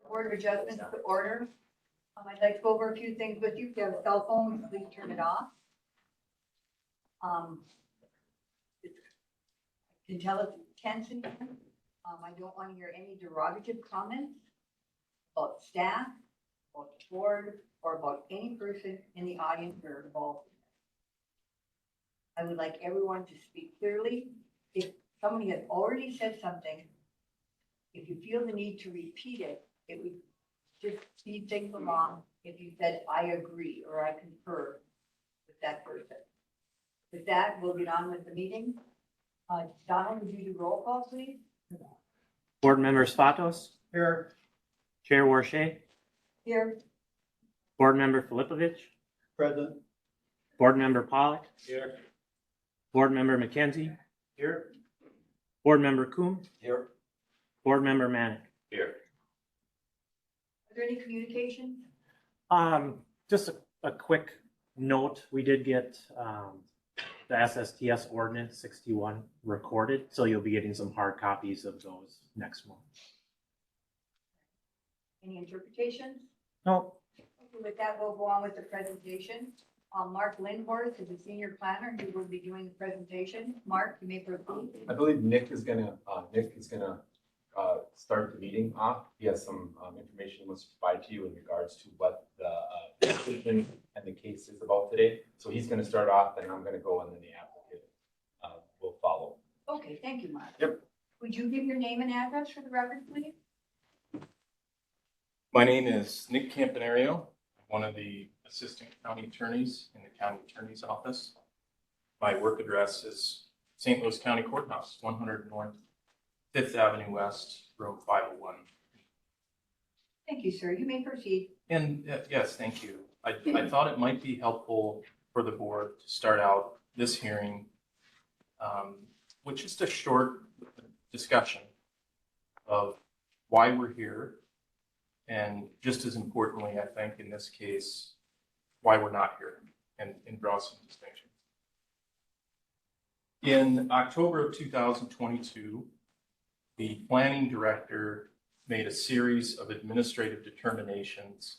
Board of Adjustments to order. I'd like to go over a few things with you. If you have a cell phone, please turn it off. I can tell it's tense in here. I don't want to hear any derogative comments about staff, about the board, or about any person in the audience or involved. I would like everyone to speak clearly. If somebody has already said something, if you feel the need to repeat it, it would just speed things along if you said, I agree, or I concur with that person. With that, we'll get on with the meeting. Donald, would you do roll call, please? Board Member Spatos. Here. Chair Warshay. Here. Board Member Filipovich. Present. Board Member Pollock. Here. Board Member McKenzie. Here. Board Member Coombe. Here. Board Member Manick. Here. Are there any communications? Just a quick note, we did get the SSTS ordinance 61 recorded, so you'll be getting some hard copies of those next month. Any interpretations? No. With that, we'll go on with the presentation. Mark Lindhorst is a senior planner who will be doing the presentation. Mark, you may proceed. I believe Nick is gonna start the meeting off. He has some information he wants to provide to you in regards to what the decision and the case is about today. So he's gonna start off, and I'm gonna go, and then the applicant will follow. Okay, thank you, Mark. Yep. Would you give your name and address for the record, please? My name is Nick Campanario, one of the assistant county attorneys in the county attorney's office. My work address is St. Louis County Courthouse, 100 North 5th Avenue West, Road 501. Thank you, sir. You may proceed. And yes, thank you. I thought it might be helpful for the board to start out this hearing with just a short discussion of why we're here. And just as importantly, I think in this case, why we're not here, and draw some distinctions. In October of 2022, the planning director made a series of administrative determinations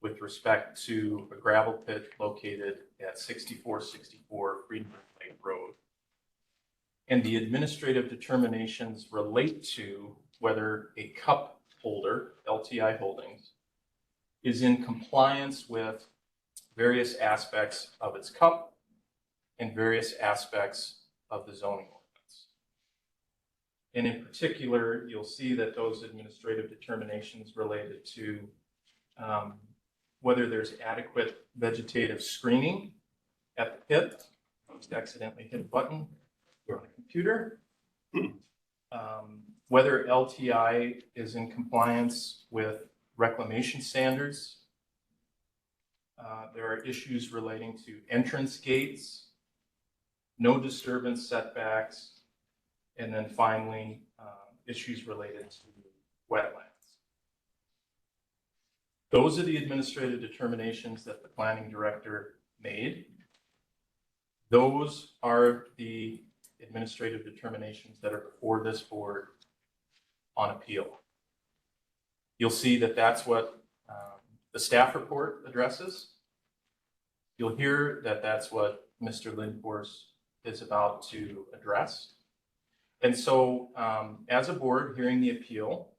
with respect to a gravel pit located at 6464 Fredenberg Lake Road. And the administrative determinations relate to whether a cup holder, LTI Holdings, is in compliance with various aspects of its cup and various aspects of the zoning ordinance. And in particular, you'll see that those administrative determinations related to whether there's adequate vegetative screening at the pit. I just accidentally hit a button. We're on a computer. Whether LTI is in compliance with reclamation standards. There are issues relating to entrance gates, no disturbance setbacks, and then finally, issues related to wetlands. Those are the administrative determinations that the planning director made. Those are the administrative determinations that are before this board on appeal. You'll see that that's what the staff report addresses. You'll hear that that's what Mr. Lindhorst is about to address. And so as a board hearing the appeal,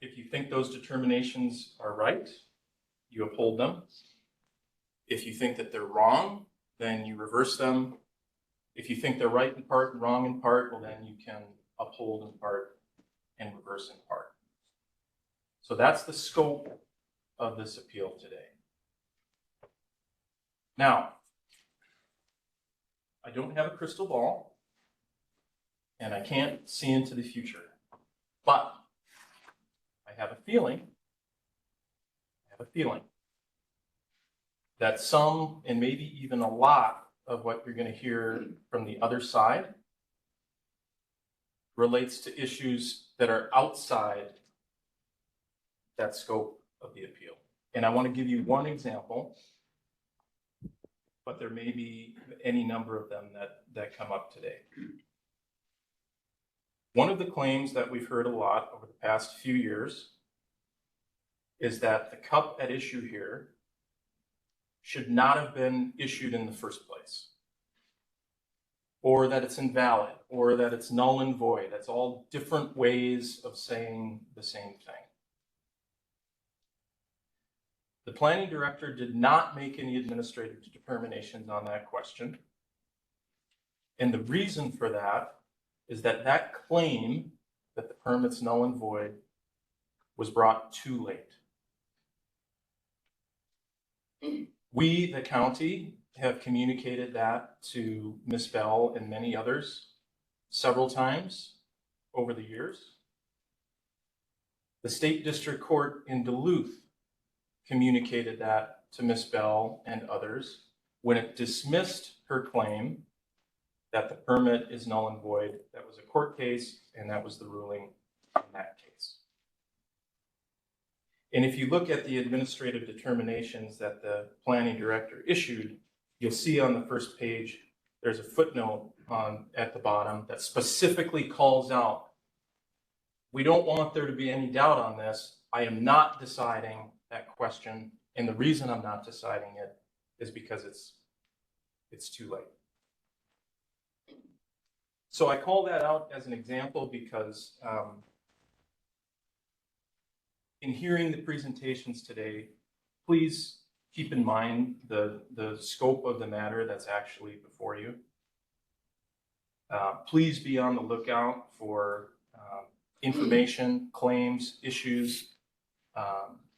if you think those determinations are right, you uphold them. If you think that they're wrong, then you reverse them. If you think they're right in part and wrong in part, well, then you can uphold in part and reverse in part. So that's the scope of this appeal today. Now, I don't have a crystal ball, and I can't see into the future, but I have a feeling that some, and maybe even a lot, of what you're going to hear from the other side relates to issues that are outside that scope of the appeal. And I want to give you one example, but there may be any number of them that come up today. One of the claims that we've heard a lot over the past few years is that the cup at issue here should not have been issued in the first place, or that it's invalid, or that it's null and void. That's all different ways of saying the same thing. The planning director did not make any administrative determinations on that question. And the reason for that is that that claim that the permit's null and void was brought too late. We, the county, have communicated that to Ms. Bell and many others several times over the years. The State District Court in Duluth communicated that to Ms. Bell and others when it dismissed her claim that the permit is null and void. That was a court case, and that was the ruling in that case. And if you look at the administrative determinations that the planning director issued, you'll see on the first page, there's a footnote at the bottom that specifically calls out, we don't want there to be any doubt on this. I am not deciding that question. And the reason I'm not deciding it is because it's too late. So I call that out as an example because in hearing the presentations today, please keep in mind the scope of the matter that's actually before you. Please be on the lookout for information, claims, issues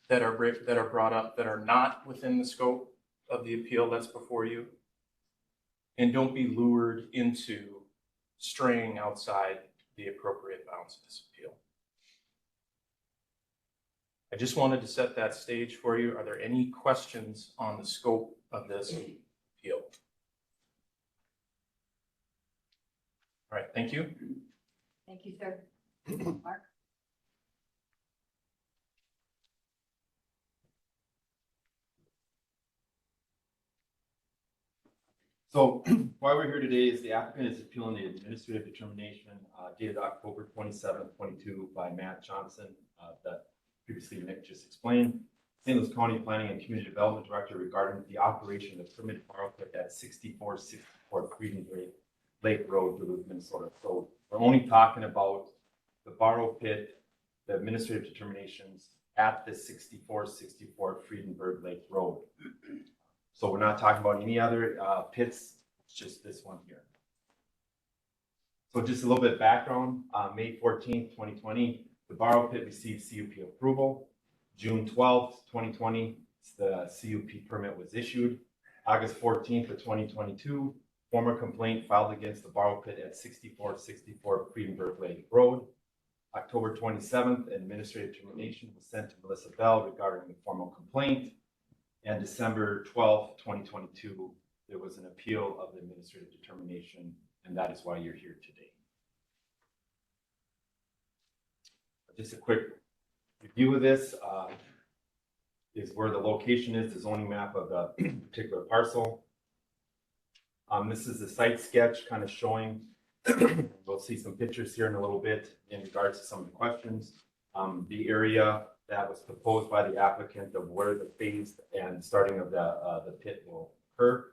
that are brought up that are not within the scope of the appeal that's before you. And don't be lured into straying outside the appropriate bounds of this appeal. I just wanted to set that stage for you. Are there any questions on the scope of this appeal? All right, thank you. Thank you, sir. Mark? So why we're here today is the applicant is appealing the administrative determination dated October 27th, 22 by Matt Johnson that previously Nick just explained. St. Louis County Planning and Community Development Director regarding the operation of the permitted borrow pit at 6464 Fredenberg Lake Road, Duluth, Minnesota. So we're only talking about the borrow pit, the administrative determinations at the 6464 Fredenberg Lake Road. So we're not talking about any other pits, it's just this one here. So just a little bit of background, May 14th, 2020, the borrow pit received CUP approval. June 12th, 2020, the CUP permit was issued. August 14th of 2022, former complaint filed against the borrow pit at 6464 Fredenberg Lake Road. October 27th, an administrative determination was sent to Melissa Bell regarding the formal complaint. And December 12th, 2022, there was an appeal of the administrative determination, and that is why you're here today. Just a quick review of this is where the location is, the zoning map of the particular parcel. This is the site sketch kind of showing, we'll see some pictures here in a little bit in regards to some of the questions. The area that was proposed by the applicant of where the phase and starting of the pit will occur.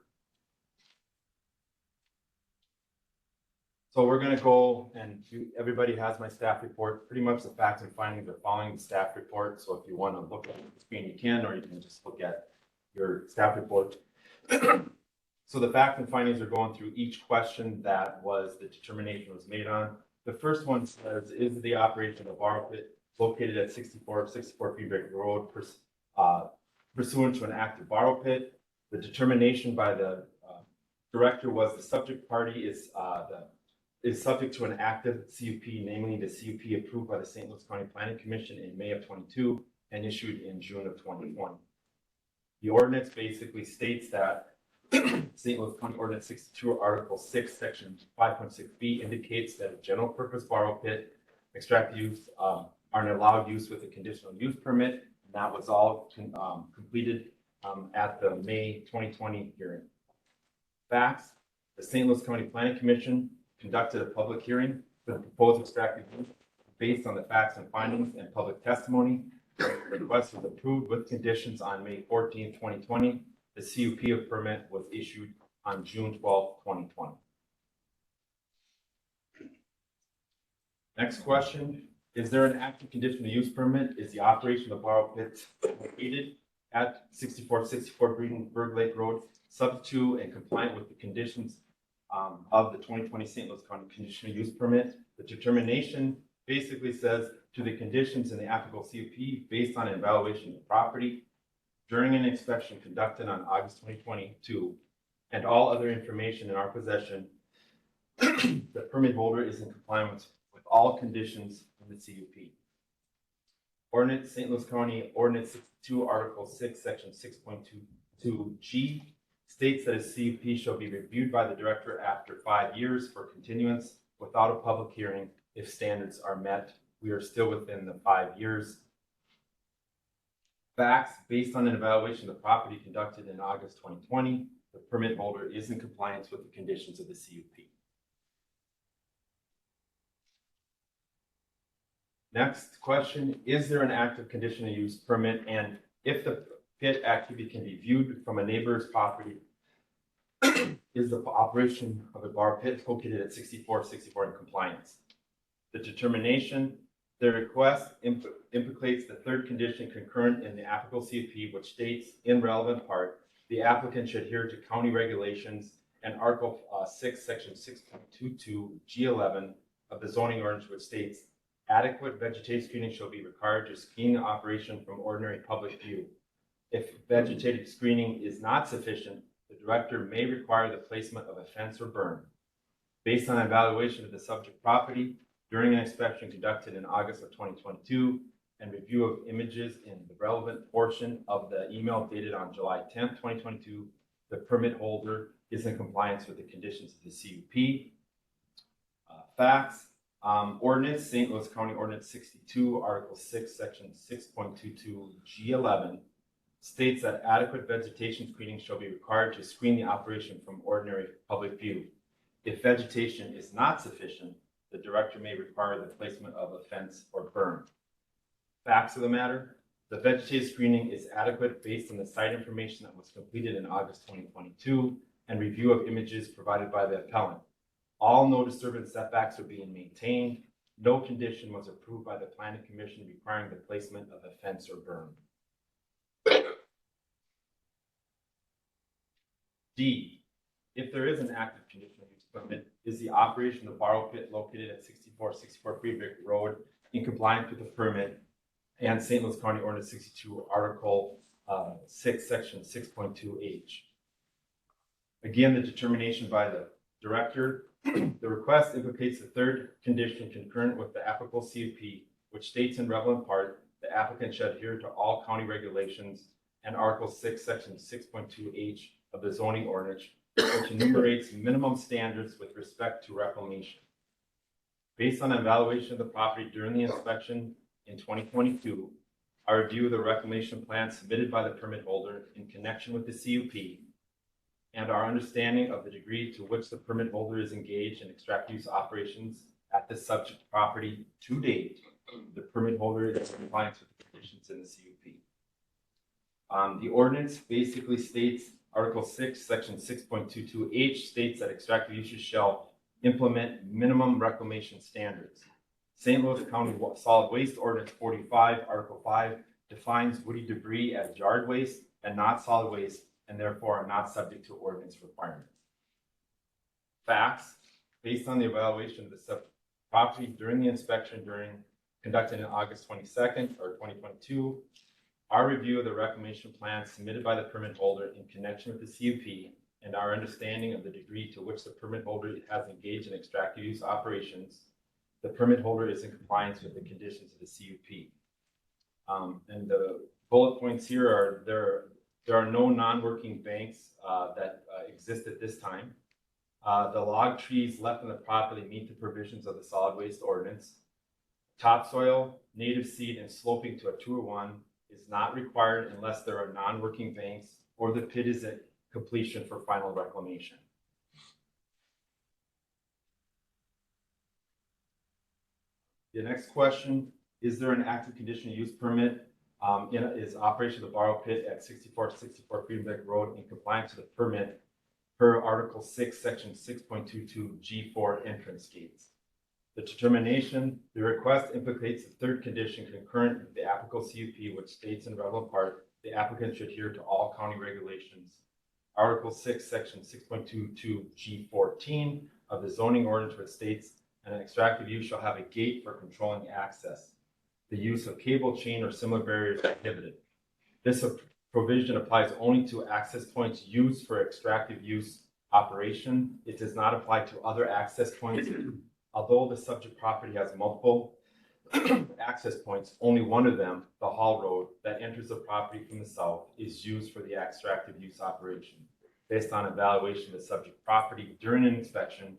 So we're going to go and everybody has my staff report. Pretty much the facts and findings are following the staff report. So if you want to look at the screen, you can, or you can just look at your staff report. So the facts and findings are going through each question that was the determination was made on. The first one says, is the operation of borrow pit located at 64 Fredenberg Road pursuant to an active borrow pit? The determination by the director was the subject party is subject to an active CUP, namely the CUP approved by the St. Louis County Planning Commission in May of 22 and issued in June of 2020. The ordinance basically states that St. Louis County Ordinance 62, Article 6, Section 5.6b indicates that a general purpose borrow pit extractive use are an allowed use with a conditional use permit. And that was all completed at the May 2020 hearing. Facts: the St. Louis County Planning Commission conducted a public hearing for the proposed extractive use based on the facts and findings and public testimony. The request was approved with conditions on May 14, 2020. The CUP of permit was issued on June 12, 2020. Next question, is there an active conditional use permit? Is the operation of the borrow pit located at 6464 Fredenberg Lake Road subject to and compliant with the conditions of the 2020 St. Louis County conditional use permit? The determination basically says to the conditions in the applicable CUP based on an evaluation of the property during an inspection conducted on August 2022 and all other information in our possession, the permit holder is in compliance with all conditions in the CUP. Ordinance St. Louis County Ordinance 62, Article 6, Section 6.22G states that a CUP shall be reviewed by the director after 5 years for continuance without a public hearing if standards are met. We are still within the 5 years. Facts, based on an evaluation of the property conducted in August 2020, the permit holder is in compliance with the conditions of the CUP. Next question, is there an active conditional use permit? And if the pit activity can be viewed from a neighbor's property, is the operation of a bar pit located at 6464 in compliance? The determination, the request implicates the third condition concurrent in the applicable CUP, which states in relevant part, the applicant should adhere to county regulations and Article 6, Section 6.22 G11 of the zoning ordinance, which states adequate vegetative screening shall be required to screen the operation from ordinary public view. If vegetative screening is not sufficient, the director may require the placement of a fence or berm. Based on evaluation of the subject property during an inspection conducted in August of 2022 and review of images in the relevant portion of the email dated on July 10, 2022, the permit holder is in compliance with the conditions of the CUP. Facts. Ordinance, St. Louis County Ordinance 62, Article 6, Section 6.22 G11 states that adequate vegetation screening shall be required to screen the operation from ordinary public view. If vegetation is not sufficient, the director may require the placement of a fence or berm. Facts of the matter, the vegetative screening is adequate based on the site information that was completed in August 2022 and review of images provided by the appellant. All no disturbance setbacks are being maintained. No condition was approved by the Planning Commission requiring the placement of a fence or berm. D, if there is an active conditional use permit, is the operation of the borrow pit located at 6464 Fredenberg Road in compliance with the permit and St. Louis County Ordinance 62, Article 6, Section 6.2H. Again, the determination by the director. The request implicates the third condition concurrent with the applicable CUP, which states in relevant part, the applicant should adhere to all county regulations and Article 6, Section 6.2H of the zoning ordinance, which enumerates minimum standards with respect to reclamation. Based on evaluation of the property during the inspection in 2022, our review of the reclamation plan submitted by the permit holder in connection with the CUP, and our understanding of the degree to which the permit holder is engaged in extractive use operations at the subject property to date, the permit holder is in compliance with the conditions in the CUP. The ordinance basically states, Article 6, Section 6.22H states that extractive uses shall implement minimum reclamation standards. St. Louis County Solid Waste Ordinance 45, Article 5 defines woody debris as yard waste and not solid waste, and therefore are not subject to ordinance requirements. Facts, based on the evaluation of the property during the inspection conducted in August 22nd or 2022, our review of the reclamation plan submitted by the permit holder in connection with the CUP, and our understanding of the degree to which the permit holder has engaged in extractive use operations, the permit holder is in compliance with the conditions of the CUP. And the bullet points here are there are no non-working banks that exist at this time. The log trees left on the property meet the provisions of the solid waste ordinance. Topsoil, native seed, and sloping to a 2:1 is not required unless there are non-working banks or the pit is at completion for final reclamation. The next question, is there an active conditional use permit? is operation of the borrow pit at 6464 Fredenberg Road in compliance with the permit per Article 6, Section 6.22 G4 entrance gates. The determination, the request implicates the third condition concurrent with the applicable CUP, which states in relevant part, the applicant should adhere to all county regulations. Article 6, Section 6.22 G14 of the zoning ordinance, which states an extractive use shall have a gate for controlling access. The use of cable, chain, or similar barriers is prohibited. This provision applies only to access points used for extractive use operation. It does not apply to other access points. Although the subject property has multiple access points, only one of them, the Hall Road that enters the property from the south, is used for the extractive use operation. Based on evaluation of the subject property during an inspection,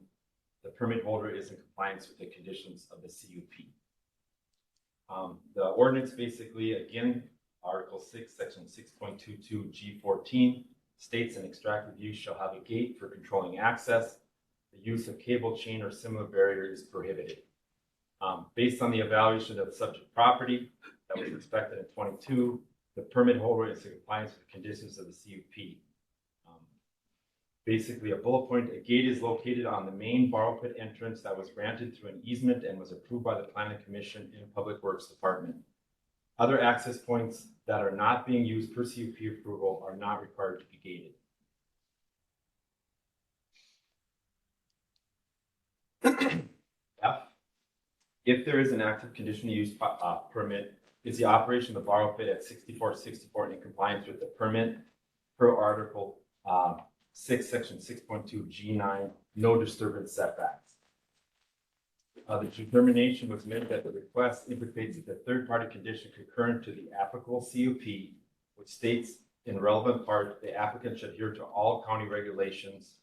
the permit holder is in compliance with the conditions of the CUP. The ordinance basically, again, Article 6, Section 6.22 G14 states an extractive use shall have a gate for controlling access. The use of cable, chain, or similar barrier is prohibited. Based on the evaluation of the subject property that was inspected in 22, the permit holder is in compliance with the conditions of the CUP. Basically, a bullet point, a gate is located on the main borrow pit entrance that was granted through an easement and was approved by the Planning Commission and Public Works Department. Other access points that are not being used per CUP approval are not required to be gated. F, if there is an active conditional use permit, is the operation of the borrow pit at 6464 in compliance with the permit per Article 6, Section 6.2 G9, no disturbance setbacks. The determination was made that the request implicates that the third-party condition concurrent to the applicable CUP, which states in relevant part, the applicant should adhere to all county regulations,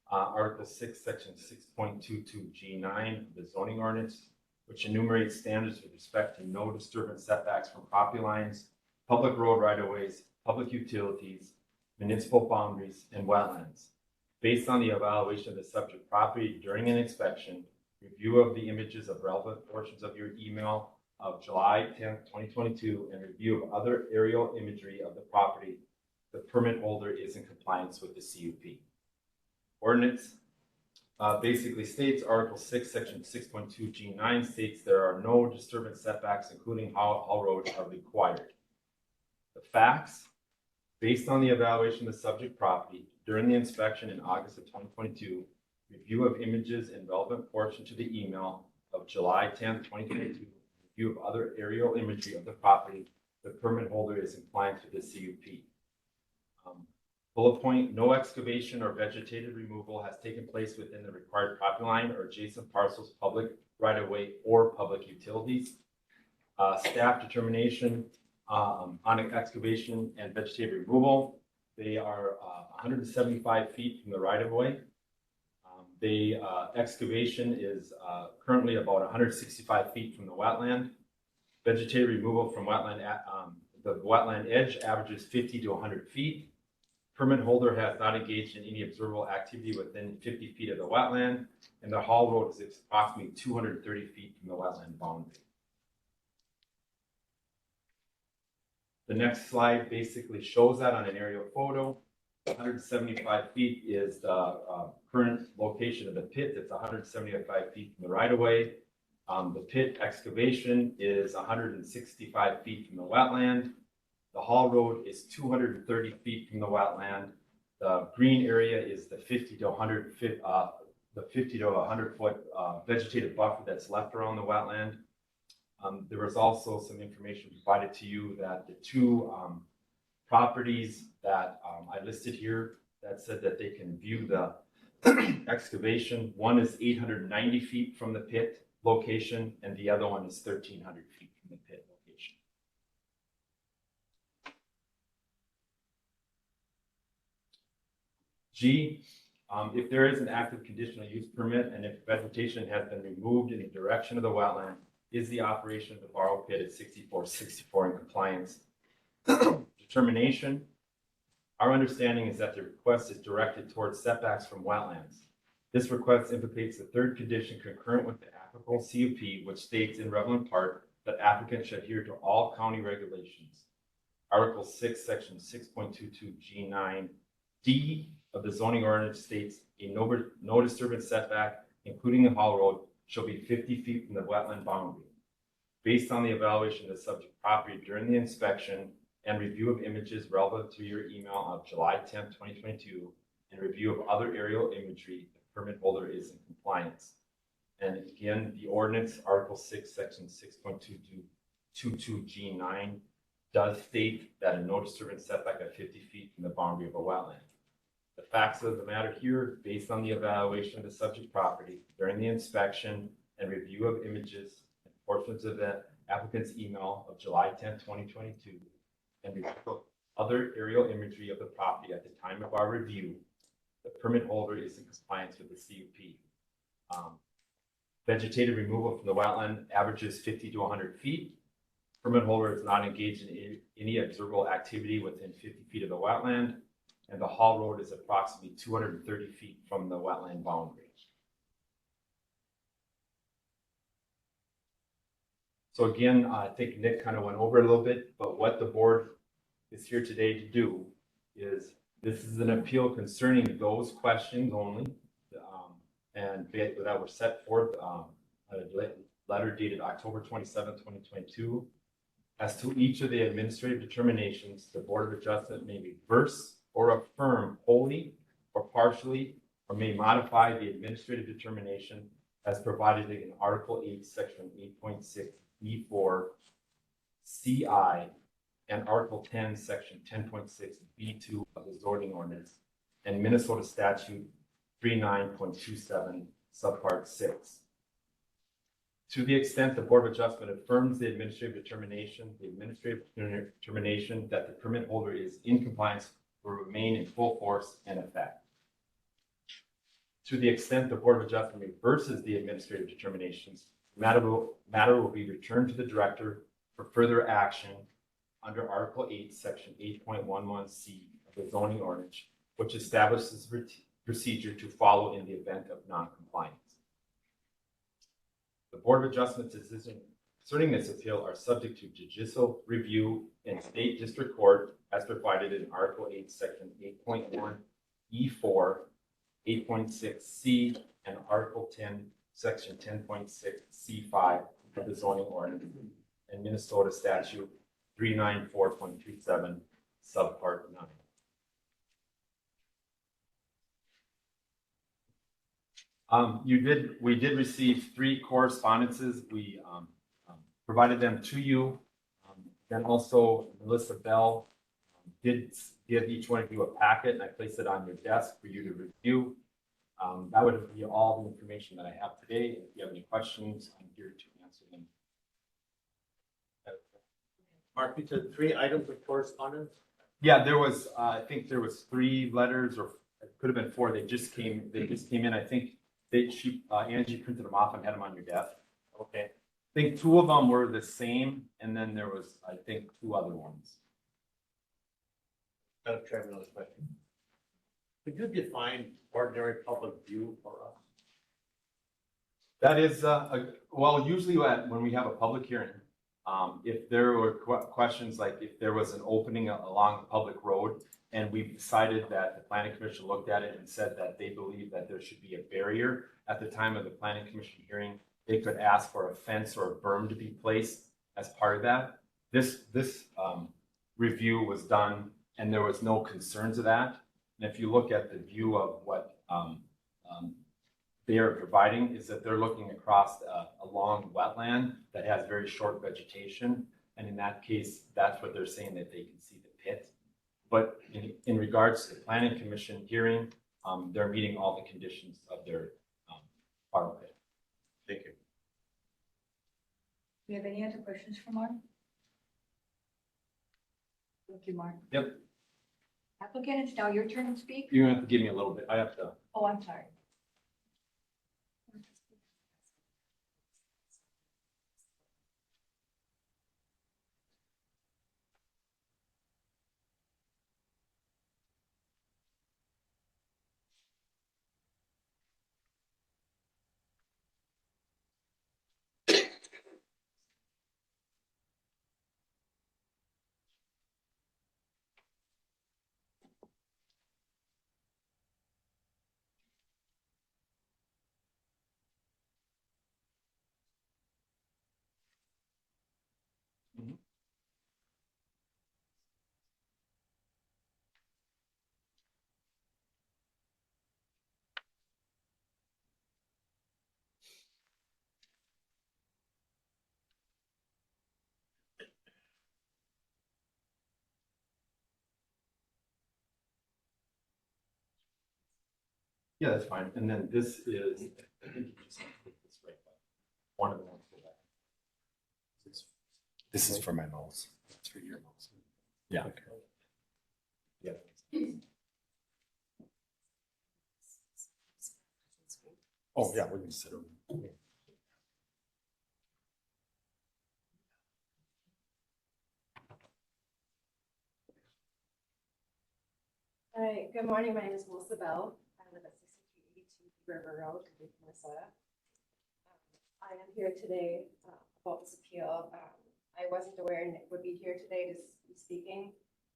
Article 6, Section 6.22 G9 of the zoning ordinance, which enumerates standards with respect to no disturbance setbacks from property lines, public road right-of-ways, public utilities, municipal boundaries, and wetlands. Based on the evaluation of the subject property during an inspection, review of the images of relevant portions of your email of July 10th, 2022, and review of other aerial imagery of the property, the permit holder is in compliance with the CUP. Ordinance basically states Article 6, Section 6.2 G9 states there are no disturbance setbacks, including Hall Road, are required. The facts, based on the evaluation of the subject property during the inspection in August of 2022, review of images and relevant portion to the email of July 10th, 2022, review of other aerial imagery of the property, the permit holder is in compliance with the CUP. Bullet point, no excavation or vegetative removal has taken place within the required property line or adjacent parcels, public right-of-way, or public utilities. Staff determination on excavation and vegetative removal. They are 175 feet from the right-of-way. The excavation is currently about 165 feet from the wetland. Vegetative removal from the wetland edge averages 50 to 100 feet. Permit holder has not engaged in any observable activity within 50 feet of the wetland, and the Hall Road is approximately 230 feet from the wetland boundary. The next slide basically shows that on an aerial photo. 175 feet is the current location of the pit. It's 175 feet from the right-of-way. The pit excavation is 165 feet from the wetland. The Hall Road is 230 feet from the wetland. The green area is the 50 to 100 foot vegetative buffer that's left around the wetland. There was also some information provided to you that the two properties that I listed here that said that they can view the excavation. One is 890 feet from the pit location, and the other one is 1,300 feet from the pit location. G, if there is an active conditional use permit and if vegetation has been removed in the direction of the wetland, is the operation of the borrow pit at 6464 in compliance? Determination. Our understanding is that the request is directed towards setbacks from wetlands. This request implicates the third condition concurrent with the applicable CUP, which states in relevant part that applicants should adhere to all county regulations. Article 6, Section 6.22G9D of the zoning ordinance states a no disturbance setback, including a haul road, shall be 50 feet from the wetland boundary. Based on the evaluation of the subject property during the inspection and review of images relevant to your email of July 10th, 2022, and review of other aerial imagery, the permit holder is in compliance. And again, the ordinance, Article 6, Section 6.22G9 does state that a no disturbance setback of 50 feet from the boundary of a wetland. The facts of the matter here, based on the evaluation of the subject property during the inspection and review of images and portions of the applicant's email of July 10th, 2022, and review of other aerial imagery of the property at the time of our review, the permit holder is in compliance with the CUP. Vegetative removal from the wetland averages 50 to 100 feet. Permit holder is not engaged in any observable activity within 50 feet of the wetland, and the haul road is approximately 230 feet from the wetland boundary. So again, I think Nick kind of went over it a little bit, but what the board is here today to do is, this is an appeal concerning those questions only, and that were set forth a letter dated October 27, 2022. As to each of the administrative determinations, the Board of Adjustment may reverse or affirm wholly or partially, or may modify the administrative determination as provided in Article 8, Section 8.6B4 CI and Article 10, Section 10.6B2 of the zoning ordinance and Minnesota Statute 39.27, subpart 6. To the extent the Board of Adjustment affirms the administrative determination that the permit holder is in compliance will remain in full force and effect. To the extent the Board of Adjustment reverses the administrative determinations, matter will be returned to the director for further action under Article 8, Section 8.11C of the zoning ordinance, which establishes procedure to follow in the event of non-compliance. The Board of Adjustment's decision concerning this appeal are subject to judicial review in state district court as provided in Article 8, Section 8.1E4, 8.6C, and Article 10, Section 10.6C5 of the zoning ordinance and Minnesota Statute 394.27, subpart 9. We did receive 3 correspondences. We provided them to you. Then also Melissa Bell did give each one of you a packet, and I placed it on your desk for you to review. That would be all the information that I have today. If you have any questions, I'm here to answer them. Mark, you said 3 items of correspondence? Yeah, there was, I think there was 3 letters, or it could have been 4. They just came in. I think Angie printed them off and had them on your desk. Okay. I think 2 of them were the same, and then there was, I think, 2 other ones. I'll try another question. Could you define ordinary public view for us? That is, well, usually when we have a public hearing, if there were questions like if there was an opening along the public road, and we decided that the planning commission looked at it and said that they believe that there should be a barrier at the time of the planning commission hearing, they could ask for a fence or a berm to be placed as part of that. This review was done and there was no concerns of that. And if you look at the view of what they are providing, is that they're looking across a long wetland that has very short vegetation. And in that case, that's what they're saying, that they can see the pit. But in regards to the planning commission hearing, they're meeting all the conditions of their file pit. Thank you. Do you have any other questions for Mark? Thank you, Mark. Yep. Applicant, it's now your turn to speak. You're gonna have to give me a little bit. I have to. Oh, I'm sorry. Yeah, that's fine. And then this is, I think you just have to put this right back. One of them. This is for my mouse. That's for your mouse. Yeah. Yeah. Oh, yeah, we can sit over. Hi, good morning. My name is Melissa Bell. I live at 6382 River Road, in Minnesota. I am here today about this appeal. I wasn't aware Nick would be here today to be speaking,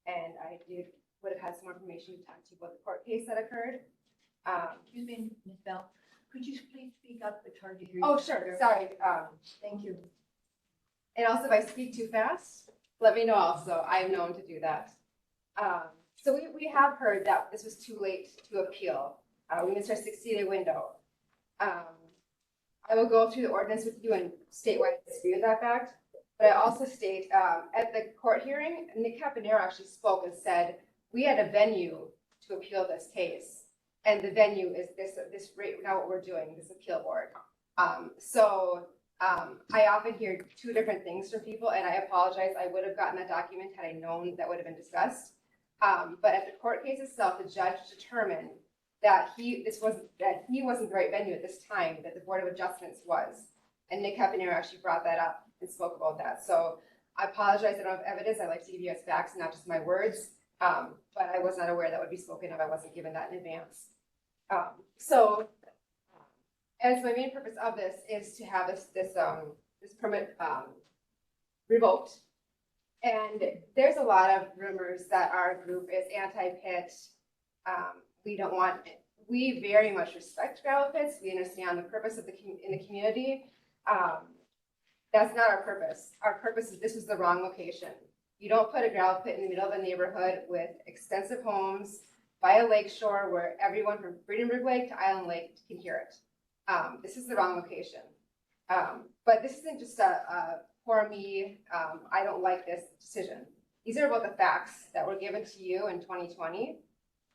and would have had some more information to talk to you about the court case that occurred. Excuse me, Ms. Bell, could you please speak up? It's hard to hear you. Oh, sure, sorry. Thank you. And also, if I speak too fast, let me know also. I am known to do that. So we have heard that this was too late to appeal. We missed our 60-day window. I will go through the ordinance with you and state why I disagree with that fact. But I also state at the court hearing, Nick Caponero actually spoke and said, we had a venue to appeal this case. And the venue is this right now what we're doing, this appeal board. I often hear two different things from people, and I apologize. I would have gotten that document had I known that would have been discussed. But at the court case itself, the judge determined that he wasn't the right venue at this time, that the Board of Adjustments was. And Nick Caponero actually brought that up and spoke about that. So I apologize, I don't have evidence. I like to give you guys facts, not just my words. But I was not aware that would be spoken of. I wasn't given that in advance. As my main purpose of this is to have this permit revoked. And there's a lot of rumors that our group is anti-pit. We very much respect gravel pits. We understand the purpose of in the community. That's not our purpose. Our purpose is this is the wrong location. You don't put a gravel pit in the middle of a neighborhood with extensive homes by a lake shore where everyone from Fredenberg Lake to Island Lake can hear it. This is the wrong location. But this isn't just for me, I don't like this decision. These are about the facts that were given to you in 2020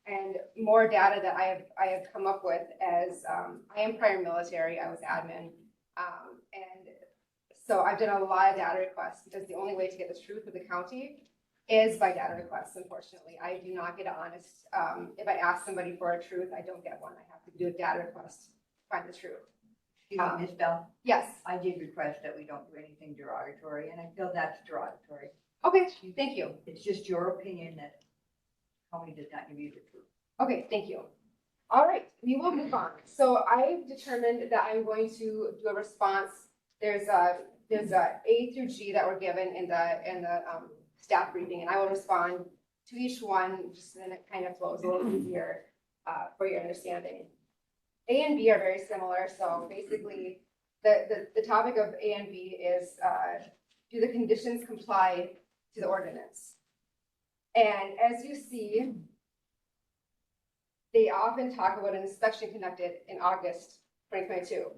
and more data that I have come up with as I am prior military, I was admin. And so I've done a lot of data requests because the only way to get the truth of the county is by data requests, unfortunately. I do not get honest. If I ask somebody for a truth, I don't get one. I have to do a data request to find the truth. Excuse me, Ms. Bell, Yes. I did request that we don't do anything derogatory, and I feel that's derogatory. Okay, thank you. It's just your opinion that county does not give you the truth. Okay, thank you. All right, we will move on. So I've determined that I'm going to do a response. There's a A through G that were given in the staff briefing, and I will respond to each one just so then it kind of flows a little easier for your understanding. A and B are very similar. So basically, the topic of A and B is do the conditions comply to the ordinance? And as you see, they often talk about an inspection conducted in August 2022.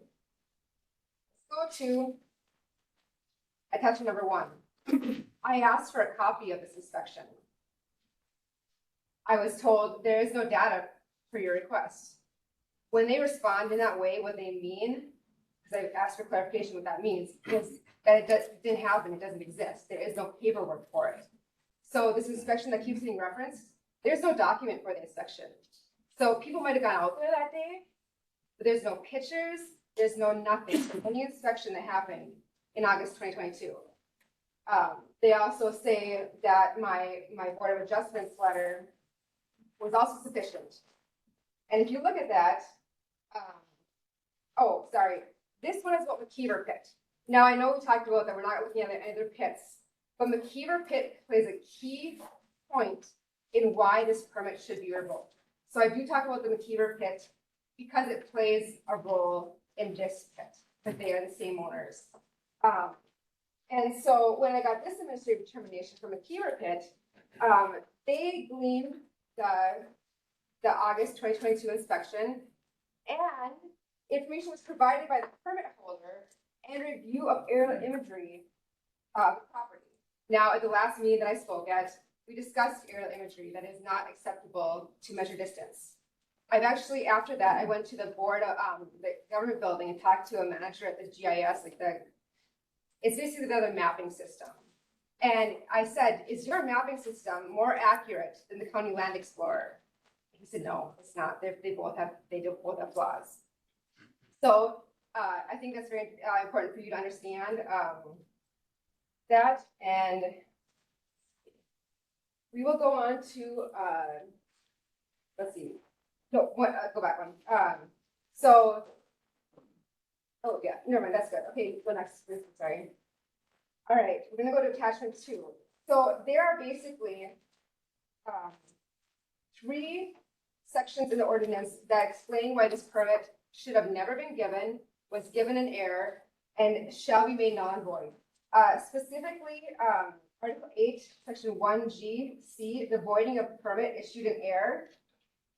Let's go to attachment number 1. I asked for a copy of this inspection. I was told there is no data for your request. When they respond in that way, what they mean, because I've asked for clarification what that means, is that it didn't happen, it doesn't exist. There is no paperwork for it. So this inspection that keeps being referenced, there's no document for the inspection. So people might have gone out there that day, but there's no pictures, there's no nothing. Any inspection that happened in August 2022. They also say that my Board of Adjustments letter was also sufficient. And if you look at that, oh, sorry, this one is about McKeever Pit. Now I know we talked about that we're not looking at any other pits, but McKeever Pit plays a key point in why this permit should be revoked. So I do talk about the McKeever Pit because it plays a role in this pit, but they are the same owners. And so when I got this administrative determination from McKeever Pit, they gleaned the August 2022 inspection, and information was provided by the permit holder and review of aerial imagery of the property. Now, at the last meeting that I spoke at, we discussed aerial imagery that is not acceptable to measure distance. I've actually, after that, I went to the board of, the government building and talked to a manager at the GIS, it's basically another mapping system. And I said, is your mapping system more accurate than the County Land Explorer? He said, no, it's not. They both have flaws. So, I think that's very important for you to understand, that, and we will go on to, let's see. No, go back one. So, oh yeah, never mind, that's good. Okay, go next, sorry. All right, we're gonna go to attachment 2. So there are basically 3 sections in the ordinance that explain why this permit should have never been given, was given in error, and shall be made null and void. Specifically, Article 8, Section 1G(c), the voiding of permit issued in error.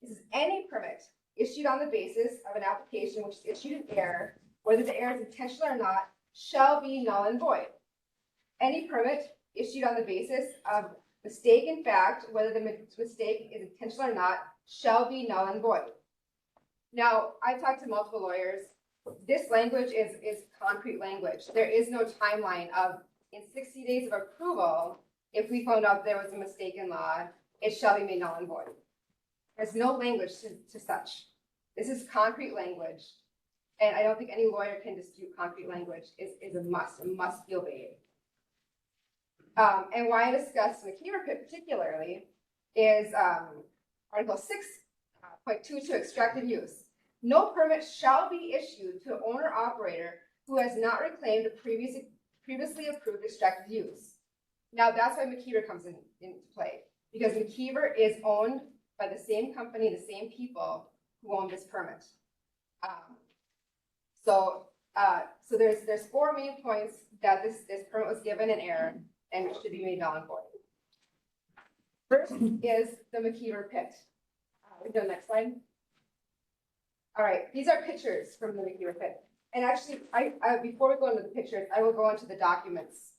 This is any permit issued on the basis of an application which is issued in error, whether the error is intentional or not, shall be null and void. Any permit issued on the basis of mistake in fact, whether the mistake is intentional or not, shall be null and void. Now, I've talked to multiple lawyers. This language is concrete language. There is no timeline of in 60 days of approval, if we found out there was a mistake in law, it shall be made null and void. There's no language to such. This is concrete language. And I don't think any lawyer can dispute concrete language is a must be obeyed. And why I discussed McKeever particularly is Article 6.22, extracted use. No permit shall be issued to an owner-operator who has not reclaimed a previously approved extracted use. Now, that's why McKeever comes into play, because McKeever is owned by the same company, the same people who own this permit. So there's 4 main points that this permit was given in error and it should be made null and void. First is the McKeever pit. We go next slide. All right, these are pictures from the McKeever pit. And actually, I before we go into the pictures, I will go into the documents.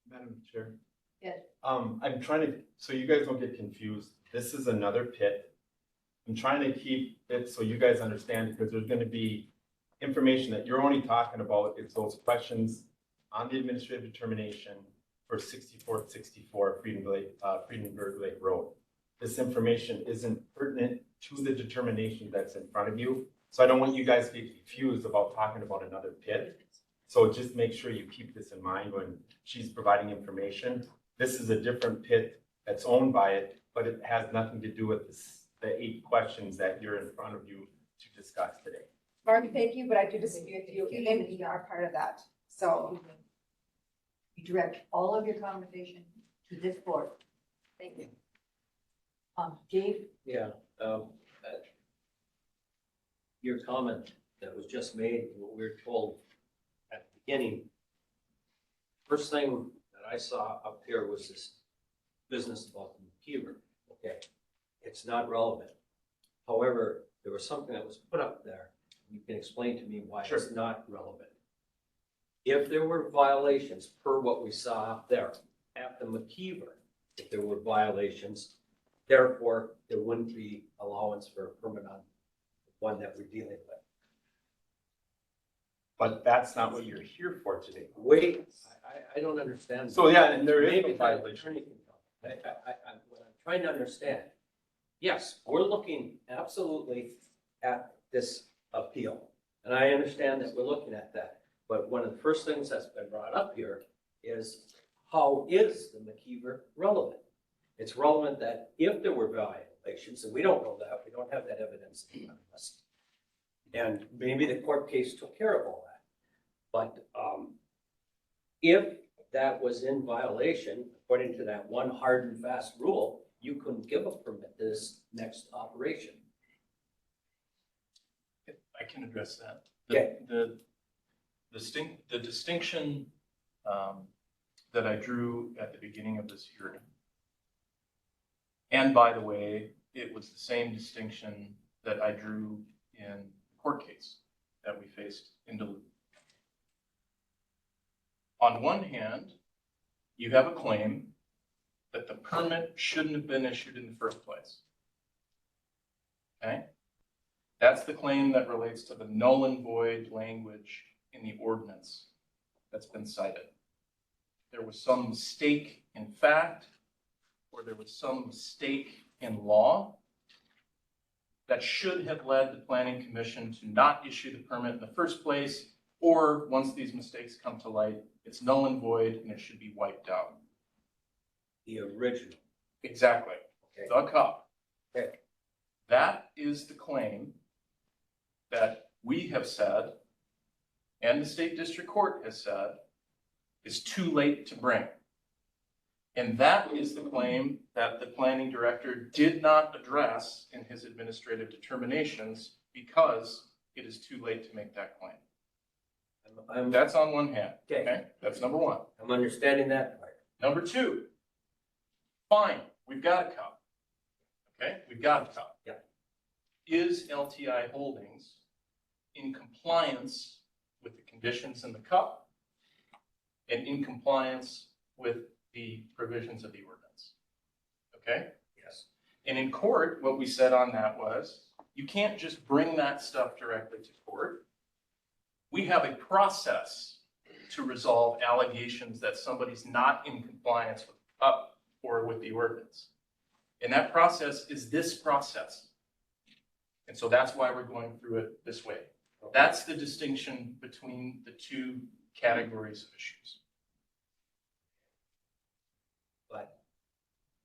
Madam Chair. Yes. I'm trying to, so you guys don't get confused. This is another pit. I'm trying to keep it so you guys understand, because there's gonna be information that you're only talking about. It's those questions on the administrative determination for 6464 Fredenberg Lake Road. This information isn't pertinent to the determination that's in front of you. So I don't want you guys to get confused about talking about another pit. So just make sure you keep this in mind when she's providing information. This is a different pit that's owned by it, but it has nothing to do with the 8 questions that you're in front of you to discuss today. Mark, thank you, but I do disagree with you. And you are part of that. So You direct all of your conversation to this board. thank you. Dave? Yeah, your comment that was just made, what we were told at the beginning, first thing that I saw up here was this business about the McKeever. Okay, it's not relevant. However, there was something that was put up there. You can explain to me why it's not relevant. If there were violations per what we saw up there at the McKeever, if there were violations, therefore there wouldn't be allowance for a permit on the one that we're dealing with. But that's not what you're here for today. Wait, I don't understand. So yeah, and there is Maybe a the violation. attorney can tell. What I'm trying to understand, yes, we're looking absolutely at this appeal. And I understand that we're looking at that. But one of the first things that's been brought up here is, how is the McKeever relevant? It's relevant that if there were violations, and we don't know that, we don't have that evidence in front of us. And maybe the court case took care of all that. But if that was in violation, according to that one hard and fast rule, you couldn't give a permit to this next operation. I can address that. Okay. The distinction that I drew at the beginning of this hearing, and by the way, it was the same distinction that I drew in the court case that we faced in Duluth. On one hand, you have a claim that the permit shouldn't have been issued in the first place. Okay? That's the claim that relates to the null and void language in the ordinance that's been cited. There was some mistake in fact, or there was some mistake in law that should have led the planning commission to not issue the permit in the first place, or once these mistakes come to light, it's null and void and it should be wiped out. The original. Exactly. Okay. The cup. Okay. That is the claim that we have said, and the state district court has said, is too late to bring. And that is the claim that the planning director did not address in his administrative determinations because it is too late to make that claim. That's on one hand. Okay. That's number one. I'm understanding that part. Number two, fine, we've got a cup. Okay, we've got a cup. Yeah. Is LTI Holdings in compliance with the conditions in the cup and in compliance with the provisions of the ordinance? Okay? Yes. And in court, what we said on that was, you can't just bring that stuff directly to court. We have a process to resolve allegations that somebody's not in compliance with the cup or with the ordinance. And that process is this process. And so that's why we're going through it this way. That's the distinction between the two categories of issues. But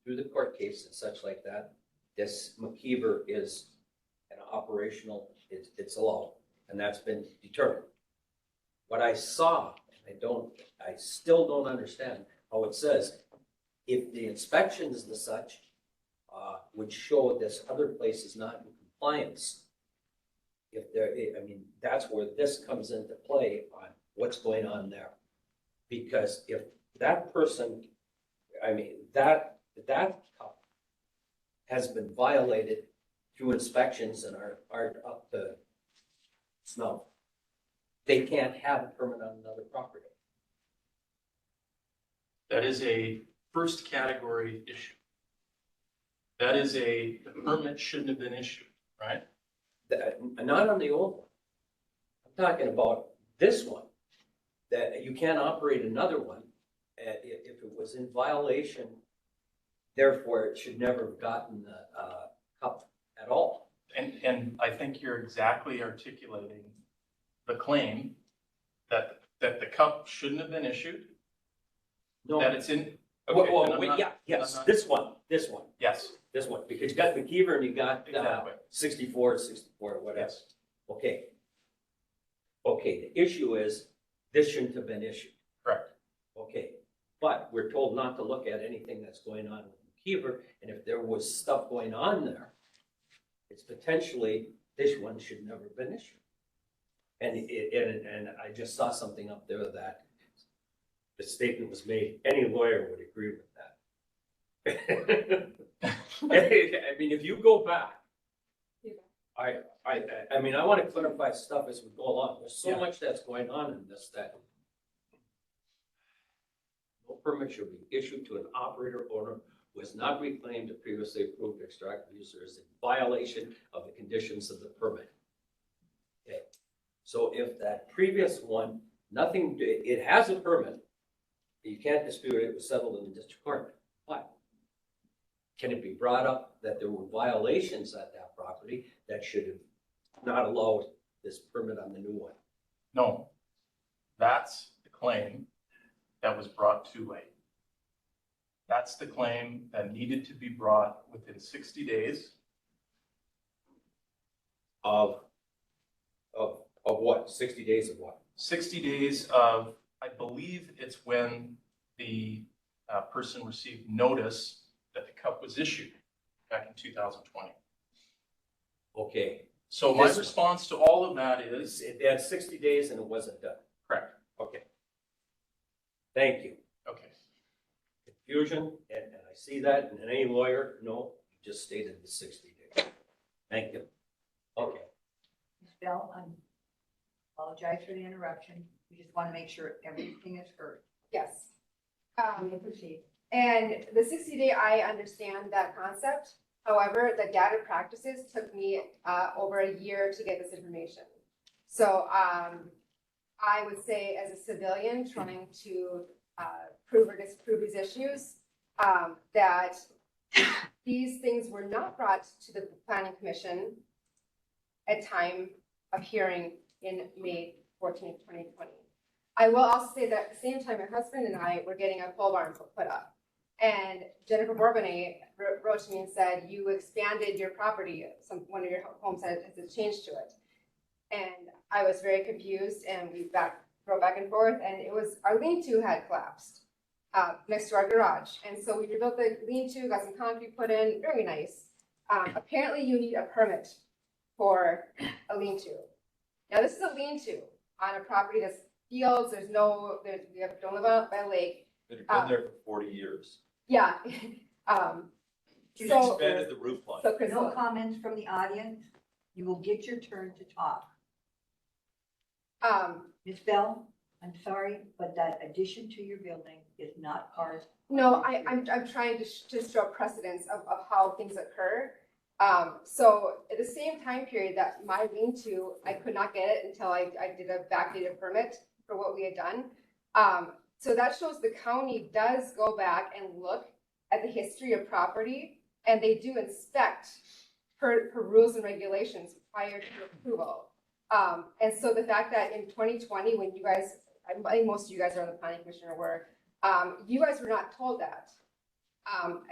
through the court case and such like that, this McKeever is an operational, it's a law, and that's been determined. What I saw, I still don't understand how it says, if the inspections and such would show this other place is not in compliance, if there, I mean, that's where this comes into play on what's going on there. Because if that person, I mean, that cup has been violated through inspections and are up to snuff, they can't have a permit on another property. That is a first category issue. That is the permit shouldn't have been issued, right? Not on the old one. I'm talking about this one, that you can't operate another one if it was in violation. Therefore, it should never have gotten the cup at all. And I think you're exactly articulating the claim that the cup shouldn't have been issued, No. that it's in. Well, Okay, and I'm wait, not- yeah, yes, I'm not- this one, Yes, because you got McKeever and you got exactly. 64, whatever. Yes. Okay. Okay, the issue is, this shouldn't have been issued. Correct. Okay, but we're told not to look at anything that's going on with McKeever, and if there was stuff going on there, it's potentially, this one should never have been issued. And I just saw something up there that the statement was made, any lawyer would agree with that. I mean, if you go back, I mean, I want to clarify stuff as we go along. There's so Yeah. much that's going on in this that no permit should be issued to an operator or owner who has not reclaimed a previously approved extractive user as in violation of the conditions of the permit. Okay, so if that previous one, it has a permit, you can't dispute it was settled in the district court, but can it be brought up that there were violations at that property that should have not allowed this permit on the new one? No, that's the claim that was brought too late. That's the claim that needed to be brought within 60 days. Of what? 60 days of what? 60 days of, I believe it's when the person received notice that the cup was issued back in 2020. Okay, So my This one. response to all of that is, it had 60 days and it wasn't done. correct, Okay. Thank you. okay. Confusion, and I see that, and any lawyer, no, you just stated the 60 days. Thank you. Okay. Ms. Bell, I apologize for the interruption. We just want to make sure everything is heard. Yes. We can proceed. And the 60-day, I understand that concept. However, the data practices took me over a year to get this information. So I would say as a civilian trying to prove or disprove these issues, that these things were not brought to the Planning Commission at time of hearing in May 14th, 2020. I will also say that at the same time, my husband and I were getting a pole barn put up. And Jennifer Bourbonnais wrote to me and said, you expanded your property, one of your homes has a change to it. And I was very confused, and we drove back and forth, and it was, our lean-to had collapsed next to our garage. And so we rebuilt the lean-to, got some concrete put in, very nice. Apparently you need a permit for a lean-to. Now this is a lean-to on a property that's fields, we don't live out by a lake. It had been there for 40 years. Yeah. You So- expanded the roof line. So No Crystal, comments from the audience. You will get your turn to talk. Ms. Bell, I'm sorry, but that addition to your building is not part. no, I'm trying to just show precedence of how things occur. So at the same time period that my lean-to, I could not get it until I did a backdated permit for what we had done. So that shows the county does go back and look at the history of property, and they do inspect per rules and regulations prior to approval. And so the fact that in 2020, when you guys, I think most of you guys are on the planning commission or were, you guys were not told that.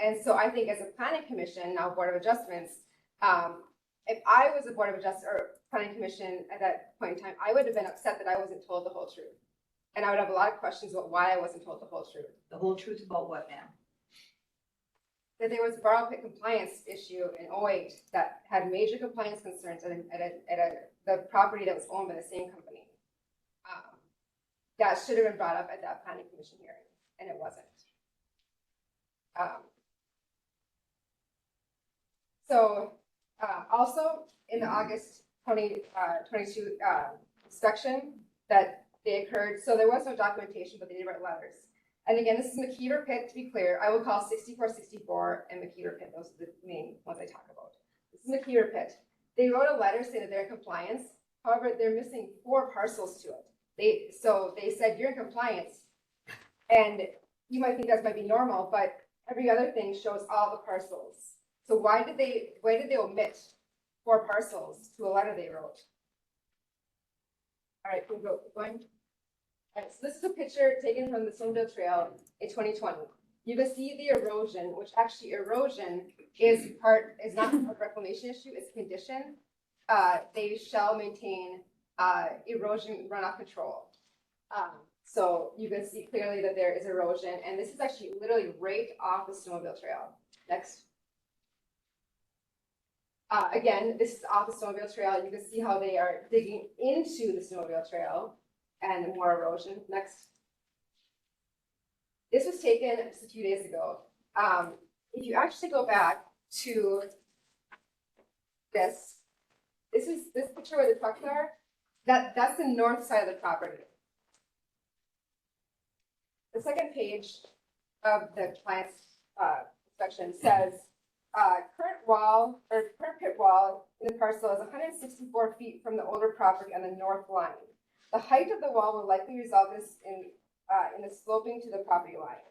And so I think as a planning commission, now Board of Adjustments, if I was a Board of Adjustments or planning commission at that point in time, I would have been upset that I wasn't told the whole truth. And I would have a lot of questions about why I wasn't told the whole truth. The whole truth about what, ma'am? That there was a borrow pit compliance issue in 08 that had major compliance concerns at the property that was owned by the same company. That should have been brought up at that planning commission hearing, and it wasn't. Also in the August 2022 inspection that they occurred, so there was no documentation, but they did write letters. And again, this is McKeever Pit, to be clear. I will call 6464 and McKeever Pit. Those are the main ones I talk about. This is McKeever Pit. They wrote a letter saying that they're in compliance. However, they're missing 4 parcels to it. So they said you're in compliance, and you might think that might be normal, but every other thing shows all the parcels. So why did they omit 4 parcels to a letter they wrote? All right, keep going. All right, so this is a picture taken from the Snowmobile Trail in 2020. You can see the erosion, which actually erosion is not a reclamation issue, it's a condition. They shall maintain erosion runoff control. So you can see clearly that there is erosion, and this is actually literally right off the Snowmobile Trail. Next. Again, this is off the Snowmobile Trail. You can see how they are digging into the Snowmobile Trail and more erosion. Next. This was taken just a few days ago. If you actually go back to this picture where the trucks are, that's the north side of the property. The second page of the plant's section says, current pit wall in the parcel is 164 feet from the older property on the north line. The height of the wall will likely result in the sloping to the property line.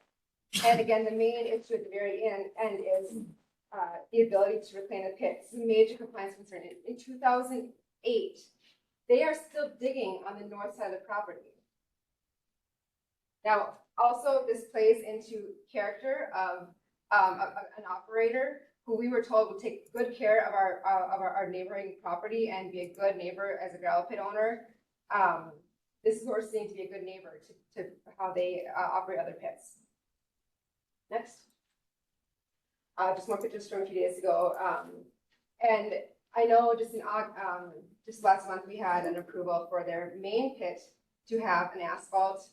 And again, the main issue at the very end is the ability to reclaim the pit. It's a major compliance concern. In 2008, they are still digging on the north side of the property. Now, also, this plays into character of an operator who we were told would take good care of our neighboring property and be a good neighbor as a gravel pit owner. This is what we're seeing to be a good neighbor to how they operate other pits. Next. Just more pictures from a few days ago. And I know just last month we had an approval for their main pit to have an asphalt,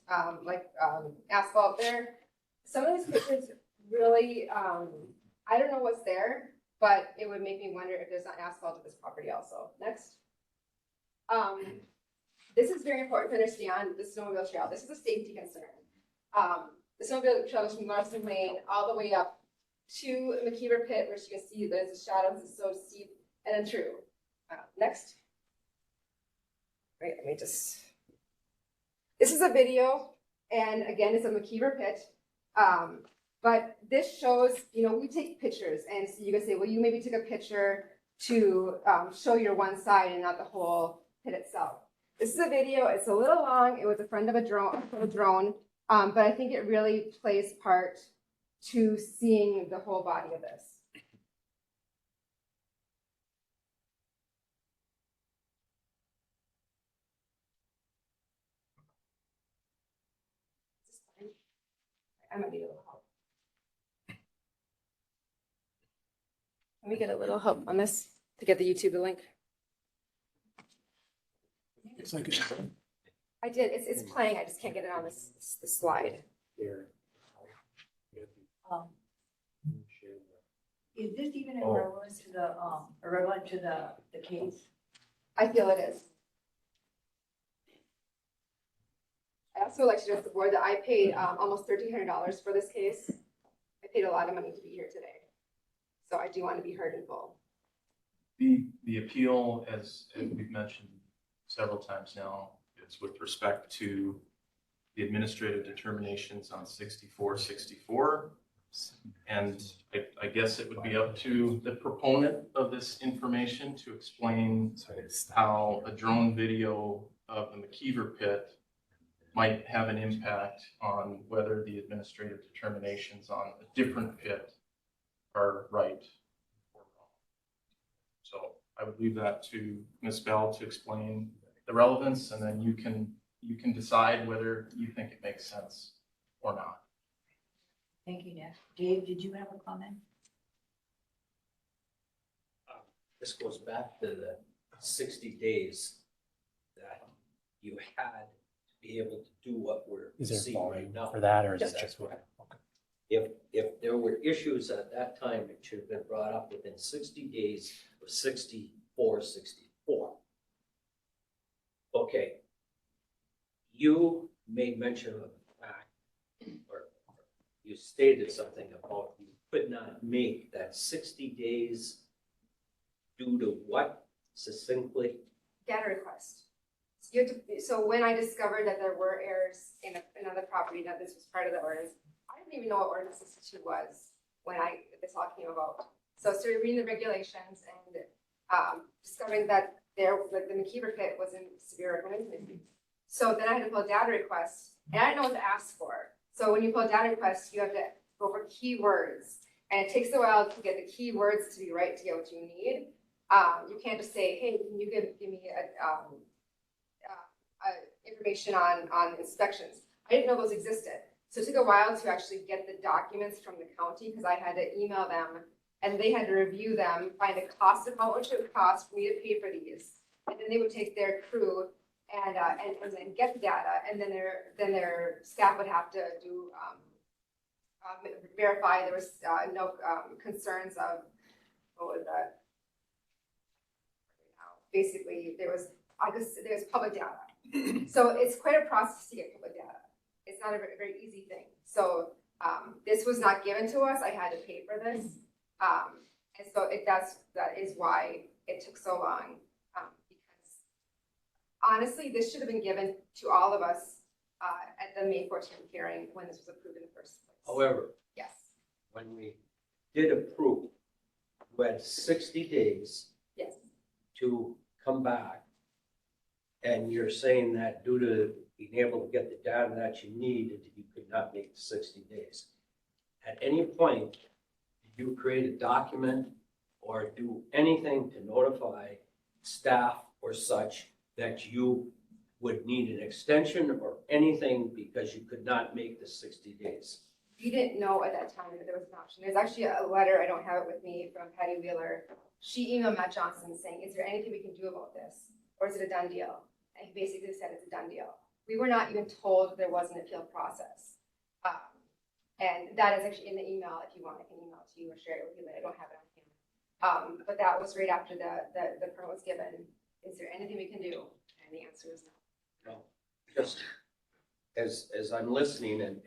asphalt there. Some of these pictures really, I don't know what's there, but it would make me wonder if there's not asphalt at this property also. Next. This is very important to understand the Snowmobile Trail. This is a safety concern. The Snowmobile Trail is from Marston Lane all the way up to McKeever Pit, which you can see there's a shadows, it's so steep, and then true. Next. Wait, let me just. This is a video, and again, it's a McKeever Pit. But this shows, we take pictures, and so you can say, well, you maybe took a picture to show your one side and not the whole pit itself. This is a video. It's a little long. It was a friend of a drone, but I think it really plays part to seeing the whole body of this. I might need a little help. Let me get a little help on this to get the YouTube link. It's like it's I did. It's playing. I just can't get it on this slide. here. Um, Is this even Oh. irrelevant to the case? I feel it is. I also like to address the board that I paid almost $1,300 for this case. I paid a lot of money to be here today. So I do want to be heard in full. The appeal, as we've mentioned several times now, is with respect to the administrative determinations on 6464. And I guess it would be up to the proponent of this information to explain how a drone video of the McKeever Pit might have an impact on whether the administrative determinations on a different pit are right or wrong. So I would leave that to Ms. Bell to explain the relevance, and then you can decide whether you think it makes sense or not. Thank you, Nick. Dave, did you have a comment? This goes back to the 60 days that you had to be able to do what we're Is there seeing right volume now. for that, or is Yes, it just that's what? right. If there were issues at that time, it should have been brought up within 60 days of 64. Okay. You made mention of the fact, or you stated something about you could not make that 60 days due to what succinctly? Data request. So when I discovered that there were errors in another property, that this was part of the ordinance, I didn't even know what ordinance 62 was when this all came about. So I started reading the regulations and discovering that the McKeever Pit was in severe erosion. So then I had to pull a data request, and I didn't know what to ask for. So when you pull a data request, you have to go for keywords, and it takes a while to get the keywords to be right to get what you need. You can't just say, hey, can you give me information on inspections. I didn't know those existed. So it took a while to actually get the documents from the county because I had to email them and they had to review them, find a cost of how much it would cost for me to pay for these. And then they would take their crew and then get the data, and then their staff would have to do verify there was no concerns of what was that? Basically, there's public data. So it's quite a process to get public data. It's not a very, very easy thing. So this was not given to us. I had to pay for this. And so that is why it took so long. Because honestly, this should have been given to all of us at the May 14th hearing when this was approved in the first place. However, Yes. when we did approve, we had 60 days Yes. to come back. And you're saying that due to being able to get the data that you needed, you could not make the 60 days. At any point, did you create a document or do anything to notify staff or such that you would need an extension or anything because you could not make the 60 days? We didn't know at that time that there was an option. There's actually a letter, I don't have it with me, from Patty Wheeler. She emailed Matt Johnson saying, is there anything we can do about this? Or is it a done deal? And he basically said it's a done deal. We were not even told there was an appeal process. And that is actually in the email. If you want, I can email it to you or share it with you, but I don't have it on camera. But that was right after the permit was given. Is there anything we can do? And the answer is no. No, just as I'm listening and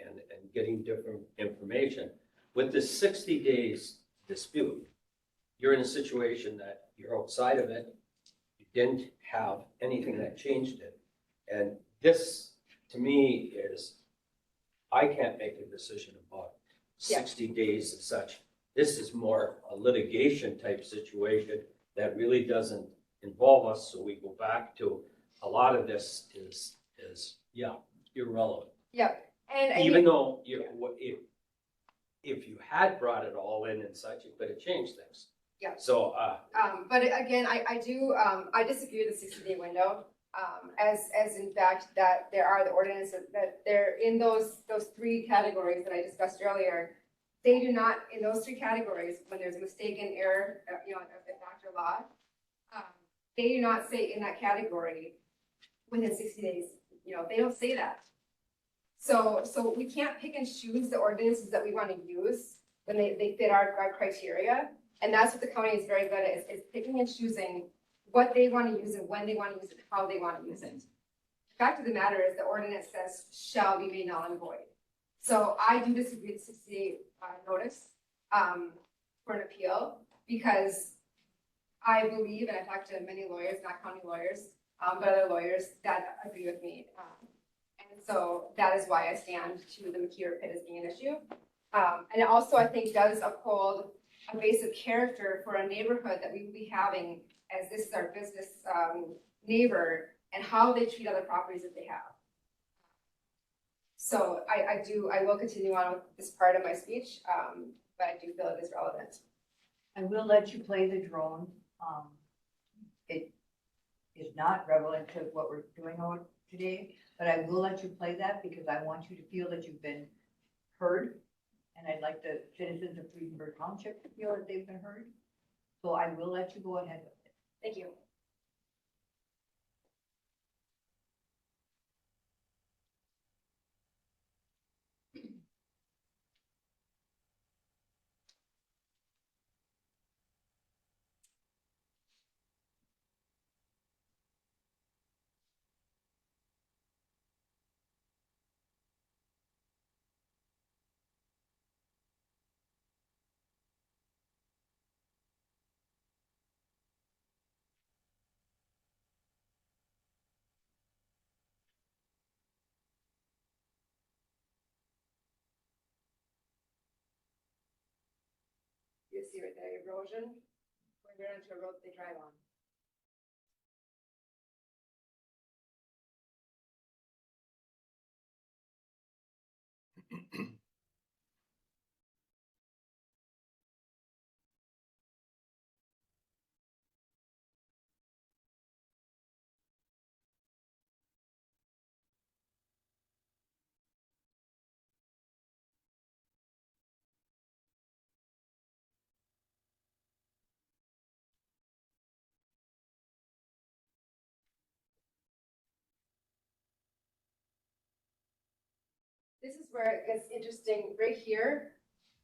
getting different information, with this 60 days dispute, you're in a situation that you're outside of it. You didn't have anything that changed it. And this, to me, is, I can't make a decision about 60 days and such. This is more a litigation type situation that really doesn't involve us, so we go back to, a lot of this is irrelevant. Yep, and Even though if you had brought it all in and such, it could have changed things. Yeah. So, but again, I do, I disagree with the 60-day window. As in fact, that there are the ordinances, that they're in those three categories that I discussed earlier. They do not, in those three categories, when there's a mistaken error, of fact or law, they do not say in that category within 60 days, they don't say that. So we can't pick and choose the ordinances that we want to use when they fit our criteria. And that's what the county is very good at, is picking and choosing what they want to use and when they want to use it, how they want to use it. The fact of the matter is the ordinance says shall be made null and void. So I do disagree with 60-day notice for an appeal, because I believe, and I've talked to many lawyers, not county lawyers, but other lawyers that agree with me. And so that is why I stand to the McKeever pit as being an issue. And it also, I think, does uphold a base of character for a neighborhood that we will be having, as this is our business neighbor, and how they treat other properties that they have. So I will continue on with this part of my speech, but I do feel it is relevant. I will let you play the drone. It is not relevant to what we're doing today, but I will let you play that because I want you to feel that you've been heard. And I'd like the citizens of Fredenberg Township to feel that they've been heard. So I will let you go ahead with it. Thank you. You see right there, erosion, when you're onto a road they drive on. This is where it gets interesting. Right here,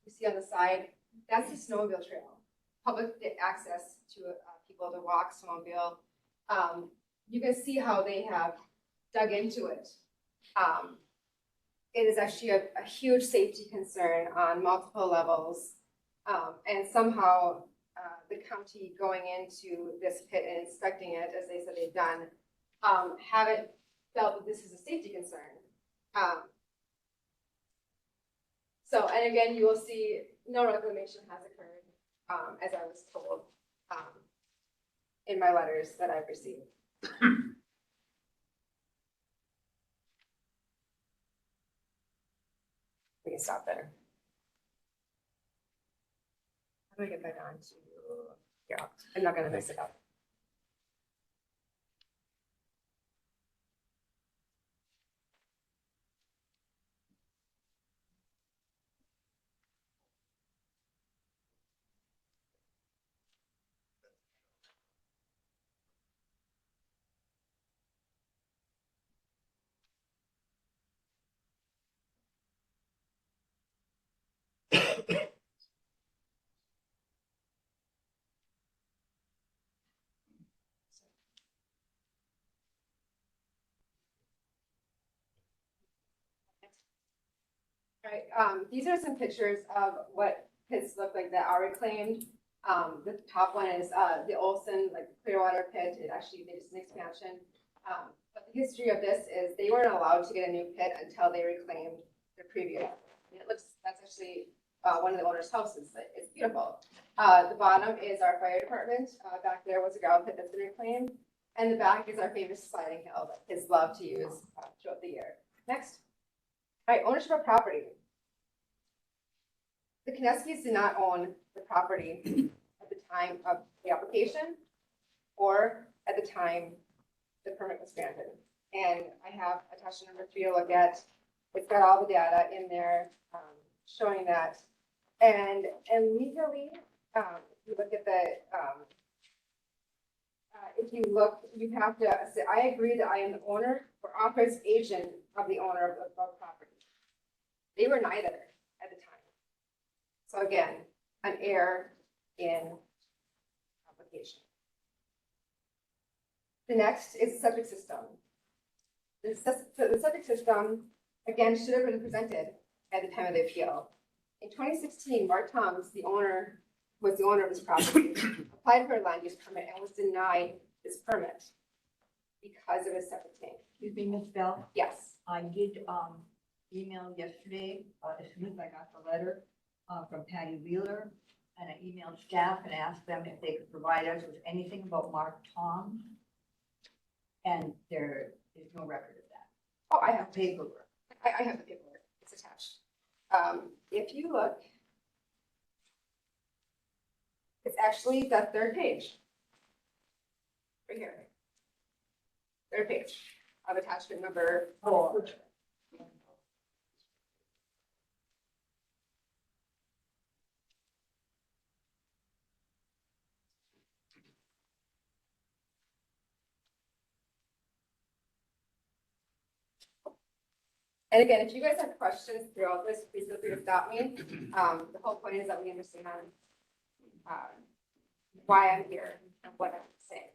you see on the side, that's the snowmobile trail. Public access to people to walk, snowmobile. You can see how they have dug into it. It is actually a huge safety concern on multiple levels. And somehow the county going into this pit and inspecting it, as they said they've done, haven't felt that this is a safety concern. So, and again, you will see no reclamation has occurred, as I was told, in my letters that I've received. We can stop there. How do I get back on to, yeah, I'm not gonna mess it up. Right, these are some pictures of what pits look like that are reclaimed. The top one is, the Olson, like Clearwater pit, it actually, they just an expansion. But the history of this is they weren't allowed to get a new pit until they reclaimed the previous. And it looks, that's actually, one of the owner's houses, but it's beautiful. The bottom is our fire department, back there was a gravel pit that's been reclaimed. And the back is our famous sliding hill that kids love to use throughout the year. Next. All right, ownership of property. The Kineskis did not own the property at the time of the application or at the time the permit was granted. And I have attachment number 3 to look at. It's got all the data in there showing that. And legally, if you look at the, if you look, you have to say, I agree that I am the owner or authorized agent of the owner of the above property. They were neither at the time. So again, an error in application. The next is septic system. The septic system, again, should have been presented at the time of the appeal. In 2016, Mark Thomas, the owner, was the owner of this property, applied for a land use permit and was denied this permit because of his septic tank. Excuse me, Ms. Bell, Yes. I did, email yesterday, as soon as I got the letter, from Patty Wheeler. And I emailed staff and asked them if they could provide us with anything about Mark Tom. And there is no record of that. Oh, I have Paperwork. I have the paperwork. It's attached. If you look, it's actually the third page. Right here. Third page of attachment number 4. And again, if you guys have questions throughout this, please feel free to stop me. The whole point is that we understand why I'm here and what I'm saying.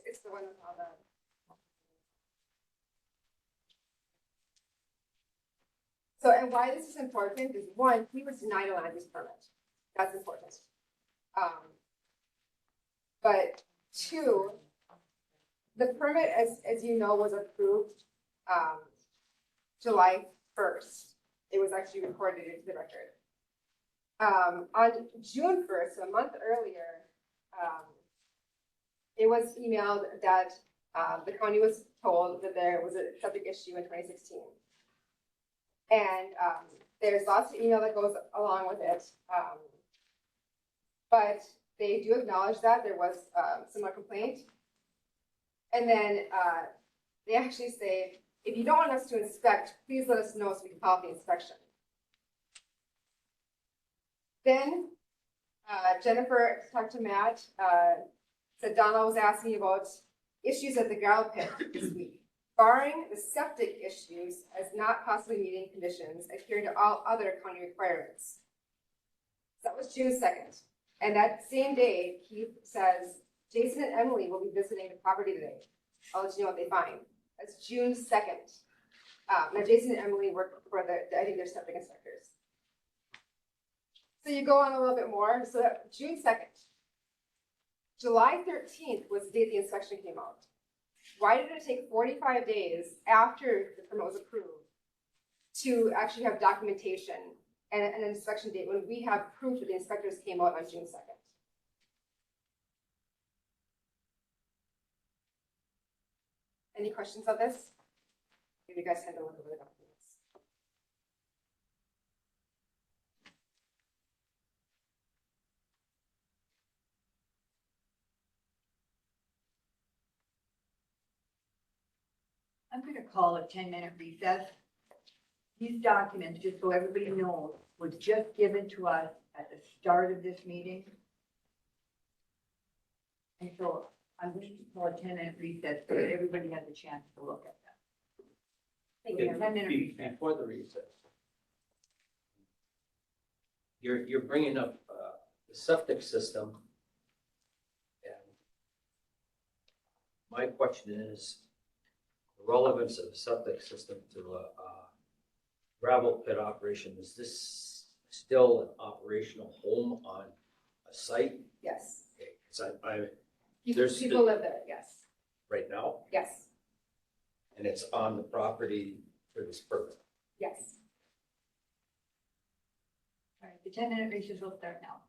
It's the one with all the. So, and why this is important is, one, he was denied a land use permit. That's important. But 2, the permit, as you know, was approved July 1st. It was actually recorded into the record. On June 1st, so a month earlier, it was emailed that the county was told that there was a septic issue in 2016. And there's lots of email that goes along with it. But they do acknowledge that there was similar complaint. And then they actually say, if you don't want us to inspect, please let us know so we can follow the inspection. Then Jennifer talked to Matt, said Donna was asking about issues at the gravel pit this week. Barring the septic issues as not possibly meeting conditions adhering to all other county requirements. So that was June 2nd. And that same day, Keith says, Jason and Emily will be visiting the property today. I'll let you know what they find. That's June 2nd. Now Jason and Emily work for I think they're septic inspectors. So you go on a little bit more. So that June 2nd. July 13th was the date the inspection came out. Why did it take 45 days after the permit was approved to actually have documentation and an inspection date when we have proof that the inspectors came out on June 2nd? Any questions on this? Maybe you guys had to look over the documents. I'm gonna call a 10-minute recess. These documents, just so everybody knows, was just given to us at the start of this meeting. And so I'm going to call a 10-minute recess so that everybody has a chance to look at that. Thank Okay, you. 10-minute recess. Before the recess. You're bringing up the septic system. And my question is, the relevance of the septic system to a gravel pit operation, is this still an operational home on a site? Yes. Okay, 'cause There's- People live there, yes, right now, yes, and it's on the property for this permit. yes. All right, the 10-minute recess will start now.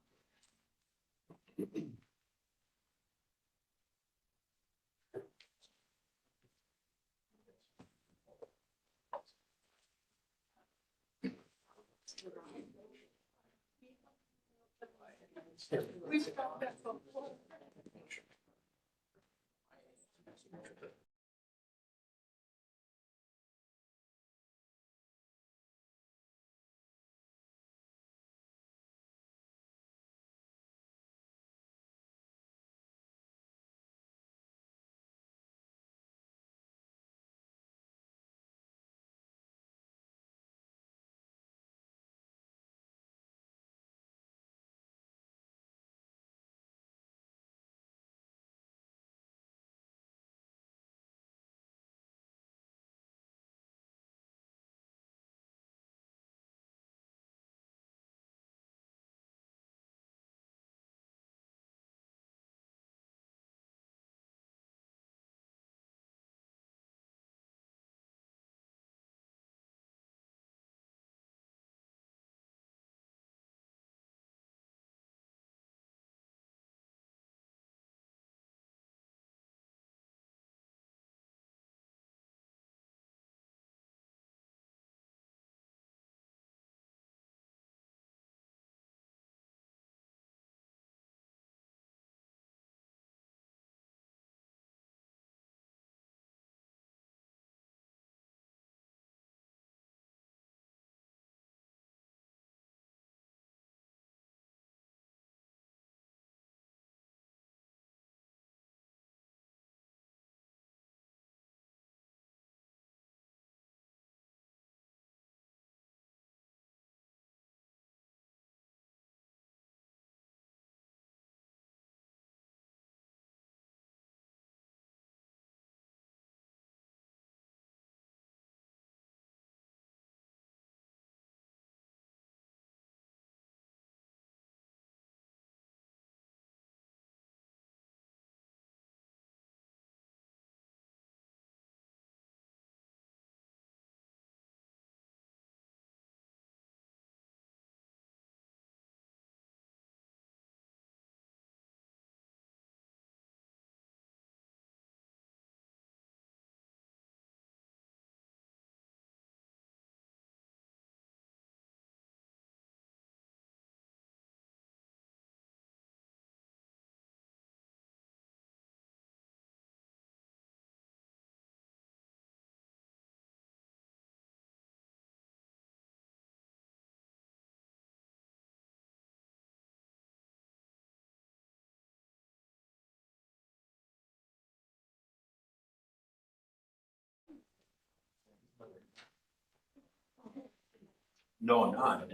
No, I'm not.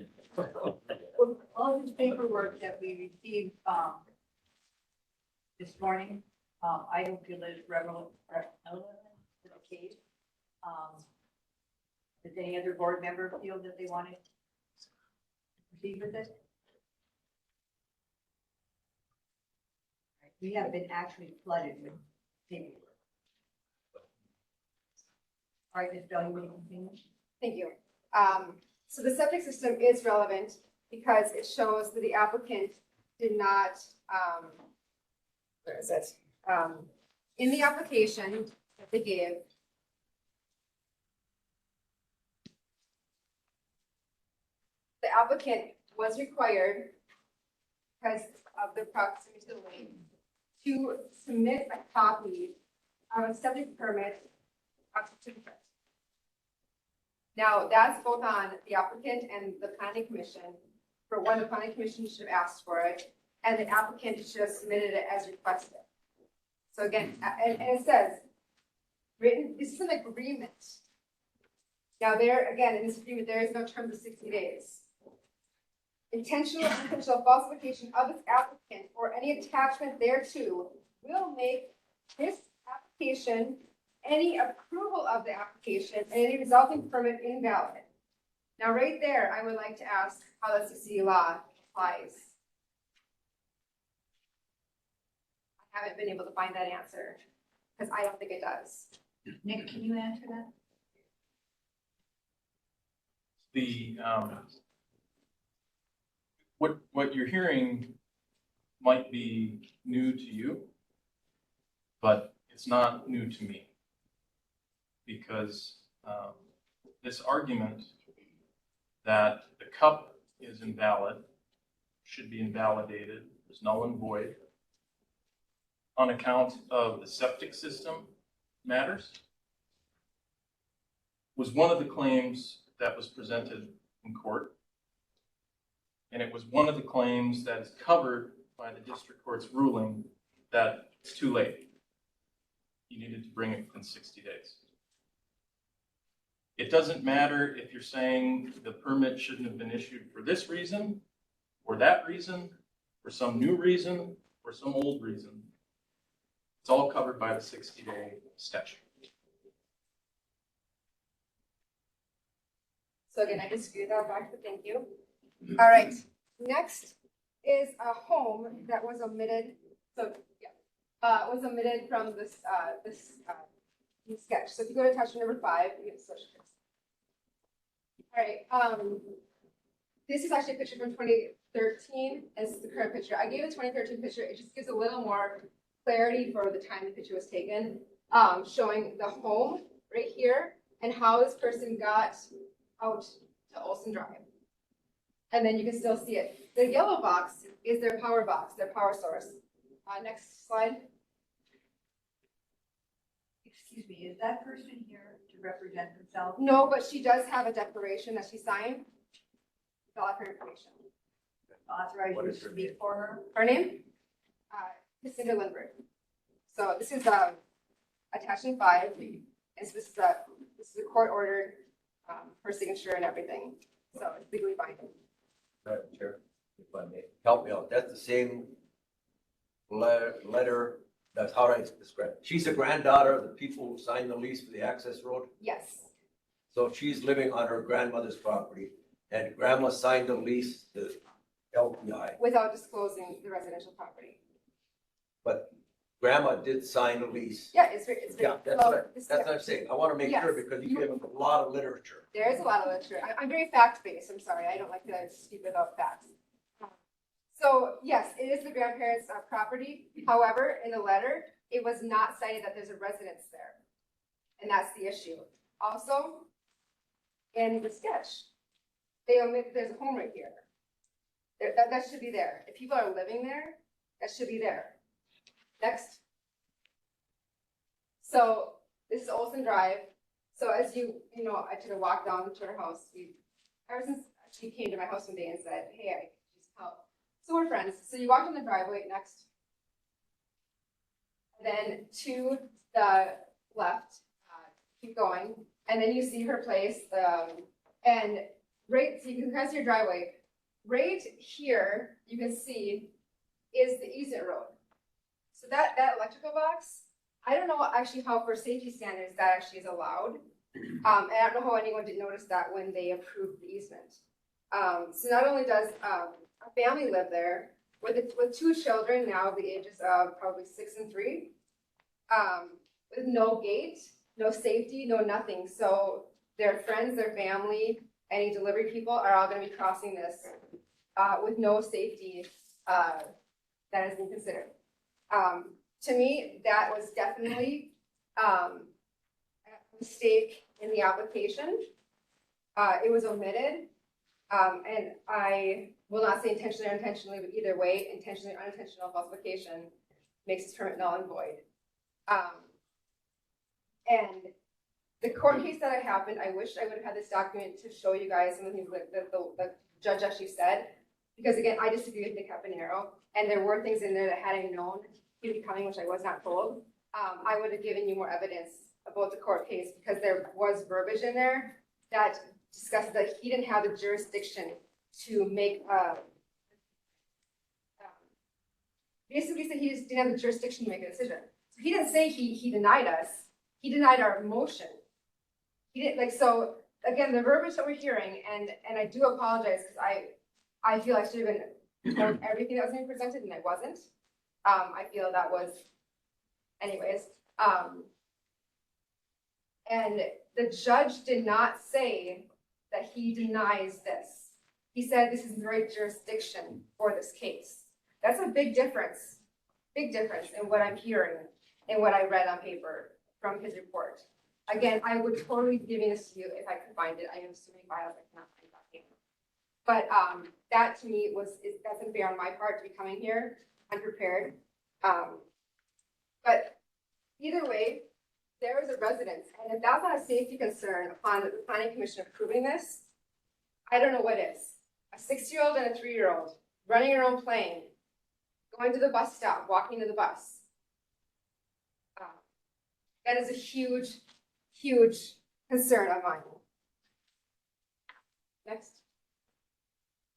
All this paperwork that we received, this morning, I don't feel that it's relevant to the case. Does any other board member feel that they wanted to proceed with it? We have been actually flooded with paperwork. All right, Ms. Bell, you want to continue? Thank you. So the septic system is relevant because it shows that the applicant did not, where is it? In the application that they gave, the applicant was required, because of the proximity to the lake, to submit a copy of a septic permit Now, that's both on the applicant and the planning commission. For one, the planning commission should have asked for it, and the applicant should have submitted it as requested. So again, and it says, written, this is an agreement. Now there, again, in this agreement, there is no terms of 60 days. Intentional or unintentional falsification of its applicant or any attachment thereto will make this application, any approval of the application, and any resulting permit invalid. Now, right there, I would like to ask how the 60 law applies. I haven't been able to find that answer, because I don't think it does. Nick, can you answer that? The, what you're hearing might be new to you, but it's not new to me. Because this argument that the cup is invalid, should be invalidated, is null and void, on account of the septic system matters, was one of the claims that was presented in court. And it was one of the claims that is covered by the district court's ruling that it's too late. You needed to bring it within 60 days. It doesn't matter if you're saying the permit shouldn't have been issued for this reason, or that reason, or some new reason, or some old reason. It's all covered by the 60-day statute. So again, I disagree with that, but thank you. All right, next is a home that was omitted, so, yeah, was omitted from this, sketch. So if you go to attachment number 5, you get social. All right, this is actually a picture from 2013, this is the current picture. I gave a 2013 picture, it just gives a little more clarity for the time the picture was taken, showing the home right here and how this person got out to Olson Drive. And then you can still see it. The yellow box is their power box, their power source. Next slide. Excuse me, is that person here to represent themselves? No, but she does have a declaration that she signed. With all of her information. Authorized What you is to her speak name? for her? Her name? Cassandra Lindbergh. So this is attachment 5. And so this is a court ordered her signature and everything. So it's legally binding. Madam Chair, if I may, help me out. That's the same letter, that's how I describe it. She's the granddaughter of the people who signed the lease for the access road. Yes. So she's living on her grandmother's property, and grandma signed the lease to LPI. Without disclosing the residential property. But grandma did sign the lease. Yeah, it's Yeah, that's what I'm saying. I want to make sure Yes. because you gave us a lot of literature. There is a lot of literature. I'm very fact-based. I'm sorry. I don't like to speak without facts. So yes, it is the grandparents' property. However, in the letter, it was not cited that there's a residence there. And that's the issue. Also, in the sketch, they omit, there's a home right here. That should be there. If people are living there, that should be there. Next. So this is Olson Drive. So as you know, I took a walk down to her house. Ever since she came to my house one day and said, hey, I just help. So we're friends. So you walk down the driveway next. Then to the left, keep going. And then you see her place. And right, so you can cross your driveway. Right here, you can see is the easement road. So that electrical box, I don't know actually how for safety standards that actually is allowed. And I don't know how anyone didn't notice that when they approved the easement. So not only does a family live there with 2 children now the ages of probably 6 and 3, with no gate, no safety, no nothing. So their friends, their family, any delivery people are all going to be crossing this with no safety that has been considered. To me, that was definitely a mistake in the application. It was omitted, and I will not say intentionally or unintentionally, but either way, intentionally or unintentional falsification makes this permit null and void. And The court case that happened, I wish I would have had this document to show you guys some of the things that the judge actually said. Because again, I disagree with the Caponero, and there were things in there that had I known he would be coming, which I was not told, I would have given you more evidence about the court case, because there was verbiage in there that discussed that he didn't have the jurisdiction to make, basically said he just didn't have the jurisdiction to make a decision. So he didn't say he denied us, he denied our motion. He didn't, like, so, again, the verbiage that we're hearing, and I do apologize, because I feel I should have been told everything that was being presented, and I wasn't. I feel that was, anyways, and the judge did not say that he denies this. He said this is the right jurisdiction for this case. That's a big difference in what I'm hearing and what I read on paper from his report. Again, I would totally be giving this to you if I could find it. I am assuming files I cannot find that paper. But that to me that's unfair on my part to be coming here unprepared. But either way, there is a residence, and if that's not a safety concern upon the planning commission approving this, I don't know what is. A 6-year-old and a 3-year-old running your own plane, going to the bus stop, walking to the bus. That is a huge, huge concern of mine. Next.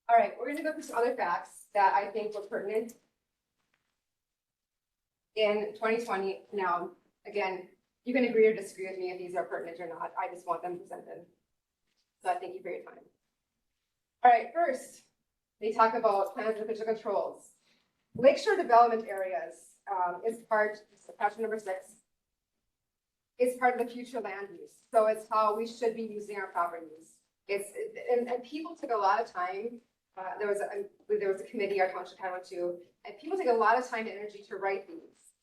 All right, we're going to go through some other facts that I think were pertinent in 2020. Now, again, you can agree or disagree with me if these are pertinent or not. I just want them presented. So I thank you for your time. All right, first, they talk about plans and official controls. Lakeshore development areas is part, attachment number 6, is part of the future land use. So it's how we should be using our properties. And people took a lot of time. There was a committee our township had one too, and people take a lot of time and energy to write these,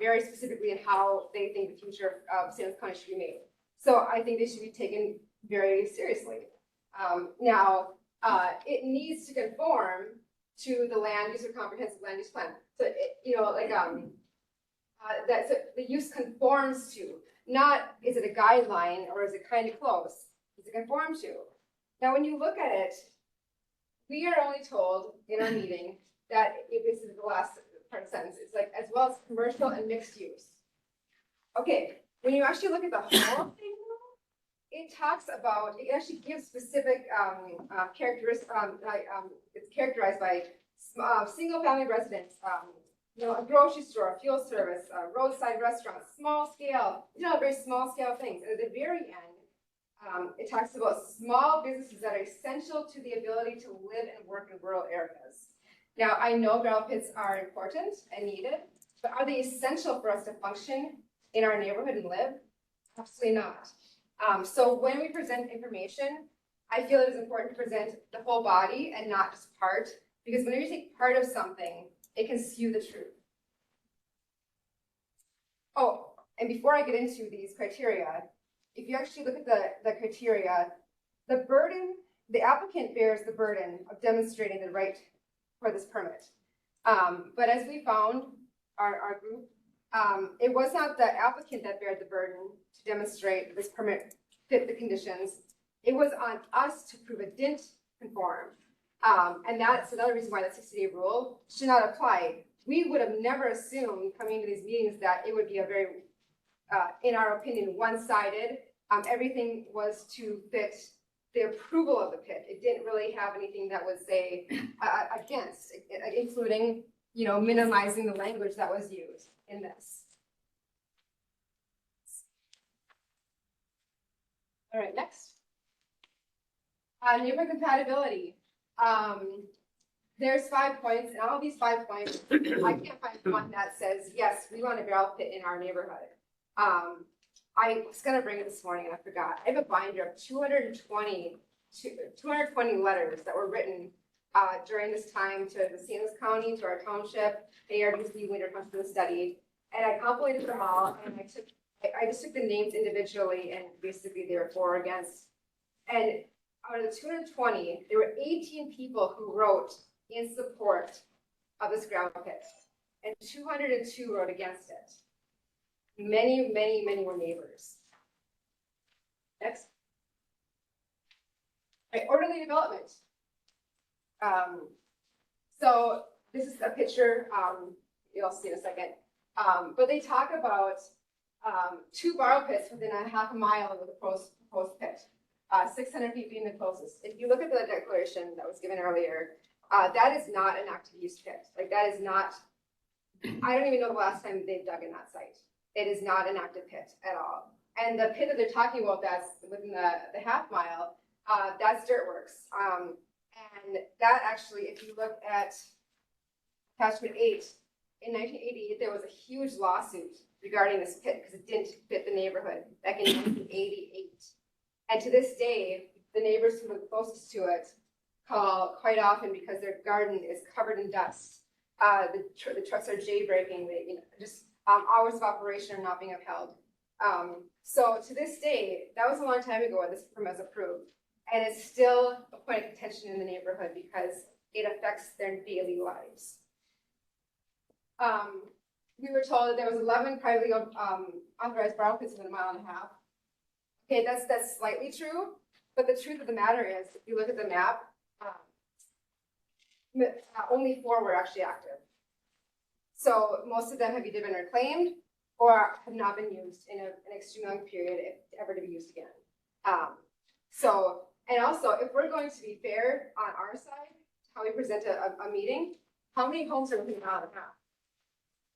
very specifically in how they think the future of San Luis County should be made. So I think they should be taken very seriously. Now, it needs to conform to the land use or comprehensive land use plan. So, that so the use conforms to, not is it a guideline or is it kind of close? Does it conform to? Now, when you look at it, we are only told in our meeting that this is the last part of the sentence. It's like, as well as commercial and mixed use. Okay, when you actually look at the whole thing, it talks about, it actually gives specific characteristics, it's characterized by single family residence, a grocery store, a fuel service, roadside restaurant, small scale, very small scale things. And at the very end, it talks about small businesses that are essential to the ability to live and work in rural areas. Now, I know gravel pits are important and needed, but are they essential for us to function in our neighborhood and live? Absolutely not. So when we present information, I feel it is important to present the whole body and not just part, because whenever you take part of something, it can skew the truth. Oh, and before I get into these criteria, if you actually look at the criteria, the applicant bears the burden of demonstrating the right for this permit. But as we found, our group, it was not the applicant that bared the burden to demonstrate this permit fit the conditions. It was on us to prove it didn't conform. And that's another reason why the 60-day rule should not apply. We would have never assumed coming to these meetings that it would be a very, in our opinion, one-sided. Everything was to fit the approval of the pit. It didn't really have anything that would say against, including, minimizing the language that was used in this. All right, next. Neighborhood compatibility. There's 5 points, and all these 5 points, I can't find one that says, yes, we want a gravel pit in our neighborhood. I was gonna bring it this morning and I forgot. I have a binder of 220 letters that were written during this time to the San Luis County, to our township, ARDC, Winter Township Study, and I compilated them all, and I just took the names individually, and basically they were for or against. And out of the 220, there were 18 people who wrote in support of this gravel pit, and 202 wrote against it. Many, many, many were neighbors. Right, orderly development. So this is a picture, you'll see in a second. But they talk about 2 borrow pits within a half a mile of the proposed pit, 600 feet being the closest. If you look at the declaration that was given earlier, that is not an active use pit. Like that is not, I don't even know the last time they've dug in that site. It is not an active pit at all. And the pit that they're talking about that's within the half mile, that's dirt works. And that actually, if you look at attachment 8, in 1988, there was a huge lawsuit regarding this pit because it didn't fit the neighborhood back in 1988. And to this day, the neighbors who live closest to it call quite often because their garden is covered in dust. The trucks are jaybreaking, just hours of operation are not being upheld. So to this day, that was a long time ago when this permit was approved. And it's still a point of contention in the neighborhood because it affects their daily lives. We were told that there was 11 privately authorized borrow pits within a mile and a half. Okay, that's slightly true, but the truth of the matter is, if you look at the map, only 4 were actually active. So most of them have either been reclaimed or have not been used in an extremely long period, if ever to be used again. And also, if we're going to be fair on our side, how we present a meeting, how many homes are within a mile and a half?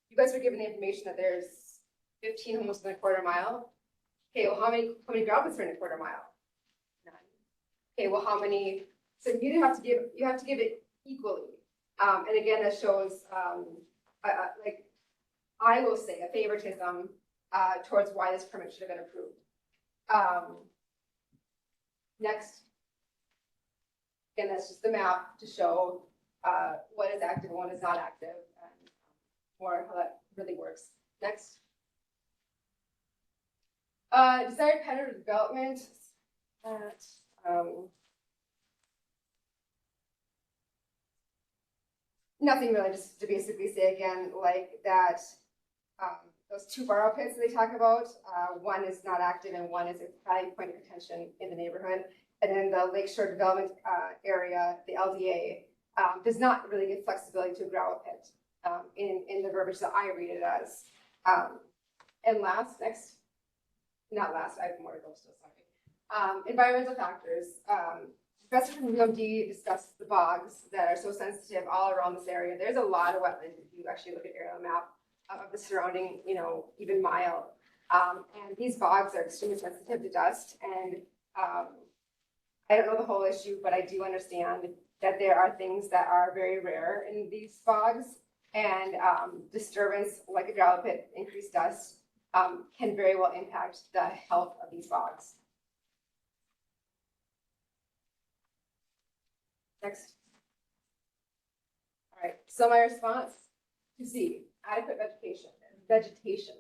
You guys were given the information that there's 15 homes within a quarter mile. Okay, well, how many ground pits are in a quarter mile? None. Okay, well, how many? So you have to give it equally. And again, that shows like I will say a favoritism towards why this permit should have been approved. Next. Again, that's just the map to show what is active and what is not active, and more how that really works. Next. Desired pattern of development. Nothing really, just to basically say again, like that, those 2 borrow pits that they talk about, one is not active and one is a high point of contention in the neighborhood. And then the Lakeshore Development Area, the LDA, does not really give flexibility to a gravel pit in the verbiage that I read it as. And last, next, not last, I have more to go still, sorry. Environmental factors. Professor from UMD discussed the bogs that are so sensitive all around this area. There's a lot of wetland if you actually look at aerial map of the surrounding, even mile. And these bogs are extremely sensitive to dust. And I don't know the whole issue, but I do understand that there are things that are very rare in these bogs, and disturbance like a gravel pit, increased dust, can very well impact the health of these bogs. Next. All right, so my response to C, adequate vegetation.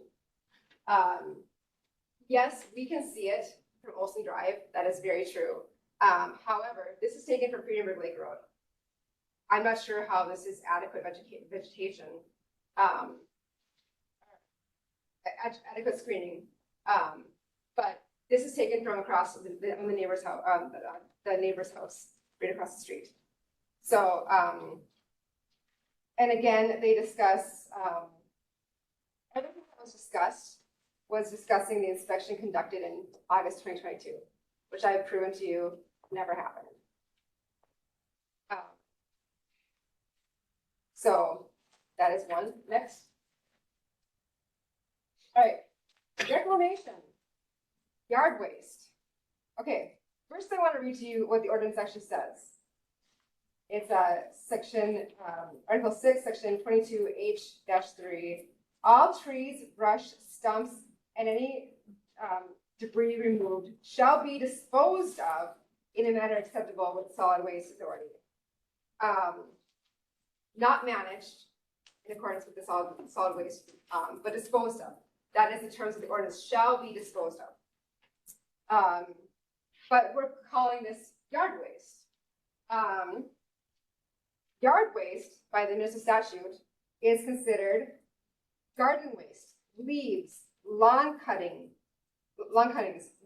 Yes, we can see it from Olson Drive. That is very true. However, this is taken from Fredenberg Lake Road. I'm not sure how this is adequate vegetation, adequate screening. But this is taken from across the neighbor's house, the neighbor's house right across the street. So, and again, they discuss, everything that was discussed was discussing the inspection conducted in August 2022, which I have proven to you never happened. So that is one. Next. All right, reclamation, yard waste. Okay, first I want to read to you what the ordinance actually says. It's section, Article 6, Section 22H-3. All trees, brush, stumps, and any debris removed shall be disposed of in a manner acceptable with the Solid Waste Authority. Not managed in accordance with the solid waste, but disposed of. That is the terms of the ordinance, shall be disposed of. But we're calling this yard waste. Yard waste, by the municipal statute, is considered garden waste, leaves, lawn cuttings,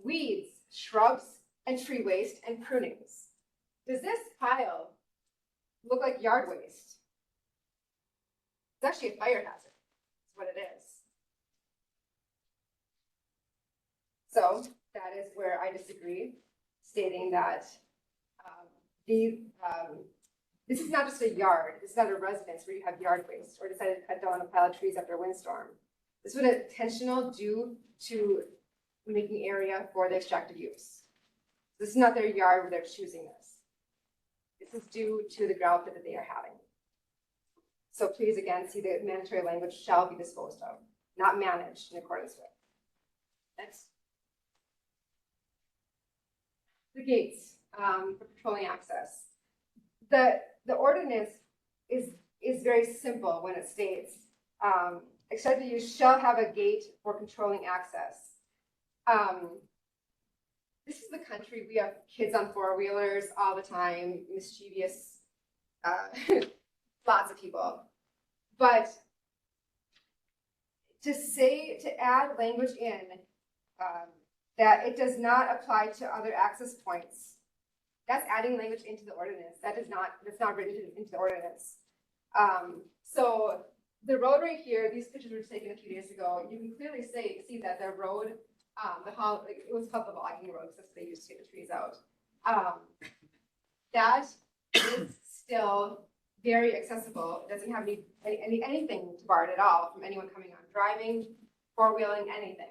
weeds, shrubs, and tree waste and prunings. Does this pile look like yard waste? It's actually a fire hazard, is what it is. So that is where I disagree, stating that this is not just a yard, this is not a residence where you have yard waste or decided to cut down a pile of trees after a windstorm. This was intentional due to making area for the extractive use. This is not their yard where they're choosing this. This is due to the gravel pit that they are having. So please, again, see the mandatory language shall be disposed of, not managed in accordance with. Next. The gates for controlling access. The ordinance is very simple when it states, extractive use shall have a gate for controlling access. This is the country. We have kids on four-wheelers all the time, mischievous, lots of people. But to add language in that it does not apply to other access points, that's adding language into the ordinance. That's not written into the ordinance. So the road right here, these pictures were taken a few days ago. You can clearly see that the road, it was called the logging road because that's what they used to get the trees out. That is still very accessible. It doesn't have anything to bar it at all from anyone coming on, driving, four-wheeling, anything.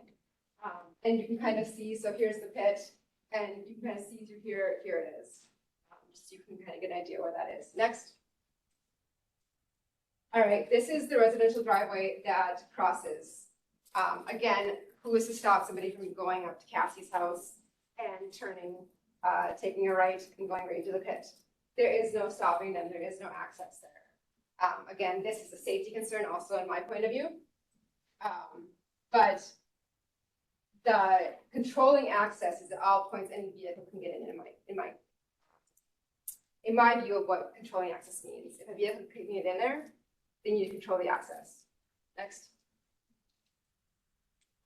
And you can kind of see, so here's the pit, and you can kind of see through here, here it is. Just so you can kind of get an idea where that is. Next. All right, this is the residential driveway that crosses. Again, who is to stop somebody from going up to Cassie's house and turning, taking a right and going right into the pit? There is no stopping them. There is no access there. Again, this is a safety concern also in my point of view. But the controlling access is at all points any vehicle can get in my view of what controlling access means. If a vehicle can get in there, then you control the access. Next.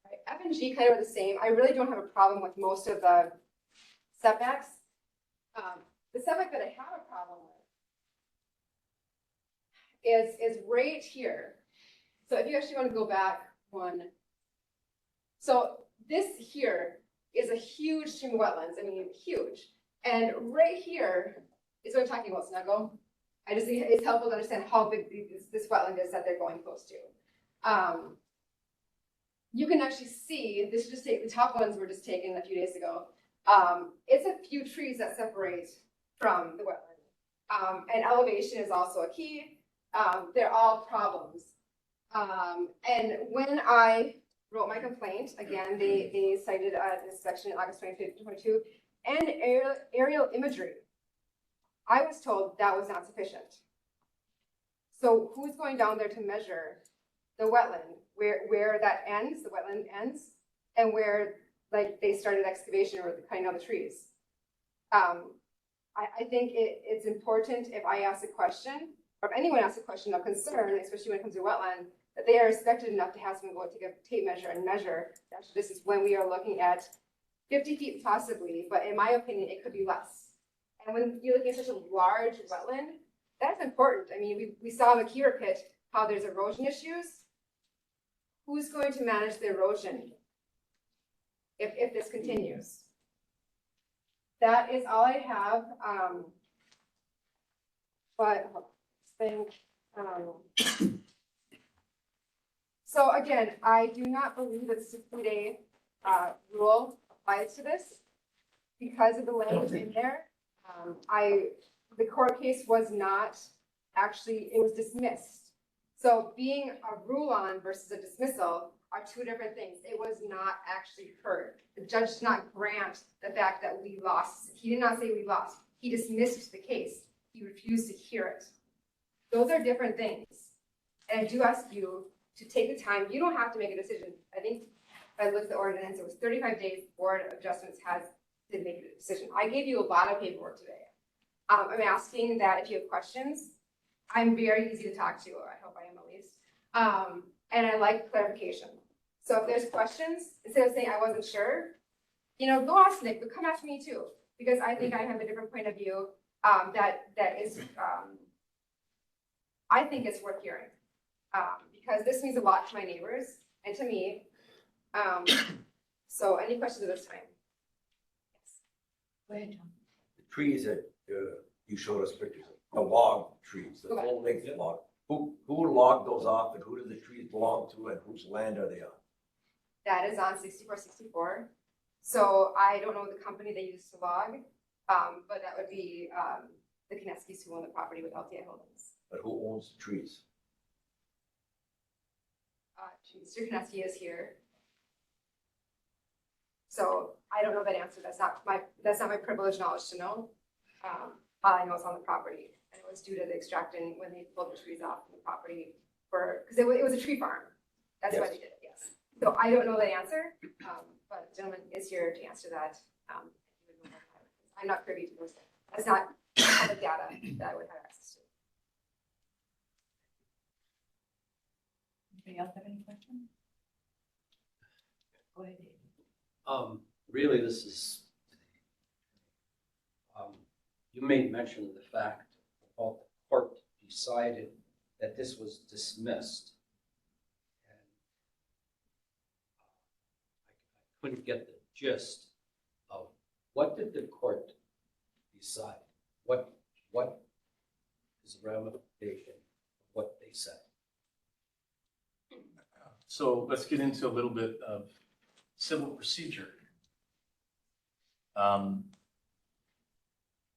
All right, F and G kind of are the same. I really don't have a problem with most of the setbacks. The setback that I have a problem with is right here. So if you actually want to go back one. So this here is a huge stream of wetlands. I mean, huge. And right here is what I'm talking about, Snuggle. I just think it's helpful to understand how big this wetland is that they're going close to. You can actually see, this just take the top ones were just taken a few days ago. It's a few trees that separate from the wetland. And elevation is also a key. They're all problems. And when I wrote my complaint, again, they cited an inspection in August 2022 and aerial imagery. I was told that was not sufficient. So who's going down there to measure the wetland, where that ends, the wetland ends, and where like they started excavation or cutting down the trees? I think it's important if I ask a question, or if anyone asks a question of concern, especially when it comes to wetland, that they are respected enough to have someone go take a tape measure and measure. Actually, this is when we are looking at 50 feet possibly, but in my opinion, it could be less. And when you're looking at such a large wetland, that's important. I mean, we saw in the Kiefer pit how there's erosion issues. Who's going to manage the erosion if this continues? That is all I have. But I think, so again, I do not believe that the 60-day rule applies to this because of the language in there. The court case was not actually, it was dismissed. So being a rule on versus a dismissal are two different things. It was not actually heard. The judge did not grant the fact that we lost. He did not say we lost. He dismissed the case. He refused to hear it. Those are different things. And I do ask you to take the time. You don't have to make a decision. I think if I look at the ordinance, it was 35 days Board of Adjustments has to make a decision. I gave you a lot of paperwork today. I'm asking that if you have questions, I'm very easy to talk to. I hope I am at least. And I like clarification. So if there's questions, instead of saying I wasn't sure, go ask Nick, but come ask me too, because I think I have a different point of view. that is, I think it's worth hearing. Because this means a lot to my neighbors and to me. So any questions at this time? Yes. Go ahead, Tom. The trees that you showed us pictures of, the log trees, the Okay. full length log. Who logged those off and who do the trees belong to and whose land are they on? That is on 6464. So I don't know the company they used to log, but that would be the Kineskis who own the property with LTI Holdings. But who owns the trees? Mr. Kineski is here. So I don't know that answer. That's not my privileged knowledge to know. All I know is on the property, and it was due to the extracting when they pulled the trees off from the property because it was a tree farm. That's why Yes. they did it. Yes. So I don't know the answer, but the gentleman is here to answer that. I'm not privy to those. That's not public data that I would have access to. Anybody else have any questions? Go ahead, Dave. Really, this is, you made mention of the fact about the court decided that this was dismissed. And I couldn't get the gist of what did the court decide? What is the ramification of what they said? So let's get into a little bit of civil procedure.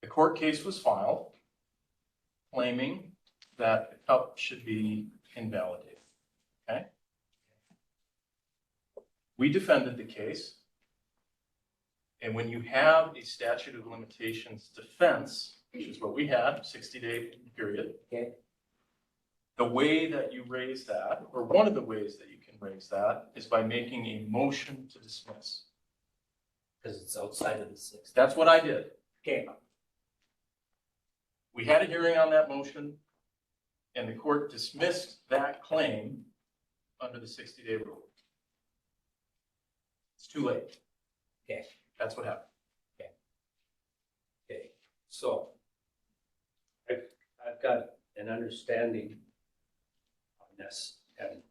The court case was filed claiming that the cup should be invalidated, okay? We defended the case. And when you have a statute of limitations defense, which is what we had, 60-day period, Okay. the way that you raise that, or one of the ways that you can raise that, is by making a motion to dismiss. Because it's outside of the 60. That's what I did. Okay. We had a hearing on that motion, and the court dismissed that claim under the 60-day rule. It's too late. Okay. That's what happened. Okay. So I've got an understanding on this, and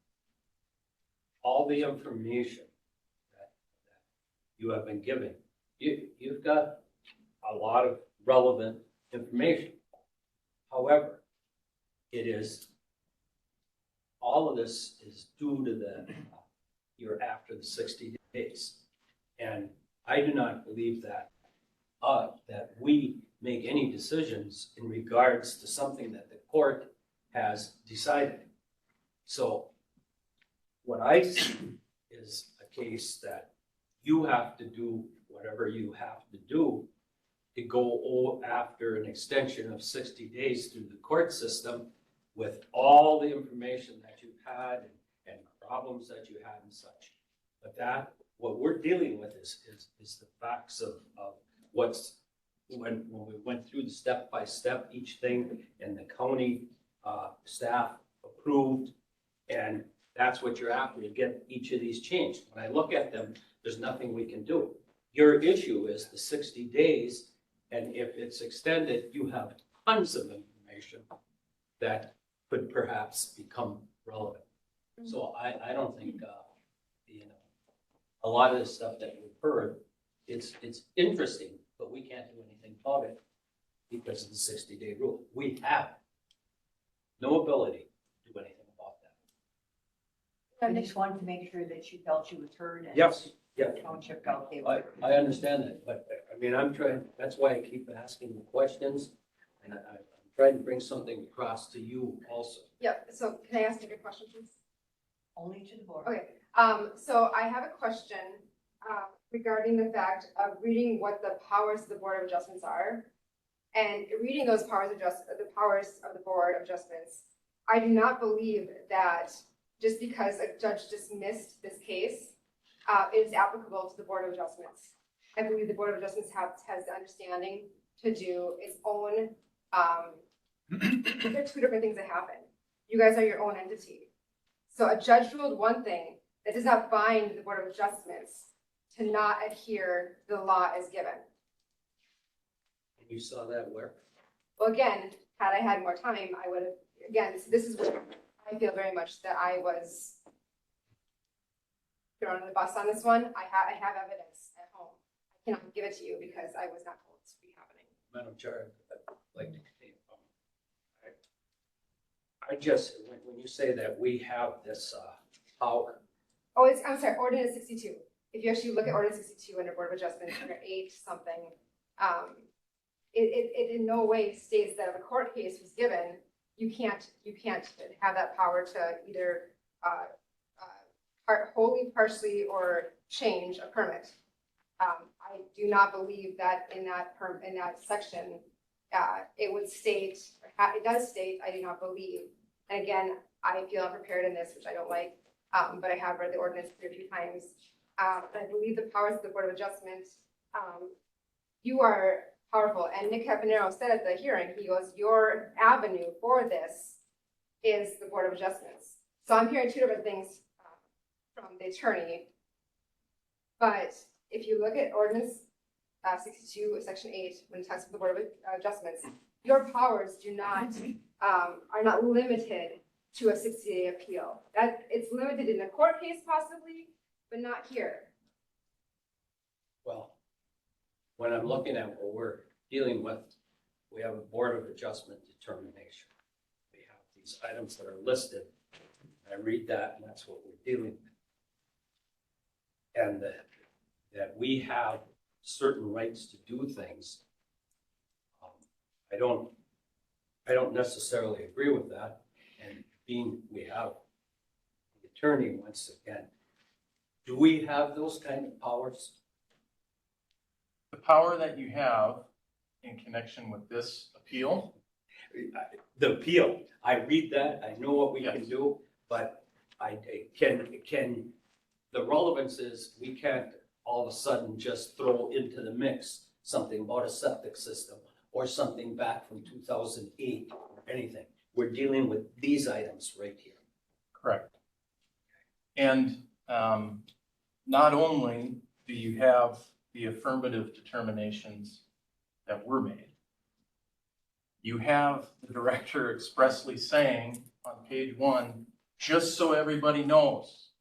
all the information that you have been given, you've got a lot of relevant information. However, all of this is due to you're after the 60 days. And I do not believe that we make any decisions in regards to something that the court has decided. So what I see is a case that you have to do whatever you have to do to go after an extension of 60 days through the court system with all the information that you've had and problems that you had and such. But what we're dealing with is the facts of what's, when we went through the step-by-step, each thing, and the county staff approved, and that's what you're after, to get each of these changed. When I look at them, there's nothing we can do. Your issue is the 60 days, and if it's extended, you have tons of information that could perhaps become relevant. So I don't think, a lot of the stuff that we've heard, it's interesting, but we can't do anything about it because of the 60-day rule. We have no ability to do anything about that. I just wanted to make sure that she felt she was heard and. Yes, yeah. the Township felt they I were. understand that, but I mean, that's why I keep asking the questions, and I'm trying to bring something across to you also. Yep. So can I ask you a question, please? Only to the board. Okay. So I have a question regarding the fact of reading what the powers of the Board of Adjustments are, and reading those powers of the powers of the Board of Adjustments. I do not believe that just because a judge dismissed this case, it is applicable to the Board of Adjustments. I believe the Board of Adjustments has the understanding to do its own. There are two different things that happen. You guys are your own entity. So a judge ruled one thing that does not bind the Board of Adjustments to not adhere to the law as given. You saw that where? Well, again, had I had more time, I would have, again, this is where I feel very much that I was thrown under the bus on this one. I have evidence at home. I cannot give it to you because I was not told this would be happening. Madam Chair, I'd like to continue. I just, when you say that we have this power, Oh, I'm sorry, ordinance 62. If you actually look at ordinance 62 under Board of Adjustment, under 8 something, it in no way states that if a court case was given, you can't have that power to either wholly, partially, or change a permit. I do not believe that in that section, it would state, it does state, I do not believe. And again, I feel unprepared in this, which I don't like, but I have read the ordinance a few times. I believe the powers of the Board of Adjustment, you are powerful. And Nick Caponero said at the hearing, he goes, your avenue for this is the Board of Adjustments. So I'm hearing two different things from the attorney. But if you look at ordinance 62, section 8, when it talks about the Board of Adjustments, your powers do not, are not limited to a 60-day appeal. That it's limited in a court case possibly, but not here. well, when I'm looking at what we're dealing with, we have a Board of Adjustment determination. We have these items that are listed. I read that, and that's what we're dealing with. And that we have certain rights to do things. I don't necessarily agree with that. And being we have the attorney once again, do we have those kind of powers? The power that you have in connection with this appeal, The appeal, I read that, I know what we can Yes. do, but I can, the relevance is we can't all of a sudden just throw into the mix something about a septic system or something back from 2008 or anything. We're dealing with these items right here. correct. And not only do you have the affirmative determinations that were made, you have the director expressly saying on page 1, just so everybody knows,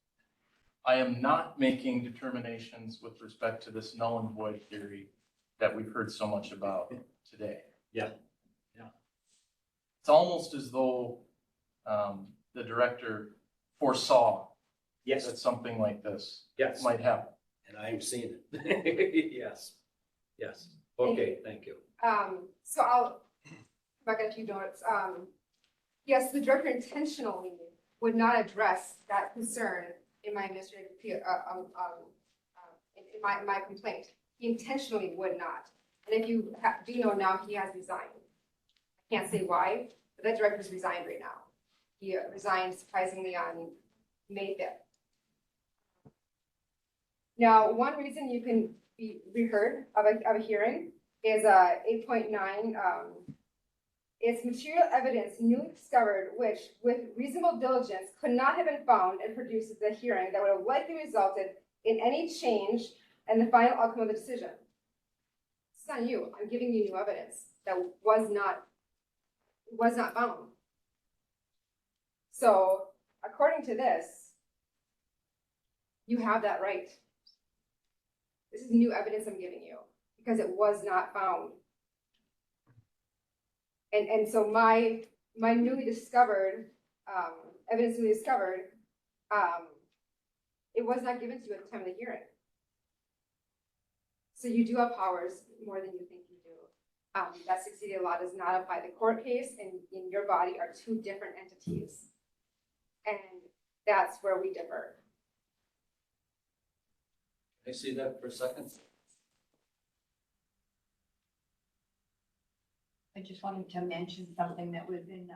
I am not making determinations with respect to this null and void theory that we've heard so much about today. Yeah. It's almost as though the director foresaw Yes, that something like this yes, might happen. and I'm seeing it. Yes. Okay, thank you. So I'll back at a few notes. Yes, the director intentionally would not address that concern in my administrative appeal, in my complaint. He intentionally would not. And if you do know now, he has resigned. I can't say why, but that director's resigned right now. He resigned surprisingly on May 5th. Now, one reason you can be reheard of a hearing is 8.9. It's material evidence newly discovered which, with reasonable diligence, could not have been found and produced at the hearing that would have likely resulted in any change in the final outcome of the decision. It's on you. I'm giving you new evidence that was not found. So, according to this, you have that right. This is new evidence I'm giving you because it was not found. And so my newly discovered, evidence newly discovered, it was not given to you at the time of the hearing. So you do have powers more than you think you do. That 60-day law does not apply. The court case and in your body are two different entities. And that's where we differ. Can I see that for a second? I just wanted to mention something that was in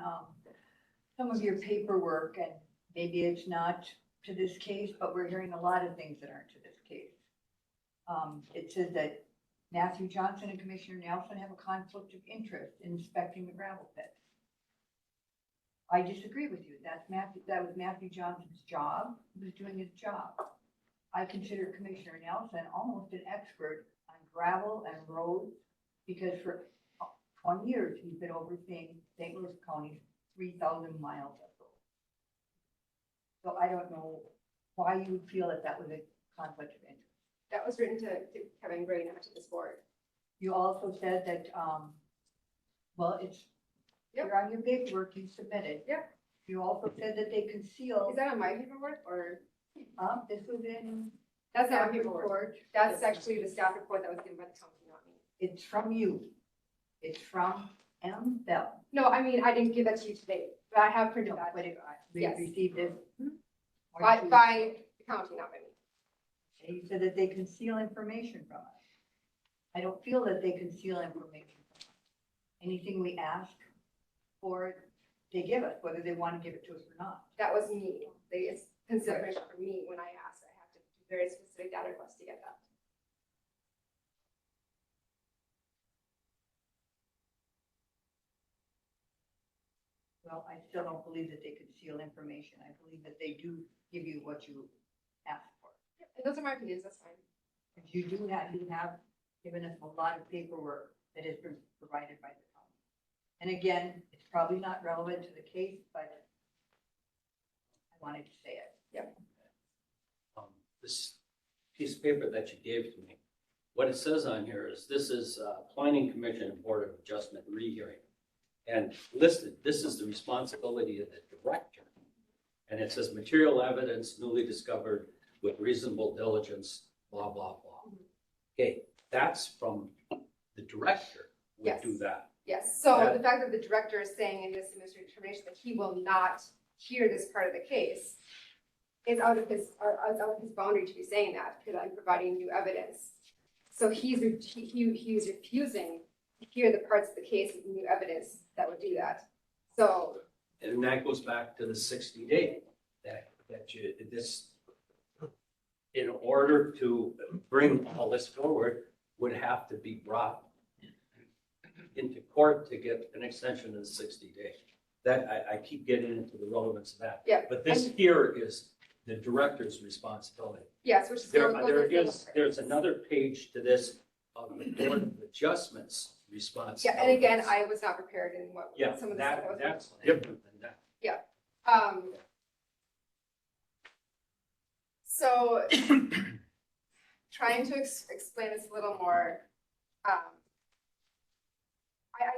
some of your paperwork, and maybe it's not to this case, but we're hearing a lot of things that aren't to this case. It says that Matthew Johnson and Commissioner Nelson have a conflict of interest in inspecting the gravel pit. I disagree with you. That was Matthew Johnson's job. He was doing his job. I consider Commissioner Nelson almost an expert on gravel and roads because for 20 years, he's been overseeing St. Louis County, 3,000 miles of road. So I don't know why you would feel that that was a conflict of interest. That was written to Kevin Gray, not to this board. You also said that, well, it's, Yep. you're on your paperwork you submitted. Yep. You also said that they conceal, Is that on my paperwork or? this was in. That's not staff my paperwork. report. That's actually the staff report that was given by the county, not me. It's from you. It's from M. Bell. No, I mean, I didn't give that to you today, but I have printed that But if we Yes. received it. by the county, not by me. And you said that they conceal information from us. I don't feel that they conceal information from us. Anything we ask for, they give us, whether they want to give it to us or not. That was me. It's consideration for me when I asked. I have to do very specific data requests to get that. Well, I still don't believe that they conceal information. I believe that they do give you what you ask for. And those are my opinions, that's fine. And you have given us a lot of paperwork that has been provided by the county. And again, it's probably not relevant to the case, but I wanted to say it. This piece of paper that you gave to me, what it says on here is this is Planning Commission and Board of Adjustment rehearing. And listed, this is the responsibility of the director. And it says material evidence newly discovered with reasonable diligence, blah, blah, blah. Okay, that's from the director would Yes. do that. Yes, so Yeah. the fact that the director is saying in this administrative determination that he will not hear this part of the case is out of his boundary to be saying that, because I'm providing new evidence. So he's refusing to hear the parts of the case with new evidence that would do that. So, And that goes back to the 60-day in order to bring all this forward, would have to be brought into court to get an extension of the 60 days. That, I keep getting into the relevance of that. yeah, But this here is the director's responsibility. yes, which is. There's another page to this of the Board of Adjustments Yeah, responsibility. and again, I was not prepared in what Yeah, some of the stuff that was. that's different than that. So trying to explain this a little more, I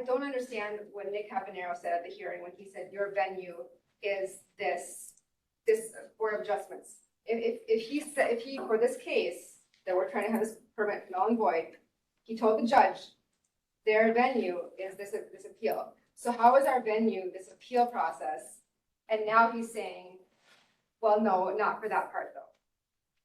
don't understand what Nick Cavanero said at the hearing when he said your venue is this Board of Adjustments. If he, for this case, that we're trying to have this permit null and void, he told the judge, their venue is this appeal. So how is our venue this appeal process? And now he's saying, well, no, not for that part though.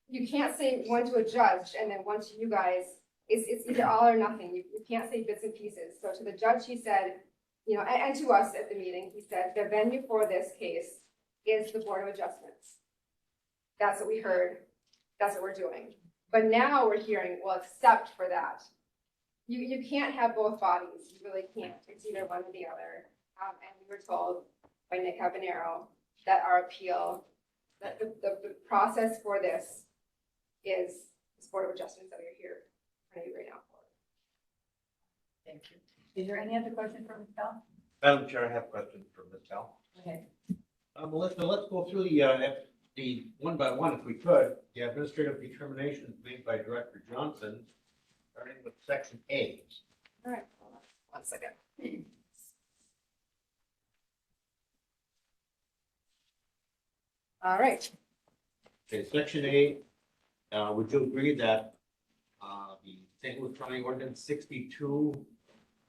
You can't say one to a judge and then one to you guys. It's either all or nothing. You can't say bits and pieces. So to the judge, he said, you know, and to us at the meeting, he said, the venue for this case is the Board of Adjustments. That's what we heard. That's what we're doing. But now we're hearing, well, except for that. You can't have both bodies. You really can't. It's either one or the other. And we were told by Nick Cavanero that our appeal, that the process for this is this Board of Adjustments that we're here for you right now for. Thank you. Is there any other question for Ms. Bell? Madam Chair, I have a question for Ms. Bell. Okay. Melissa, let's go through the one by one if we could. The administrative determinations made by Director Johnson, starting with section A. All right, hold on 1 second. All right, Okay, section A, would you agree that the St. Louis County Ordinance 62?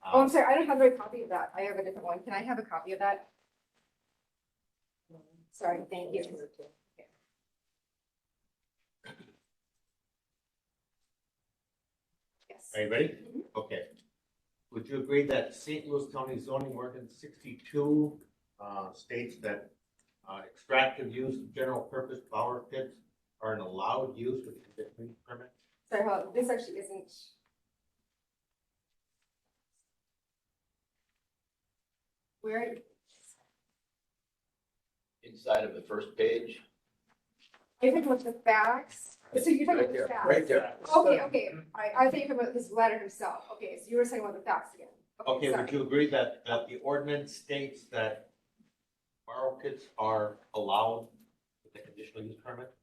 oh, I'm sorry, I don't have a copy of that. I have a different one. Can I have a copy of that? Sorry, thank you. Yes. Are you ready? Okay. Would you agree that St. Louis County zoning ordinance 62 states that extractive use of general purpose power pits are an allowed use with a conditional permit? Sorry, hold on. This actually isn't. Where, Inside of the first page. I think with the facts. So you're talking about the facts? Right there. Okay, okay. I think about his letter himself. Okay, so you were saying about the facts again. Okay, would sorry. you agree that, the ordinance states that borrow pits are allowed with a conditional use permit?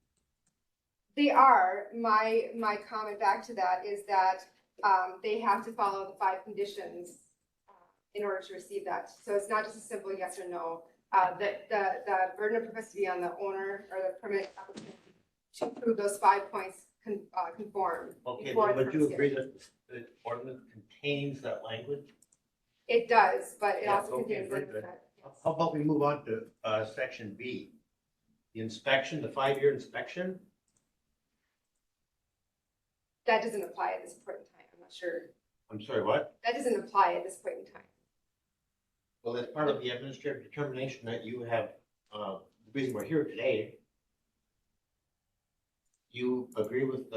They are, my comment back to that is that, they have to follow the 5 conditions in order to receive that. So it's not just a simple yes or no. The burden of proof has to be on the owner or the permit applicant to prove those 5 points conform. Okay, before then the would you permit's agree given. that the ordinance contains that language? It does, but it Yes, also okay, contains very like good. that. How about we move on to, section B? The inspection, the 5-year inspection? That doesn't apply at this point in time. I'm not sure. I'm sorry, what? That doesn't apply at this point in time. Well, as part of the administrative determination that you have, the reason we're here today, you agree with,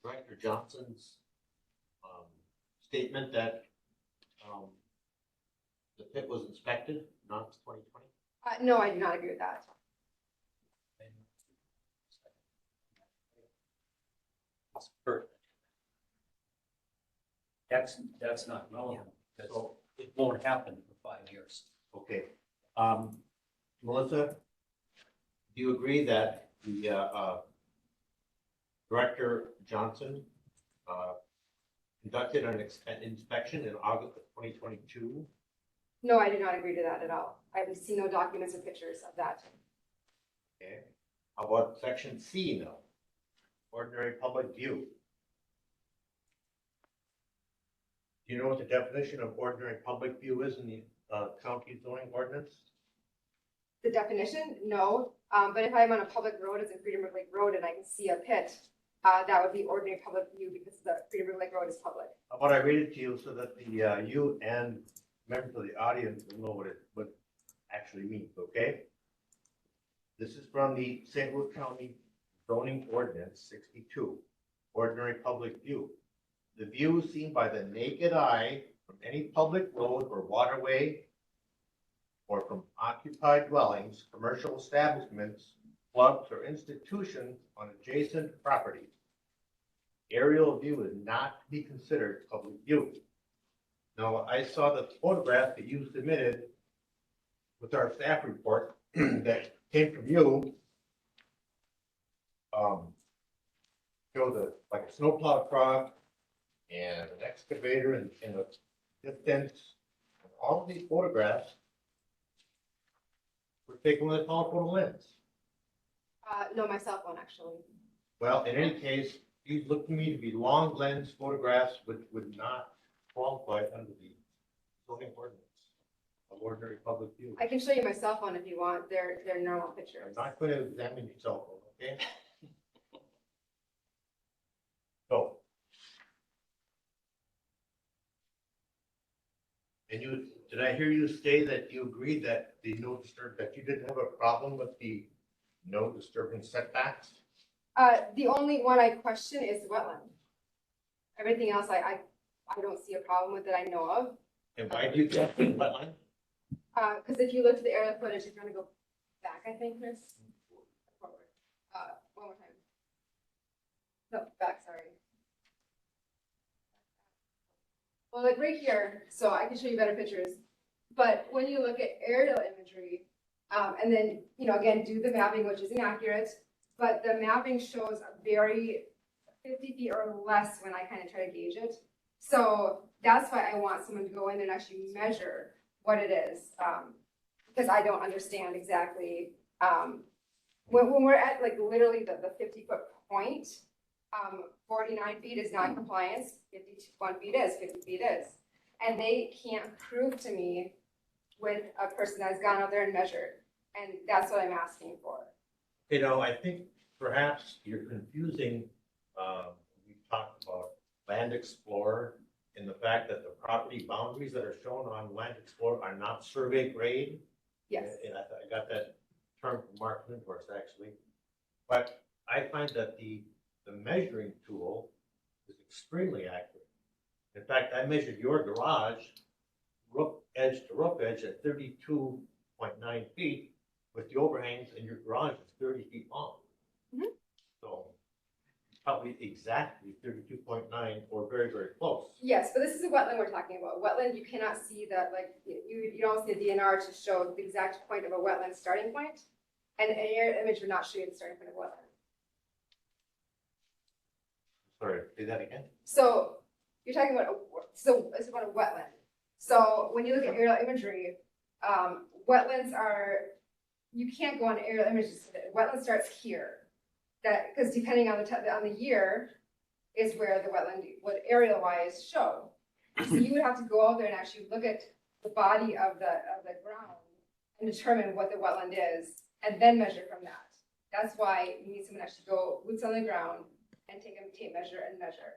Director Johnson's, statement that, the pit was inspected, not 2020? No, I do not agree with that. It's pertinent. That's not relevant, because So, it won't happen for 5 years. okay. Melissa, do you agree that the, Director Johnson, conducted an inspection in August of 2022? No, I do not agree to that at all. I have seen no documents or pictures of that. Okay. How about section C now? Ordinary public view. Do you know what the definition of ordinary public view is in the, county zoning ordinance? The definition, no, but if I'm on a public road, as in Fredenberg Lake Road, and I can see a pit, that would be ordinary public view because the Fredenberg Lake Road is public. How about I read it to you so that the, you and members of the audience will know what it actually means, okay? This is from the St. Louis County zoning ordinance 62, ordinary public view. The view seen by the naked eye from any public road or waterway or from occupied dwellings, commercial establishments, clubs, or institutions on adjacent property. Aerial view is not to be considered public view. Now, I saw the photograph that you submitted with our staff report that came from you. Shows like a snowplow truck and an excavator and a distance. All of these photographs were taken with a telephoto lens. No, my cell phone, actually. Well, in any case, these look to me to be long lens photographs which would not qualify under the zoning ordinance of ordinary public view. I can show you my cell phone if you want. They're normal pictures. I'm not going to examine your cell phone, okay? So. And you, did I hear you say that you agreed that the no disturb, that you didn't have a problem with the no disturbance setbacks? The only one I question is wetland. Everything else, I don't see a problem with that I know of. And why do you get wetland? Because if you look at the aerial footage, if you want to go back, I think, Chris. Forward. One more time. No, back, sorry. Well, like right here, so I can show you better pictures. But when you look at aerial imagery, and then, you know, again, do the mapping, which is inaccurate, but the mapping shows a very 50 feet or less when I kind of try to gauge it. So that's why I want someone to go in and actually measure what it is, because I don't understand exactly. When we're at like literally the 50-foot point, 49 feet is non-compliance, 51 feet is, 50 feet is. And they can't prove to me with a person that's gone out there and measured. And that's what I'm asking for. You know, I think perhaps you're confusing, we talked about Land Explorer and the fact that the property boundaries that are shown on Land Explorer are not survey grade. Yes. And I got that term from Mark Lindhorst, actually. But I find that the measuring tool is extremely accurate. In fact, I measured your garage roof edge to roof edge at 32.9 feet with the overhangs, and your garage is 30 feet long. Mhm. So probably exactly 32.9 or very, very close. Yes, but this is a wetland we're talking about. Wetland, you cannot see that, like, you don't see a DNR to show the exact point of a wetland starting point. And an aerial image would not show you the starting point of a wetland. Sorry, say that again? So you're talking about, so it's about a wetland. So when you look at aerial imagery, wetlands are, you can't go on aerial images. Wetland starts here. That, because depending on the year is where the wetland would aerial wise show. So you would have to go out there and actually look at the body of the ground and determine what the wetland is and then measure from that. That's why you need someone to actually go boots on the ground and take a tape measure and measure.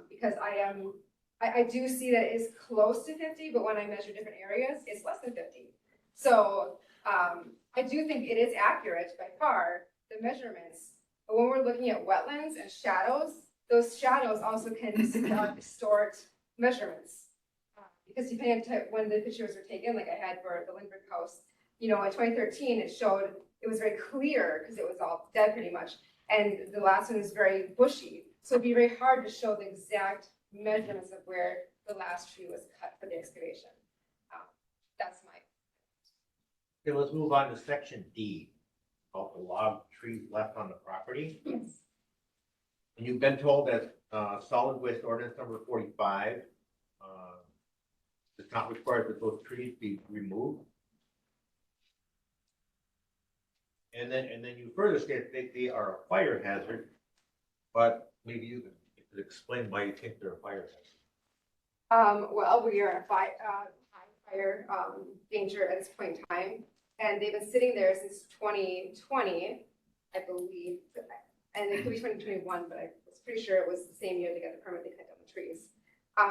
Because I do see that it is close to 50, but when I measure different areas, it's less than 50. So I do think it is accurate by far, the measurements. But when we're looking at wetlands and shadows, those shadows also can distort measurements. Because depending on when the pictures were taken, like I had for the Lindbergh house, you know, in 2013, it showed, it was very clear because it was all dead pretty much. And the last one was very bushy. So it'd be very hard to show the exact measurements of where the last tree was cut for the excavation. That's my. Okay, let's move on to section D, about the log trees left on the property. Yes. And you've been told that solid waste ordinance number 45 does not require that those trees be removed. And then you further state that they are a fire hazard, but maybe you could explain why you think they're a fire hazard. Well, we are in high fire danger at this point in time, and they've been sitting there since 2020, I believe, and it could be 2021, but I was pretty sure it was the same year they got the permit, they cut down the trees.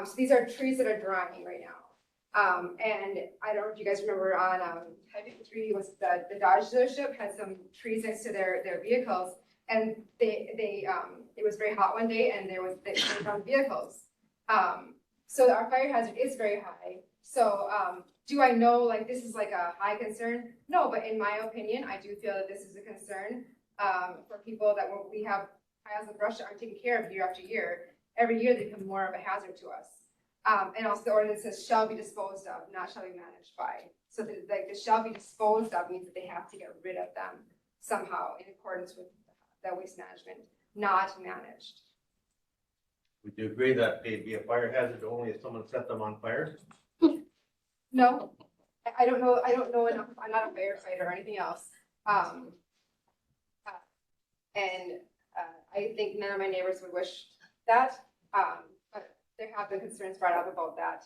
So these are trees that are drying right now. And I don't know if you guys remember on Highway 3 was the Dodge dealership had some trees next to their vehicles, and it was very hot one day, and they found vehicles. So our fire hazard is very high. So do I know like this is like a high concern? No, but in my opinion, I do feel that this is a concern for people that we have piles of brush that aren't taken care of year after year. Every year they become more of a hazard to us. And also the ordinance says shall be disposed of, not shall be managed by. So the shall be disposed of means that they have to get rid of them somehow in accordance with the waste management, not managed. Would you agree that they'd be a fire hazard only if someone set them on fire? No, I don't know enough. I'm not a firefighter or anything else. And I think none of my neighbors would wish that. But there have been concerns brought up about that,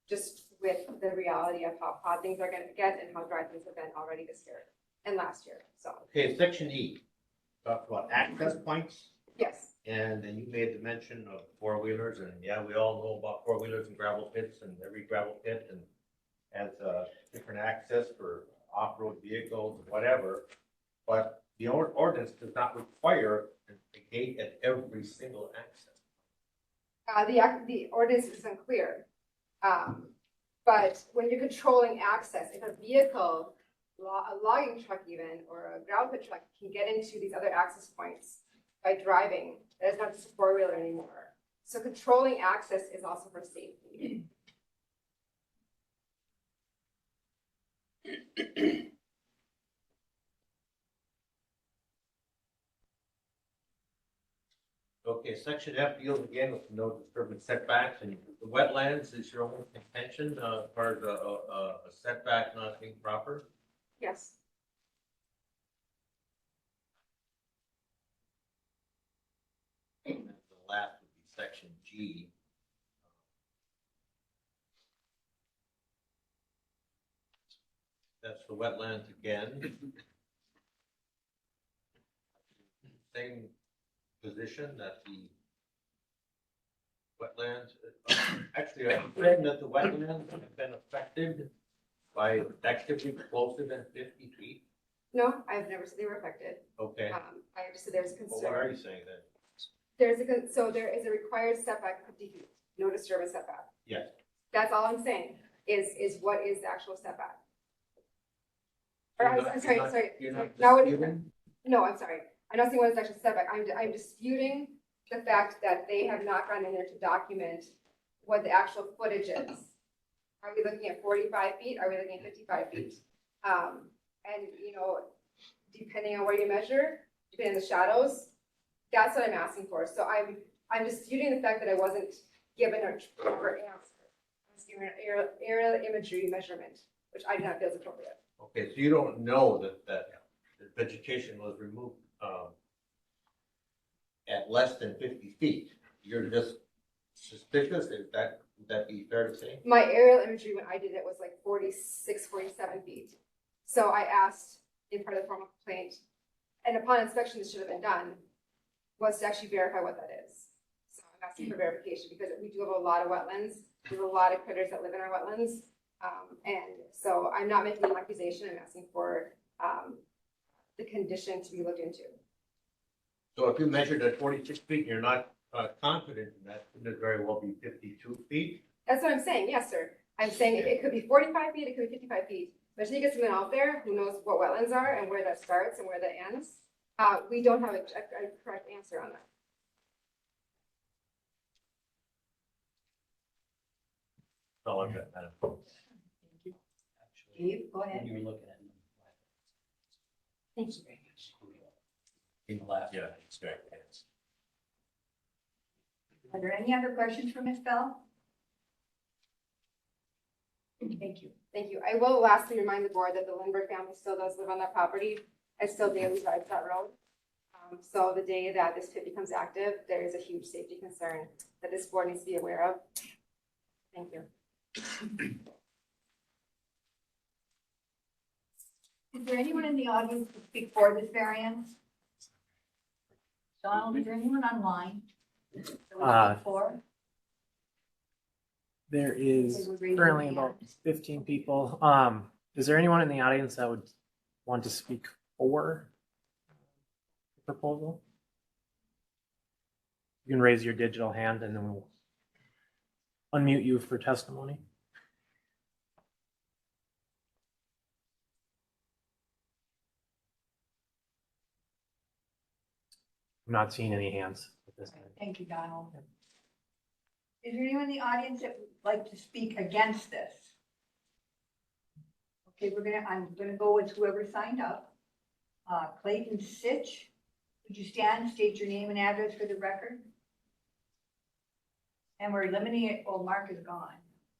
just with the reality of how hot things are going to get and how dry things have been already this year and last year. So Okay, section E, talk about access points. yes, And then you made the mention of four-wheelers, and yeah, we all know about four-wheelers and gravel pits, and every gravel pit and has different access for off-road vehicles, whatever. But the ordinance does not require a gate at every single access. the ordinance is unclear. But when you're controlling access, if a vehicle, a logging truck even, or a gravel pit truck can get into these other access points by driving, that is not just a four-wheeler anymore. So controlling access is also for safety. Okay, section F deals again with no disturbance setbacks, and the wetlands is your own contention, as far as a setback not being proper. Yes. And the last would be section G. That's the wetlands again. Same position that the wetlands, actually, I'm saying that the wetlands have been affected by activity closer than 50 feet. No, I've never said they were affected. Okay, I just said there's well, what are concern. you saying then? So there is a required setback of 50 feet, no disturbance setback. Yes. That's all I'm saying, is what is the actual setback? Or, You're I'm not- sorry, you're not- sorry. You're not Now, disputing? no, I'm sorry. I'm not saying what is actually setback, I'm disputing the fact that they have not gone in there to document what the actual footage is. Are we looking at 45 feet? Are we looking at 55 feet? And, you know, depending on where you measure, depending on the shadows, that's what I'm asking for. So I'm disputing the fact that I wasn't given a proper answer. I was given an aerial imagery measurement, which I do not feel is appropriate. Okay, so you don't know that the vegetation was removed, at less than 50 feet. You're just suspicious, would that be fair to say? My aerial imagery when I did it was like 46, 47 feet. So I asked in part of the formal complaint, and upon inspection, this should have been done, was to actually verify what that is. So I'm asking for verification because we do have a lot of wetlands. There's a lot of critters that live in our wetlands. And so I'm not making an accusation, I'm asking for the condition to be looked into. So if you measured at 46 feet, and you're not confident in that, could it very well be 52 feet? That's what I'm saying, yes, sir. I'm saying it could be 45 feet, it could be 55 feet. But until you get someone out there who knows what wetlands are and where that starts and where that ends, we don't have a correct answer on that. Oh, okay, Madam. Dave, go ahead. You were looking at. Thank you very much. In the last. Yeah, it's great. Are there any other questions for Ms. Bell? Thank you. Thank you. I will lastly remind the board that the Lindbergh family still does live on that property. I still daily drive that road. So the day that this pit becomes active, there is a huge safety concern that this board needs to be aware of. Thank you. Is there anyone in the audience to speak for this variance? Donald, is there anyone online? that would speak for? There is Okay, we're raising currently the about hand. 15 people. Is there anyone in the audience that would want to speak for the proposal? You can raise your digital hand and then we'll unmute you for testimony. I'm not seeing any hands at this time. Thank you, Donald. Is there anyone in the audience that would like to speak against this? Okay, I'm gonna go with whoever signed up. Clayton Sitch, would you stand, state your name and address for the record? And we're limiting it, oh, Mark is gone.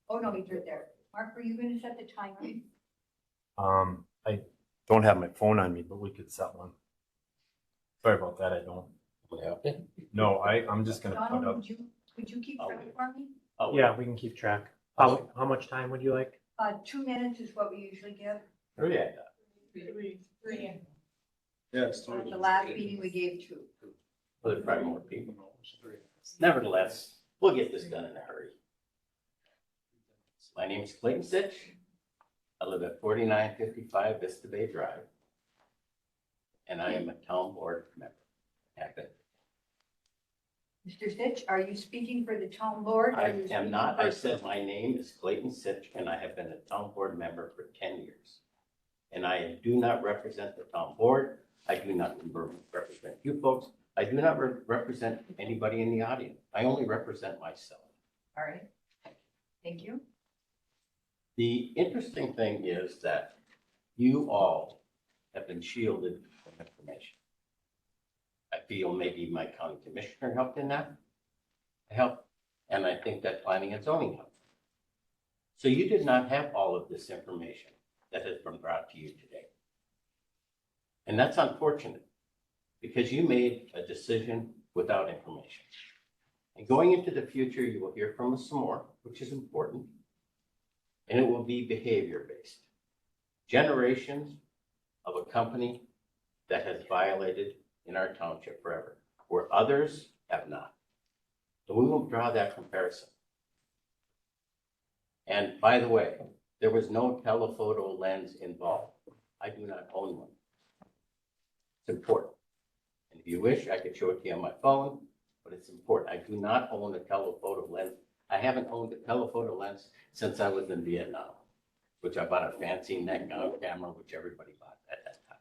Oh, no, he's right there. Mark, were you gonna set the timer? I don't have my phone on me, but we could set one. Sorry about that, I don't. No, I'm just gonna put Donald, up. would you keep track for me? Yeah, we can keep track. How much time would you like? 2 minutes is what we usually give. Oh, yeah. Yeah, it's At the last meeting, we gave 2. Well, there's probably more people. Nevertheless, we'll get this done in a hurry. My name is Clayton Sitch. I live at 4955 Vista Bay Drive. And I am a town board member. Active. Mr. Sitch, are you speaking for the town board? or I are you am speaking not, I personally? said my name is Clayton Sitch and I have been a town board member for 10 years. And I do not represent the town board. I do not represent you folks. I do not represent anybody in the audience. I only represent myself. All right. Thank you. The interesting thing is that you all have been shielded from information. I feel maybe my county commissioner helped in that. I helped, and I think that planning and zoning helped. So you did not have all of this information that has been brought to you today. And that's unfortunate because you made a decision without information. And going into the future, you will hear from us some more, which is important. And it will be behavior-based. Generations of a company that has violated in our township forever, where others have not. So we will draw that comparison. And by the way, there was no telephoto lens involved. I do not own one. It's important. And if you wish, I could show it to you on my phone, but it's important. I do not own a telephoto lens. I haven't owned a telephoto lens since I was in Vietnam, which I bought a fancy neck-on camera, which everybody bought at that time.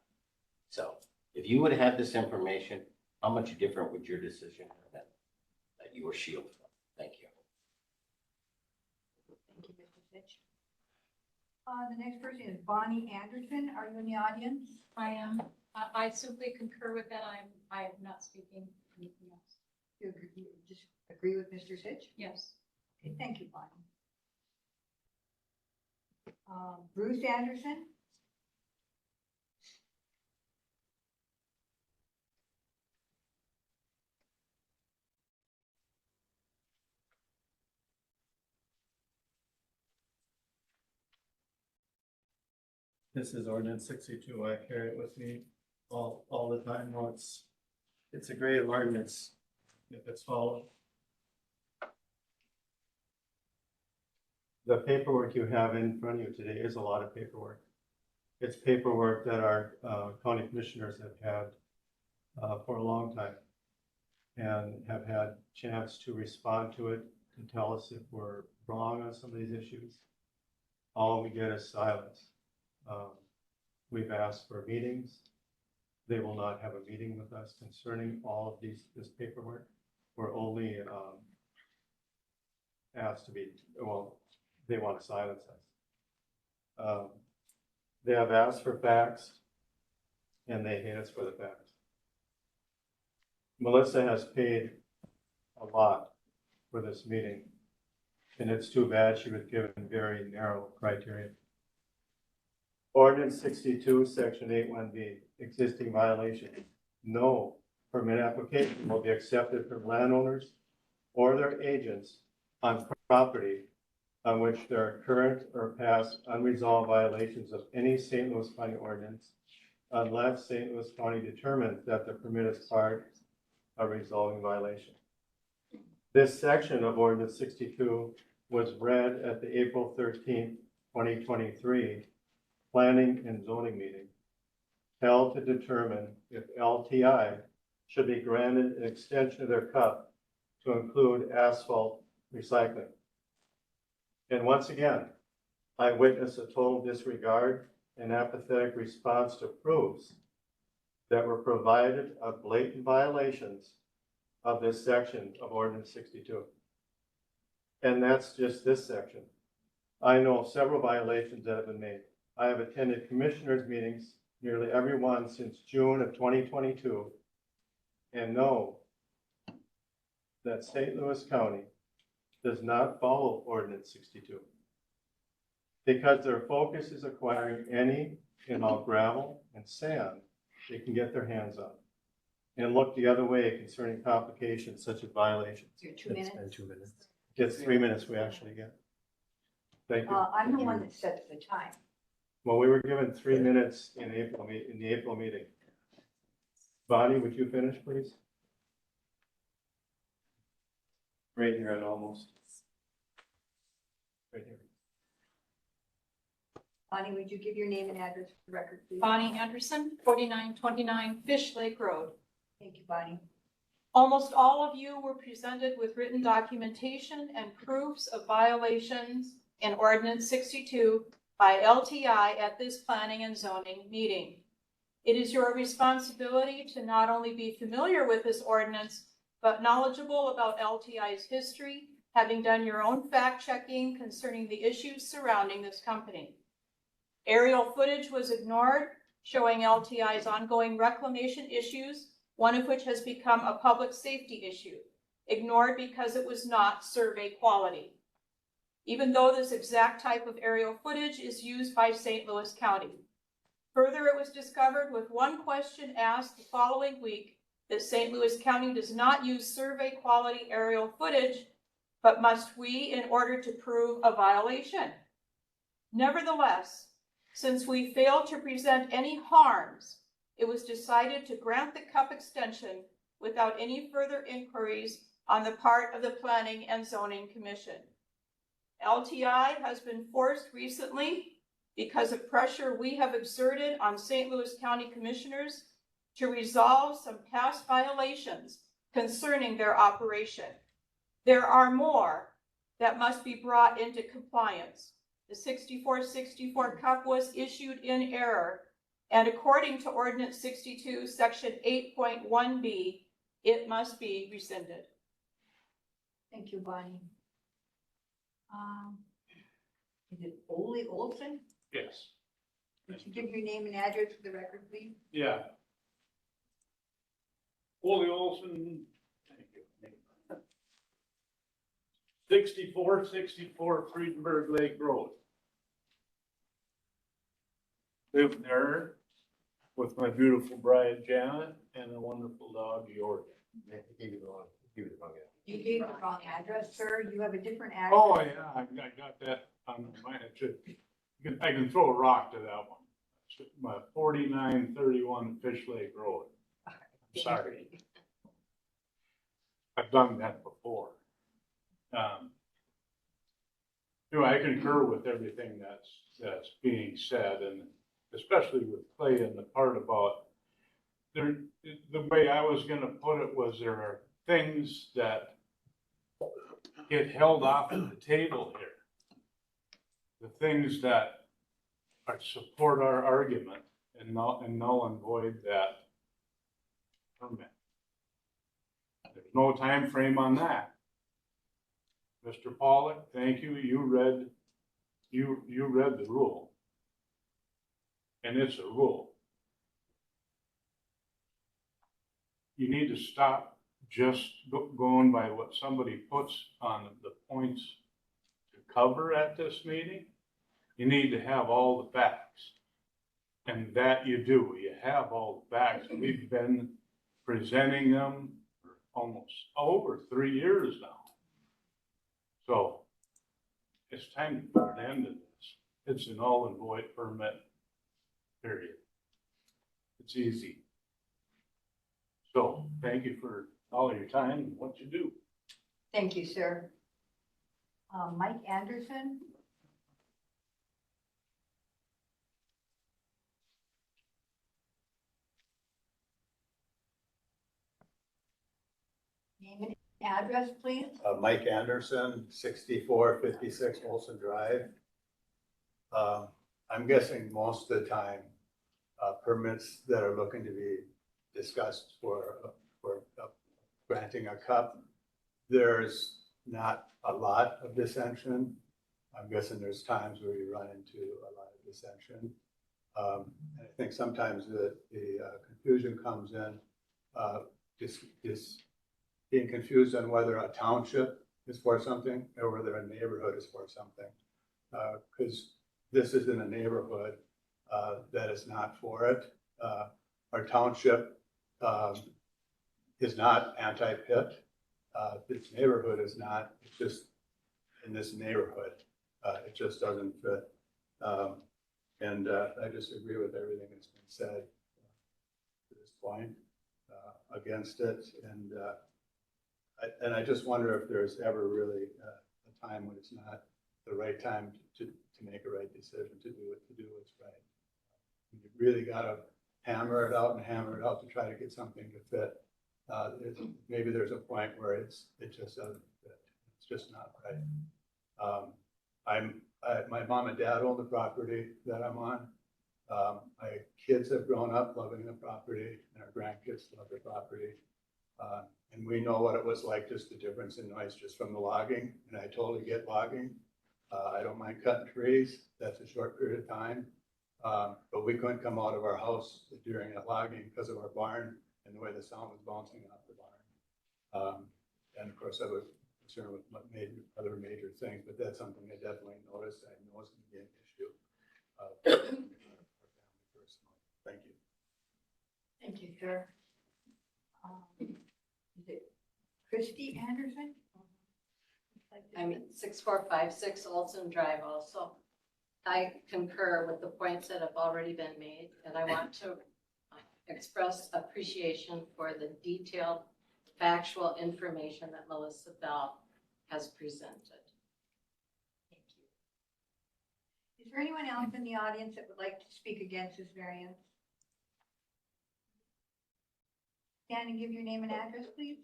So If you would have had this information, how much different would your decision have been that you were shielded from? Thank you. Thank you, Mr. Fitch. The next person is Bonnie Anderson. Are you in the audience? I am. I simply concur with that. I am not speaking anything else. You just agree with Mr. Fitch? Yes. Okay, thank you, Bonnie. Bruce Anderson? This is ordinance 62. I carry it with me all the time. No, it's a great ordinance if it's followed. The paperwork you have in front of you today is a lot of paperwork. It's paperwork that our county commissioners have had for a long time and have had chance to respond to it, to tell us if we're wrong on some of these issues. All we get is silence. We've asked for meetings. They will not have a meeting with us concerning all of this paperwork. We're only asked to be, well, they want to silence us. They have asked for facts, and they hate us for the facts. Melissa has paid a lot for this meeting, and it's too bad she was given very narrow criteria. Ordinance 62, section 8(1)B, existing violation. No permit application will be accepted from landowners or their agents on property on which there are current or past unresolved violations of any St. Louis County ordinance, unless St. Louis County determines that the permit is part of resolving violation. This section of ordinance 62 was read at the April 13th, 2023 Planning and Zoning meeting, held to determine if LTI should be granted an extension of their CUP to include asphalt recycling. And once again, I witnessed a total disregard and apathetic response to proofs that were provided of blatant violations of this section of Ordinance 62. And that's just this section. I know of several violations that have been made. I have attended commissioners' meetings, nearly every one since June of 2022, and know that St. Louis County does not follow Ordinance 62 because their focus is acquiring any and all gravel and sand they can get their hands on, and look the other way concerning complications such as violations. Your 2 It's minutes. been 2 minutes. It's 3 minutes we actually get. Thank you. I'm the one that sets the time. Well, we were given 3 minutes in the April meeting. Bonnie, would you finish, please? Right here and almost. Right here. Bonnie, would you give your name and address for the record, please? Bonnie Anderson, 4929 Fish Lake Road. Thank you, Bonnie. Almost all of you were presented with written documentation and proofs of violations in Ordinance 62 by LTI at this planning and zoning meeting. It is your responsibility to not only be familiar with this ordinance, but knowledgeable about LTI's history, having done your own fact-checking concerning the issues surrounding this company. Aerial footage was ignored, showing LTI's ongoing reclamation issues, one of which has become a public safety issue, ignored because it was not survey quality. Even though this exact type of aerial footage is used by St. Louis County. Further, it was discovered with one question asked the following week that St. Louis County does not use survey quality aerial footage, but must we in order to prove a violation? Nevertheless, since we failed to present any harms, it was decided to grant the CUP extension without any further inquiries on the part of the Planning and Zoning Commission. LTI has been forced recently, because of pressure we have exerted on St. Louis County Commissioners, to resolve some past violations concerning their operation. There are more that must be brought into compliance. The 6464 CUP was issued in error And according to ordinance 62, section 8.1B, it must be rescinded. Thank you, Bonnie. Is it Ole Olson? Yes, Would you give your name and address for the record, please? yeah. Ole Olson, thank you. 6464 Fredenberg Lake Road. Lived there with my beautiful bride Janet and a wonderful dog Jordan. Give you the wrong, give you the wrong. You gave the wrong address, sir. You have a different address. Oh, yeah, I got that on mine. It should, I can throw a rock to that one. It's my 4931 Fish Lake Road. I'm sorry. I've done that before. I concur with everything that's being said, and especially with Clay and the part about there, the way I was gonna put it was there are things that get held off at the table here. The things that support our argument and null and void that permit. There's no time frame on that. Mr. Pollock, thank you. You read the rule. And it's a rule. You need to stop just going by what somebody puts on the points to cover at this meeting. You need to have all the facts. And that you do. You have all the facts. We've been presenting them for almost over 3 years now. So it's time to put an end to this. It's an null and void permit, period. It's easy. So thank you for all of your time and what you do. Thank you, sir. Mike Anderson? Name and address, please. Mike Anderson, 6456 Olson Drive. I'm guessing most of the time, permits that are looking to be discussed for granting a cup, there's not a lot of dissension. I'm guessing there's times where you run into a lot of dissension. And I think sometimes the confusion comes in, being confused on whether a township is for something or whether a neighborhood is for something. Because this is in a neighborhood that is not for it. Our township is not anti-pit. This neighborhood is not, it's just in this neighborhood. It just doesn't fit. And I just agree with everything that's been said to this point against it. And I just wonder if there's ever really a time when it's not the right time to make a right decision, to do what's right. You really got to hammer it out to try to get something to fit. Maybe there's a point where it just doesn't fit. It's just not right. My mom and dad own the property that I'm on. My kids have grown up loving the property, and our grandkids love the property. And we know what it was like, just the difference in noise just from the logging, and I totally get logging. I don't mind cutting trees. That's a short period of time. But we couldn't come out of our house during that logging because of our barn and the way the sound was bouncing off the barn. And of course, I was concerned with other major things, but that's something I definitely noticed. I know it's going to be an issue. Thank you. Thank you, sir. Is it Christy Anderson? I'm at 6456 Olson Drive also. I concur with the points that have already been made, and I want to express appreciation for the detailed factual information that Melissa Bell has presented. Thank you. Is there anyone else in the audience that would like to speak against this variance? Stand and give your name and address, please.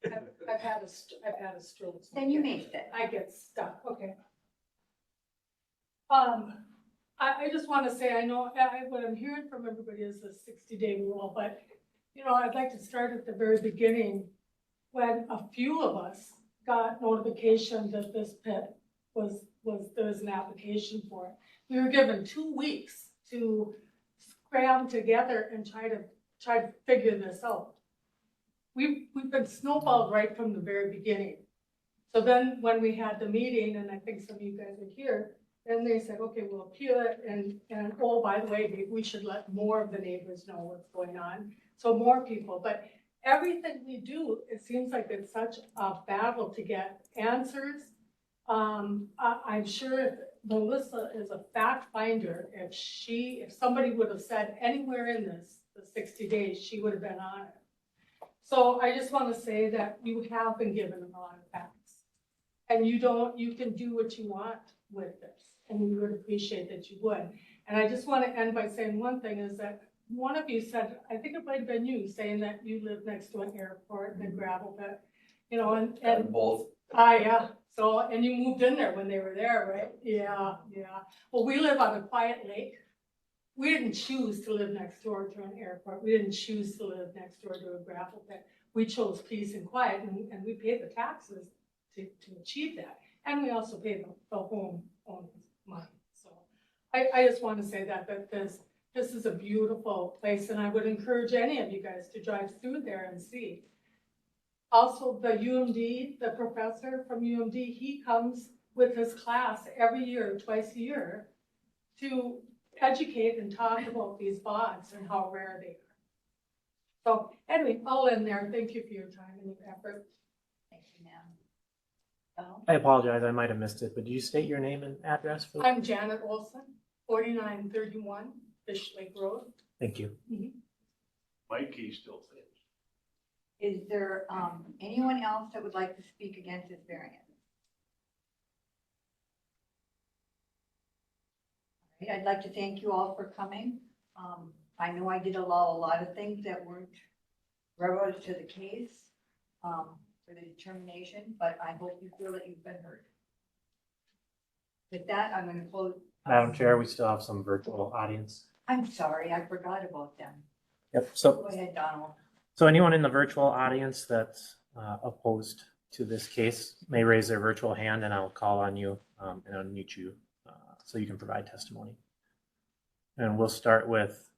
I've had a stroke. Then you may sit. I get stuck, okay. I just want to say, I know, what I'm hearing from everybody is the 60-day rule, but, you know, I'd like to start at the very beginning when a few of us got notification that this pit there was an application for it. We were given 2 weeks to scram together and try to figure this out. We've been snowballed right from the very beginning. So then when we had the meeting, and I think some of you guys are here, then they said, okay, we'll appeal it, and oh, by the way, maybe we should let more of the neighbors know what's going on, so more people. But everything we do, it seems like it's such a battle to get answers. I'm sure if Melissa is a fact finder, if somebody would have said anywhere in this, the 60 days, she would have been on it. So I just want to say that you have been given a lot of facts, and you can do what you want with this, and we would appreciate that you would. And I just want to end by saying one thing is that one of you said, I think it might have been you, saying that you live next to an airport and a gravel pit, you know, and Both. yeah. So, and you moved in there when they were there, right? Yeah, yeah. Well, we live on a quiet lake. We didn't choose to live next door to an airport. We didn't choose to live next door to a gravel pit. We chose peace and quiet, and we paid the taxes to achieve that. And we also paid the home owner's money. So I just want to say that this is a beautiful place, and I would encourage any of you guys to drive through there and see. Also, the UMD, the professor from UMD, he comes with his class every year, twice a year, to educate and talk about these bogs and how rare they are. So anyway, I'll end there. Thank you for your time and your effort. Thank you, ma'am. I apologize, I might have missed it, but did you state your name and address for? I'm Janet Olson, 4931 Fish Lake Road. Thank you. My key still says. Is there anyone else that would like to speak against this variance? All right, I'd like to thank you all for coming. I know I did allow a lot of things that weren't relevant to the case for the determination, but I hope you feel that you've been heard. With that, I'm going to close. Madam Chair, we still have some virtual audience. I'm sorry, I forgot about them. Yep. So Go ahead, Donald. So anyone in the virtual audience that's opposed to this case may raise their virtual hand, and I'll call on you and unmute you so you can provide testimony. And we'll start with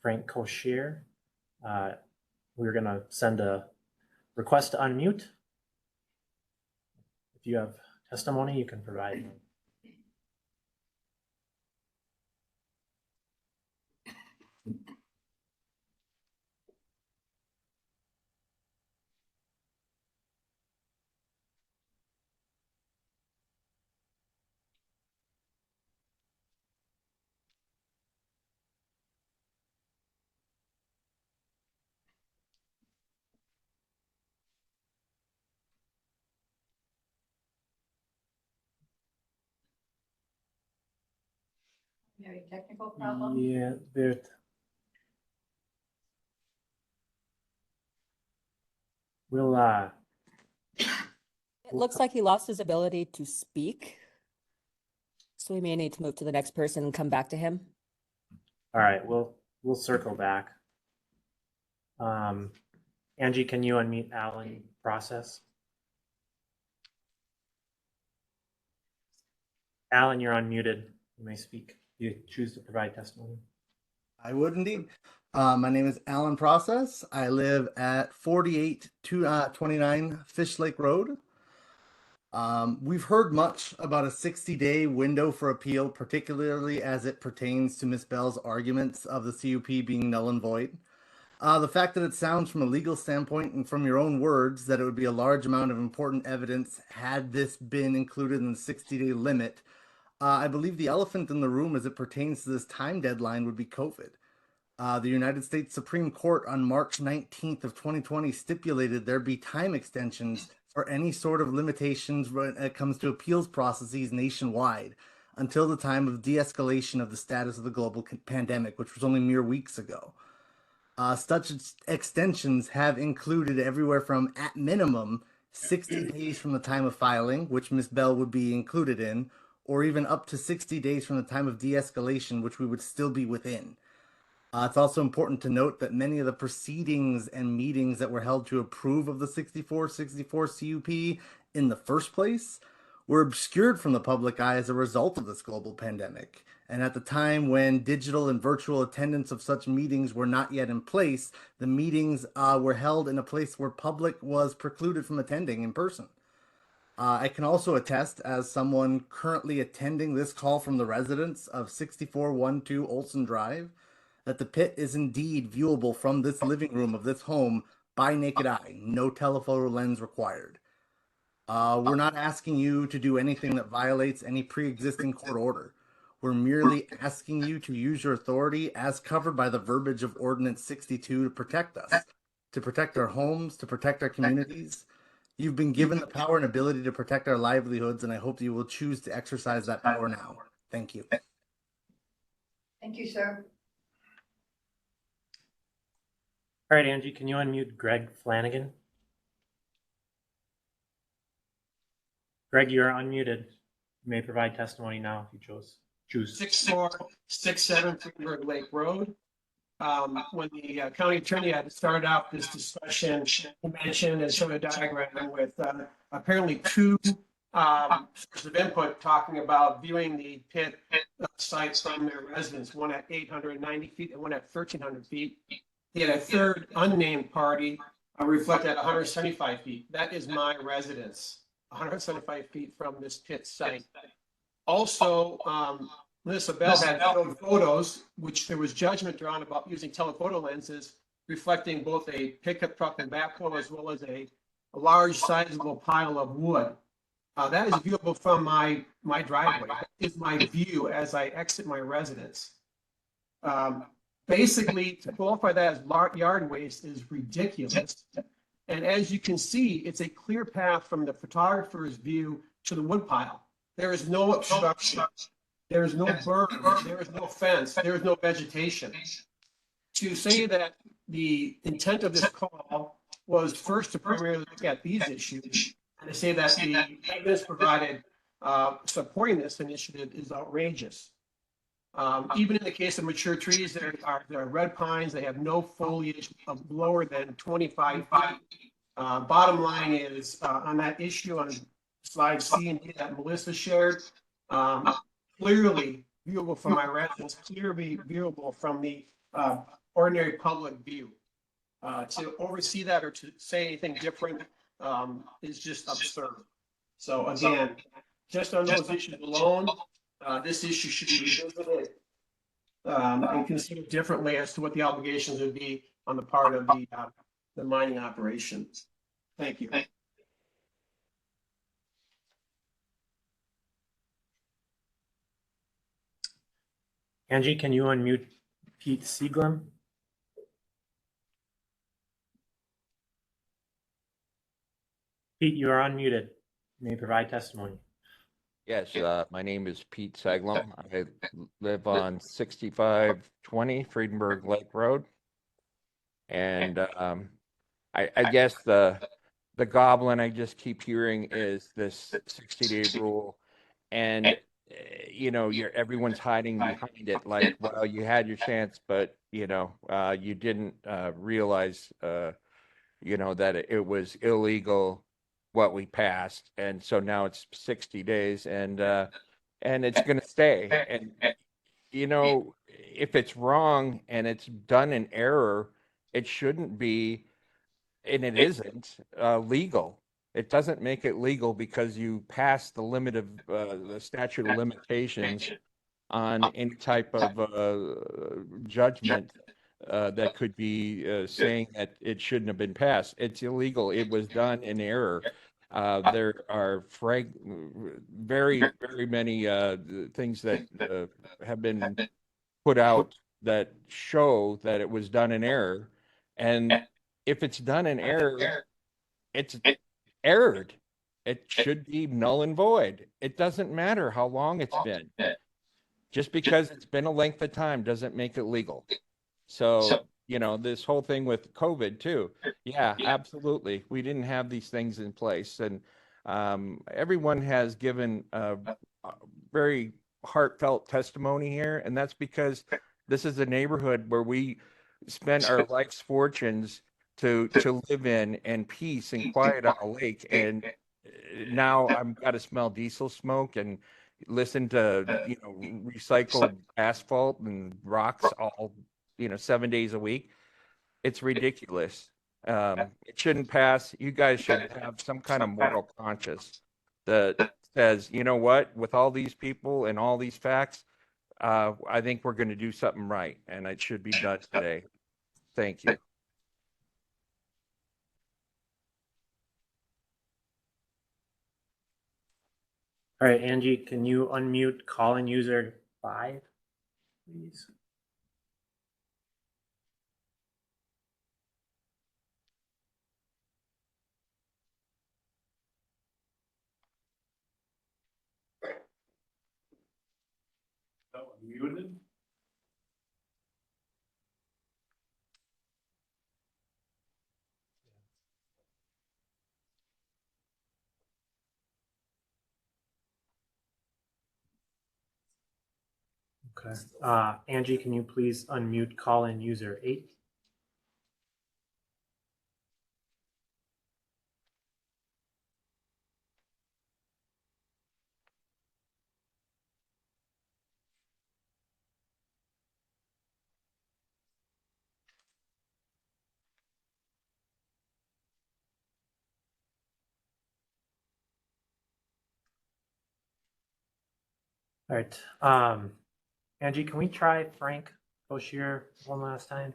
Frank Koshier. We're going to send a request to unmute. If you have testimony, you can provide. Very technical problem. Yeah, there. We'll It looks like he lost his ability to speak. So we may need to move to the next person and come back to him. All right, we'll circle back. Angie, can you unmute Alan Process? Alan, you're unmuted. You may speak. You choose to provide testimony. I would indeed. My name is Alan Process. I live at 4829 Fish Lake Road. We've heard much about a 60-day window for appeal, particularly as it pertains to Ms. Bell's arguments of the CUP being null and void. The fact that it sounds from a legal standpoint and from your own words that it would be a large amount of important evidence had this been included in the 60-day limit, I believe the elephant in the room as it pertains to this time deadline would be COVID. The United States Supreme Court on March 19th of 2020 stipulated there be time extensions for any sort of limitations when it comes to appeals processes nationwide until the time of de-escalation of the status of the global pandemic, which was only mere weeks ago. Such extensions have included everywhere from, at minimum, 60 days from the time of filing, which Ms. Bell would be included in, or even up to 60 days from the time of de-escalation, which we would still be within. It's also important to note that many of the proceedings and meetings that were held to approve of the 64 CUP in the first place were obscured from the public eye as a result of this global pandemic. And at the time when digital and virtual attendance of such meetings were not yet in place, the meetings were held in a place where public was precluded from attending in person. I can also attest, as someone currently attending this call from the residents of 6412 Olson Drive, that the pit is indeed viewable from this living room of this home by naked eye, no telephoto lens required. We're not asking you to do anything that violates any pre-existing court order. We're merely asking you to use your authority as covered by the verbiage of Ordinance 62 to protect us, to protect our homes, to protect our communities. You've been given the power and ability to protect our livelihoods, and I hope you will choose to exercise that power now. Thank you. Thank you, sir. All right, Angie, can you unmute Greg Flanagan? Greg, you're unmuted. You may provide testimony now if you choose. 6467 Fredenberg Lake Road. When the county attorney had started out this discussion, he mentioned and showed a diagram with apparently two sources of input talking about viewing the pit sites from their residence, one at 890 feet and one at 1,300 feet. He had a third unnamed party reflected at 175 feet. That is my residence, 175 feet from this pit site. Also, Melissa Bell had showed photos, which there was judgment drawn about using telephoto lenses, reflecting both a pickup truck and backhoe, as well as a large sizable pile of wood. That is viewable from my driveway. That is my view as I exit my residence. Basically, to qualify that as yard waste is ridiculous. And as you can see, it's a clear path from the photographer's view to the wood pile. There is no obstruction. There is no berm. There is no fence. There is no vegetation. To say that the intent of this call was first to primarily look at these issues and to say that the evidence provided supporting this initiative is outrageous. Even in the case of mature trees, there are red pines. They have no foliage of lower than 25 feet. Bottom line is on that issue on slide C and D that Melissa shared, clearly viewable from my residence, clearly viewable from the ordinary public view. To oversee that or to say anything different is just absurd. So again, just on those issues alone, this issue should be revisited and considered differently as to what the obligations would be on the part of the mining operations. Thank you. Angie, can you unmute Pete Sieglum? Pete, you are unmuted. You may provide testimony. Yes, my name is Pete Seglum. I live on 6520 Fredenberg Lake Road. And I guess the goblin I just keep hearing is this 60-day rule. And, you know, everyone's hiding behind it like, well, you had your chance, but, you know, you didn't realize, you know, that it was illegal what we passed, and so now it's 60 days, and it's going to stay. And you know, if it's wrong and it's done in error, it shouldn't be, and it isn't legal. It doesn't make it legal because you pass the limit of the statute of limitations on any type of judgment that could be saying that it shouldn't have been passed. It's illegal. It was done in error. There are very, very many things that have been put out that show that it was done in error. And if it's done in error, it's errored. It should be null and void. It doesn't matter how long it's been. Just because it's been a length of time doesn't make it legal. So, you know, this whole thing with COVID too. Yeah, absolutely. We didn't have these things in place. And everyone has given very heartfelt testimony here, and that's because this is a neighborhood where we spend our life's fortunes to live in peace and quiet on a lake. And now I'm got to smell diesel smoke and listen to, recycled asphalt and rocks all, 7 days a week. It's ridiculous. It shouldn't pass. You guys should have some kind of moral conscience that says, you know what, with all these people and all these facts, I think we're going to do something right, and it should be done today. Thank you. All right, Angie, can you unmute call-in user 5, please? Muted? Okay. Angie, can you please unmute call-in user 8? All right. Angie, can we try Frank Boshier one last time?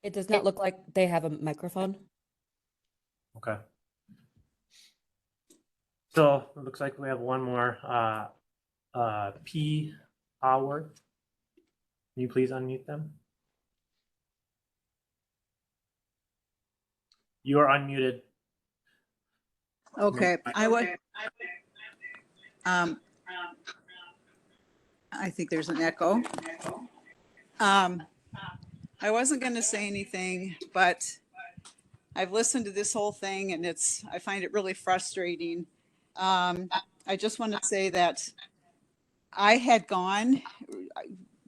It does not look like they have a microphone. Okay. So it looks like we have one more. P. Howard. Can you please unmute them? You are unmuted. Okay, I think there's an echo. I wasn't going to say anything, but I've listened to this whole thing and I find it really frustrating. I just want to say that I had gone,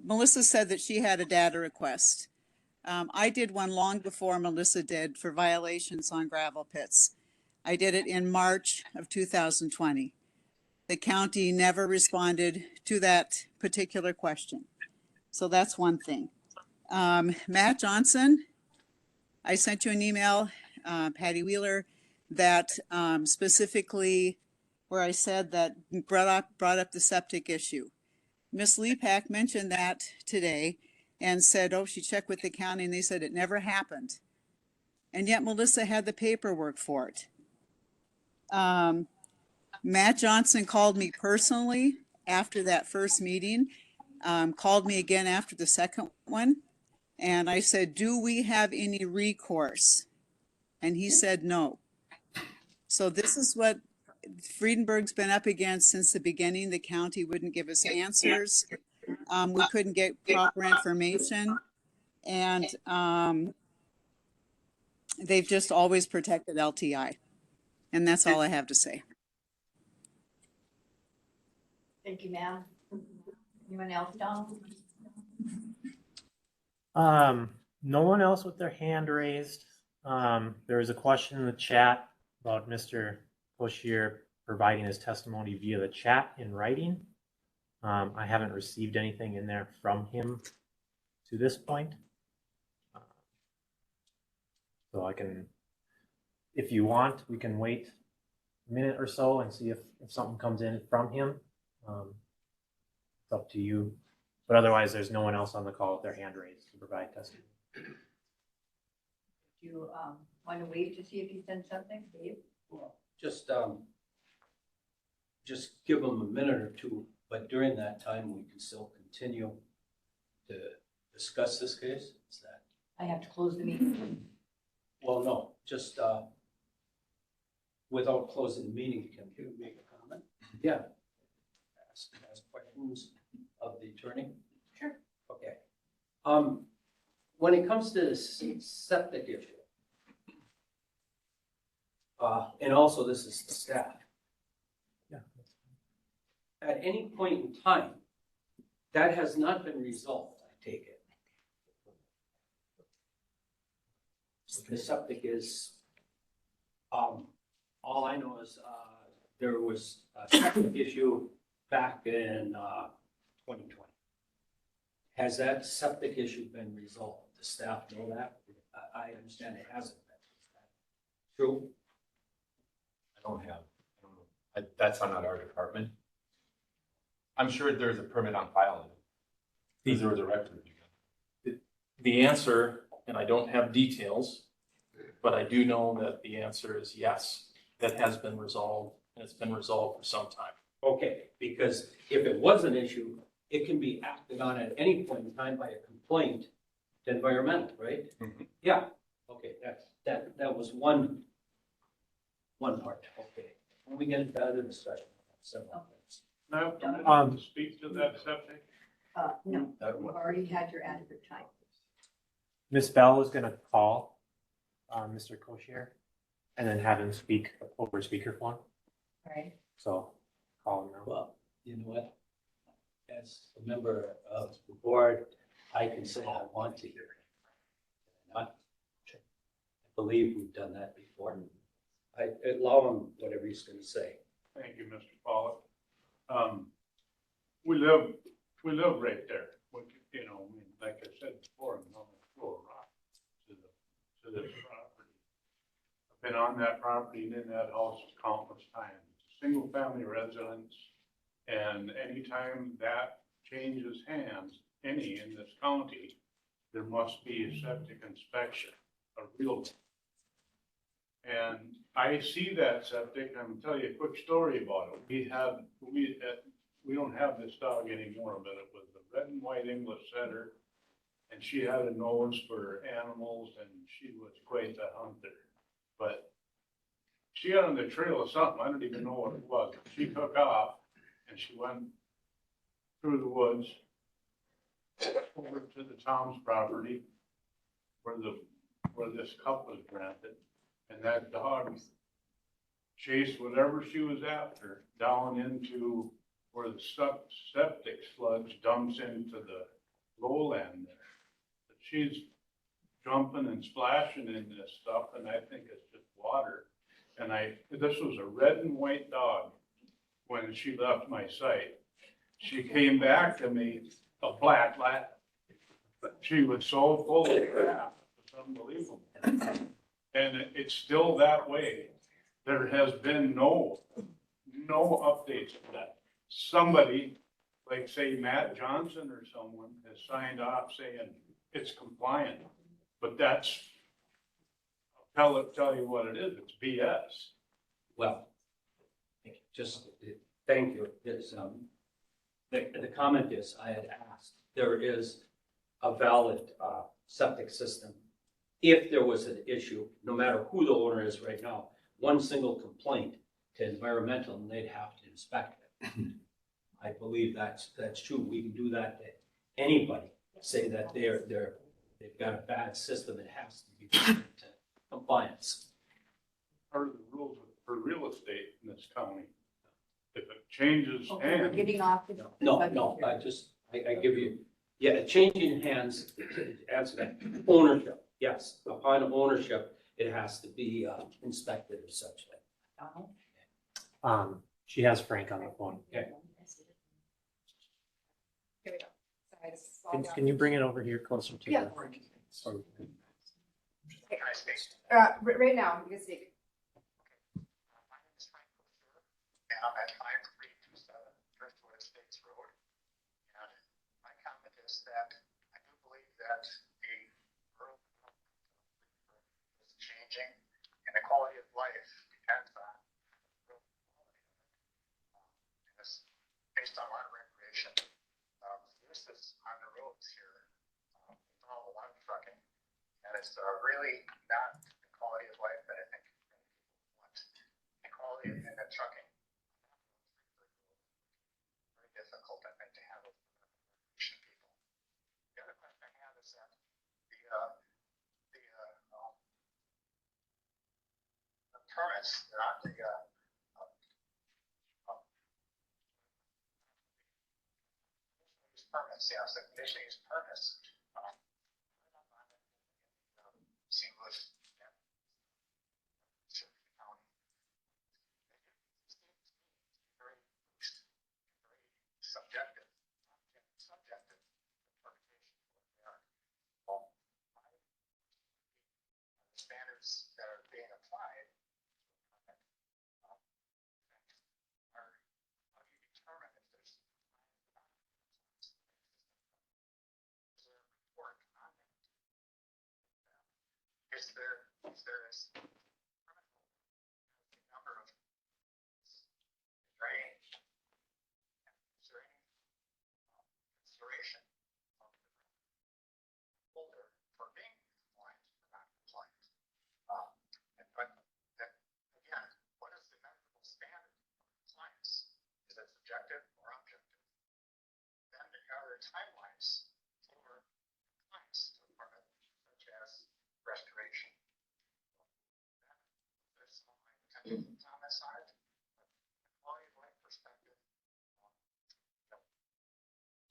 Melissa said that she had a data request. I did one long before Melissa did for violations on gravel pits. I did it in March of 2020. The county never responded to that particular question. So that's one thing. Matt Johnson, I sent you an email, Patty Wheeler, that specifically where I said that brought up the septic issue. Ms. Lepak mentioned that today and said, oh, she checked with the county and they said it never happened. And yet Melissa had the paperwork for it. Matt Johnson called me personally after that first meeting, called me again after the second one. And I said, do we have any recourse? And he said, no. So this is what Fredenberg's been up against since the beginning. The county wouldn't give us answers. We couldn't get proper information. And they've just always protected LTI. And that's all I have to say. Thank you, ma'am. Anyone else, Don? No one else with their hand raised. There was a question in the chat about Mr. Boshier providing his testimony via the chat in writing. I haven't received anything in there from him to this point. So I can, if you want, we can wait a minute or so and see if something comes in from him. It's up to you. But otherwise, there's no one else on the call with their hand raised to provide testimony. Do you want to wait to see if he sends something, Dave? Well, just give them a minute or two, but during that time, we can still continue to discuss this case. Is that? I have to close the meeting. Well, no, just without closing the meeting, can you make a comment? Yeah. Ask questions of the attorney? Sure. Okay. When it comes to the septic issue, And also this is the staff. Yeah. At any point in time, that has not been resolved, I take it. The septic is, all I know is, there was a septic issue back in, 2020. Has that septic issue been resolved? The staff know that? I understand it hasn't been. Is that true? I don't know. That's not our department. I'm sure there's a permit on file. Because there was a record. The answer, and I don't have details, but I do know that the answer is yes, that has been resolved, and it's been resolved for some time. Okay, because if it was an issue, it can be acted on at any point in time by a complaint to environmental, right? Mhm. Yeah, okay, that was one part, okay. When we get into other discussion, several things. Now, to speak to that septic? No, you've already had your adequate time. Ms. Bell is gonna call, Mr. Koshier and then have him speak over speakerphone. Right. So call him now. Well, you know what? As a member of the board, I can say I want to hear it. I believe we've done that before. I allow him whatever he's gonna say. Thank you, Mr. Pollock. We live right there. You know, I mean, like I said before, I'm on the floor rock to this property. I've been on that property and in that house countless times. Single family residence, and anytime that changes hands, any in this county, there must be a septic inspection, a real one. And I see that septic, I'm gonna tell you a quick story about it. We don't have this dog anymore, but it was a red and white English setter. And she had a nose for animals and she was quite the hunter. But she got on the trail of something, I don't even know what it was. She took off and she went through the woods over to the Tom's property where this cup was granted. And that dog chased whatever she was after down into where the septic sludge dumps into the lowland there. But she's jumping and splashing in this stuff, and I think it's just water. And this was a red and white dog when she left my site. She came back to me, a black lab. But she was so full of crap, it's unbelievable. And it's still that way. There has been no updates to that. Somebody, like say Matt Johnson or someone, has signed off saying it's compliant, but that's, I'll tell you what it is, it's BS. Well, just, thank you. There's, the comment is, I had asked, there is a valid septic system. If there was an issue, no matter who the owner is right now, one single complaint to environmental, and they'd have to inspect it. I believe that's true. We can do that to anybody. Say that they've got a bad system, it has to be to compliance. Part of the rules for real estate in this county. If it changes Okay, we're hands, getting off the. No, I give you, yeah, changing hands, to answer that, ownership, yes, upon ownership, it has to be inspected or such. She has Frank on the phone. Okay. Here we go. Sorry, this is all Can you bring it over here closer to Yeah. the? Sorry. Right now, you can speak. And I'm at 5327 Driftwood Estates Road. And my comment is that I do believe that the rural is changing and the quality of life depends on rural quality. And it's based on a lot of recreation. This is on the roads here, with all the log trucking. And it's really not the quality of life that I think people want. The quality in the trucking. Very difficult, I think, to handle recreation people. The other question I have is that the permits, they're not the, permits, yes, the conditional use permits. Seamless. Very subjective, subjective interpretation of what they are. Well, the standards that are being applied are, how do you determine if there's report on that? Is there a number of range? Is there any consideration of the holder for being compliant or not compliant? But that, again, what is the measurable standard of compliance? Is it subjective or objective? Then are there timelines for compliance to a permit, such as restoration? There's some comments on it. Quality of life perspective,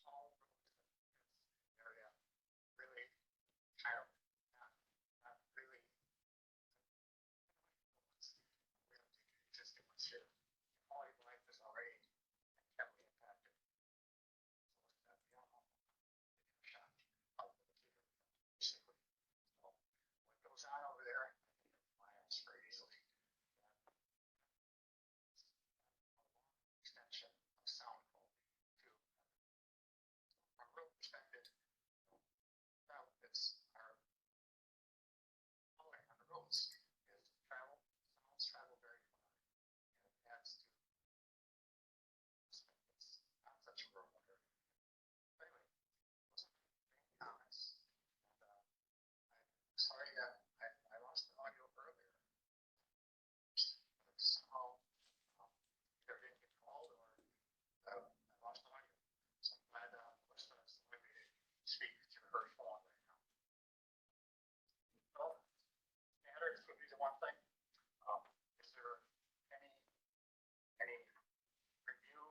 all area really kind of not really. We don't take the existing ones here. Quality of life is already heavily impacted. What goes on over there, my answer very easily. Extension of sound quality to, from a real perspective, benefits are following on the roads is travel, sounds travel very far. And it adds to it's not such a rural area. But anyway, those are my main comments. And I'm sorry that I lost the audio earlier. Somehow either didn't get called or I lost the audio. So I'm glad Melissa's letting me speak through her phone right now. Well, standards would be the one thing. Is there any review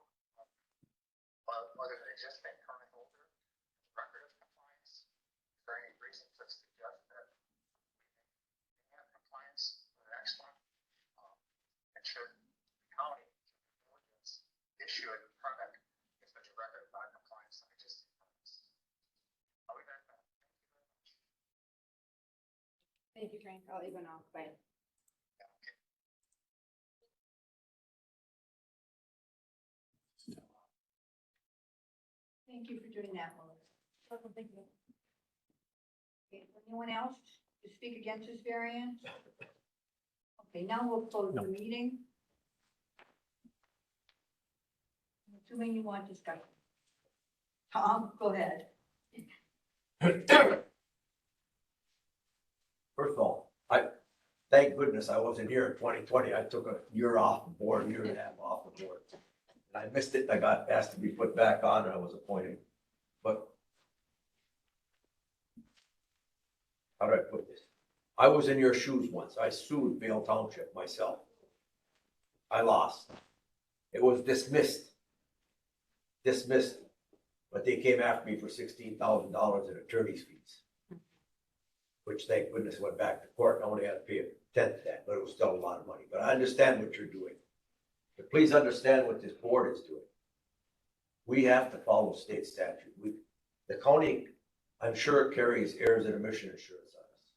of whether the existing permit holder has a record of compliance? Is there any reason to suggest that we may have compliance for the next one? And should the county issue a permit if there's a record of non-compliance on existing permits? I'll be back. Thank you, Frank. I'll even off by. Thank you for doing that, Melissa. Thank you. Okay, anyone else to speak against this variance? Okay, now we'll close the meeting. I'm assuming you want discussion. Tom, go ahead. First of all, thank goodness I wasn't here in 2020. I took a year off the board, year and a half off the board. And I missed it. I got asked to be put back on and I was appointed. But how do I put this? I was in your shoes once. I sued Vail Township myself. I lost. It was dismissed. Dismissed. But they came after me for $16,000 in attorney's fees, which thank goodness went back to court. I only had to pay a tenth of that, but it was still a lot of money. But I understand what you're doing. But please understand what this board is doing. We have to follow state statute. The county, I'm sure, carries errors and omission insurance on us.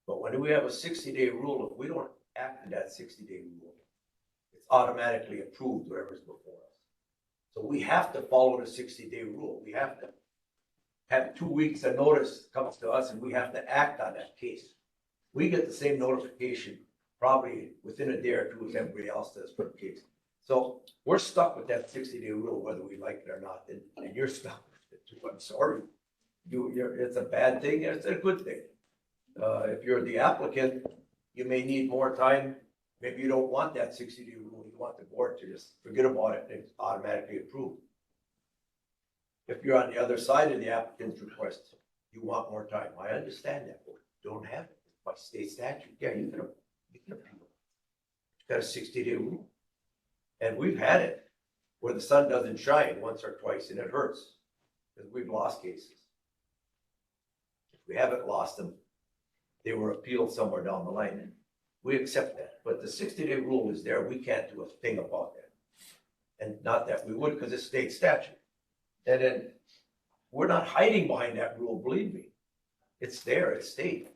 But when we have a 60-day rule, if we don't act in that 60-day rule, it's automatically approved whatever's before us. So we have to follow the 60-day rule. We have to have 2 weeks of notice comes to us and we have to act on that case. We get the same notification probably within a day or two as everybody else does for the case. So we're stuck with that 60-day rule, whether we like it or not, and you're stuck with it too. I'm sorry. It's a bad thing, and it's a good thing. If you're the applicant, you may need more time. Maybe you don't want that 60-day rule. You want the board to just forget about it and it's automatically approved. If you're on the other side of the applicant's request, you want more time. I understand that, but don't have it by state statute. Yeah, you can appeal. got a 60-day rule. And we've had it where the sun doesn't shine once or twice and it hurts, because we've lost cases. If we haven't lost them, they were appealed somewhere down the line. We accept that, but the 60-day rule is there. We can't do a thing about that. And not that we would, because it's state statute. And then we're not hiding behind that rule, believe me. It's there, it's state.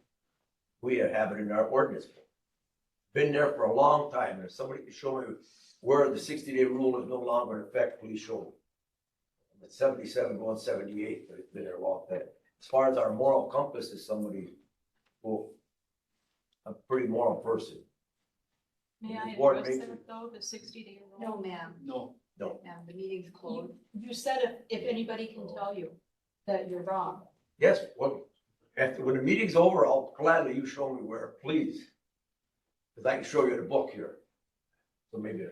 We have it in our ordinance book. Been there for a long time. If somebody can show me where the 60-day rule is no longer in effect, please show me. I'm at 77 going 78, but it's been there a long time. As far as our moral compass is somebody who, a pretty moral person. May I Board address makes that though, the 60-day rule? No, ma'am. No. No. Ma'am, the meeting's closed. You said if anybody can tell you that you're wrong. Yes, well, after, when the meeting's over, I'll gladly you show me where, please. Because I can show you the book here. So maybe,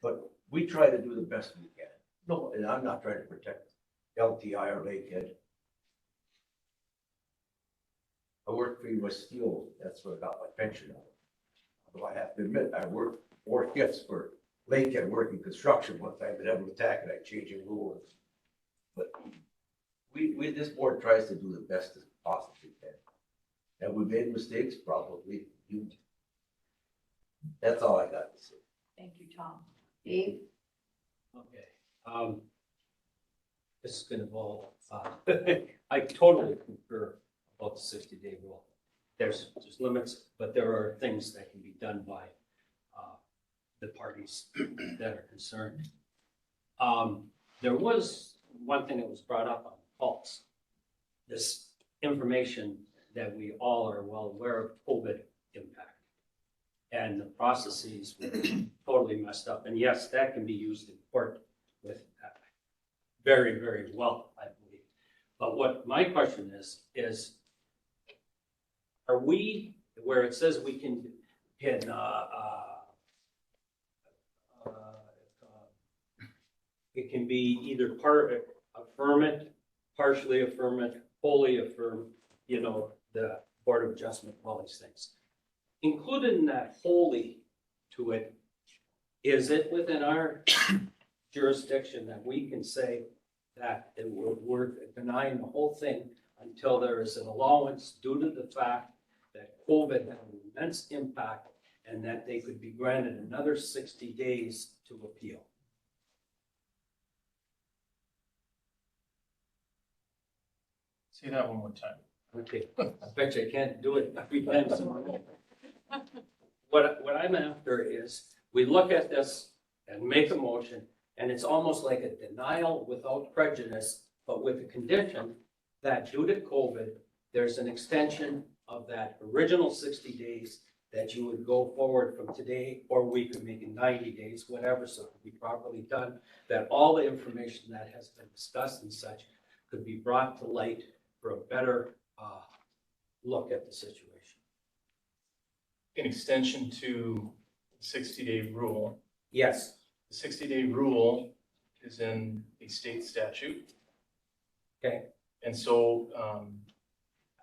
but we try to do the best we can. No, and I'm not trying to protect LTI or Lakehead. I worked for U.S. Steel, that's where I got my pension out. Although I have to admit, I worked 4 shifts for Lakehead working construction one time, but have an attack and I changing rules. But we, this board tries to do the best as possibly can. Have we made mistakes? Probably. That's all I got to say. Thank you, Tom. Dave? Okay. This is gonna involve, I totally concur about the 60-day rule. There's limits, but there are things that can be done by the parties that are concerned. There was one thing that was brought up on pulse. This information that we all are well aware of COVID impact. And the processes were totally messed up. And yes, that can be used in court with very, very well, I believe. But what my question is, are we, where it says we can it can be either affirm it, partially affirm it, wholly affirm, the Board of Adjustment, all these things. Included in that wholly to it, is it within our jurisdiction that we can say that we're denying the whole thing until there is an allowance due to the fact that COVID had an immense impact and that they could be granted another 60 days to appeal? Say that one more time. Okay, I bet you I can't do it every time. What I'm after is, we look at this and make a motion, and it's almost like a denial without prejudice, but with the condition that due to COVID, there's an extension of that original 60 days that you would go forward from today, or we could make it 90 days, whatever, so it could be properly done, that all the information that has been discussed and such could be brought to light for a better look at the situation. In extension to the 60-day rule. Yes. The 60-day rule is in a state statute. Okay. And so,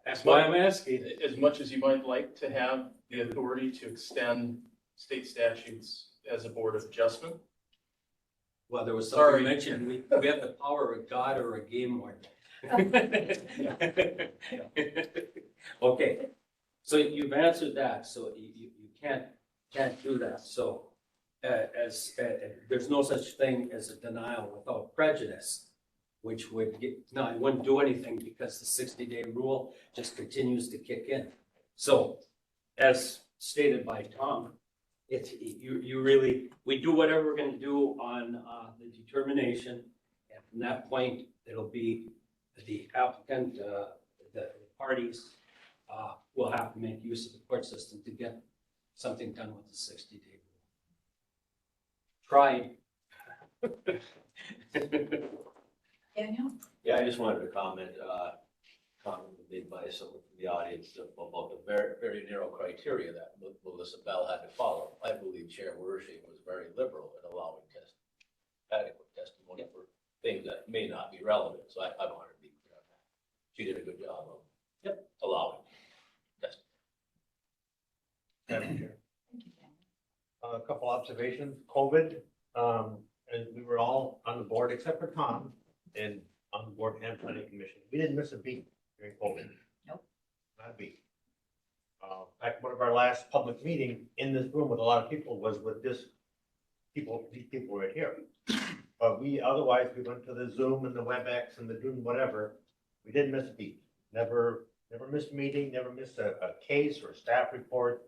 that's why I'm asking. As much as you might like to have the authority to extend state statutes as a Board of Adjustment. Well, there was something mentioned, we have the power of God or a game warden. Okay, so you've answered that, so you can't do that, so there's no such thing as a denial without prejudice, which would it wouldn't do anything because the 60-day rule just continues to kick in. So, as stated by Tom, you really, we do whatever we're gonna do on the determination, and from that point, it'll be the applicant, the parties will have to make use of the court system to get something done with the 60-day rule. Tried. Daniel? Yeah, I just wanted to comment made by someone from the audience about the very, very narrow criteria that Melissa Bell had to follow. I believe Chair Wershing was very liberal in allowing adequate testimony for things that may not be relevant. So I wanted to be clear on that. She did a good job of allowing testimony. Madam Chair. Thank you, Daniel. A couple observations. COVID, and we were all on the board except for Tom and on the board and planning commission. We didn't miss a beat during COVID. Nope. Not a beat. In fact, one of our last public meeting in this room with a lot of people was with these people right here. But otherwise, we went to the Zoom and the WebEx and the Zoom whatever. We didn't miss a beat. Never missed a meeting, never missed a case or a staff report.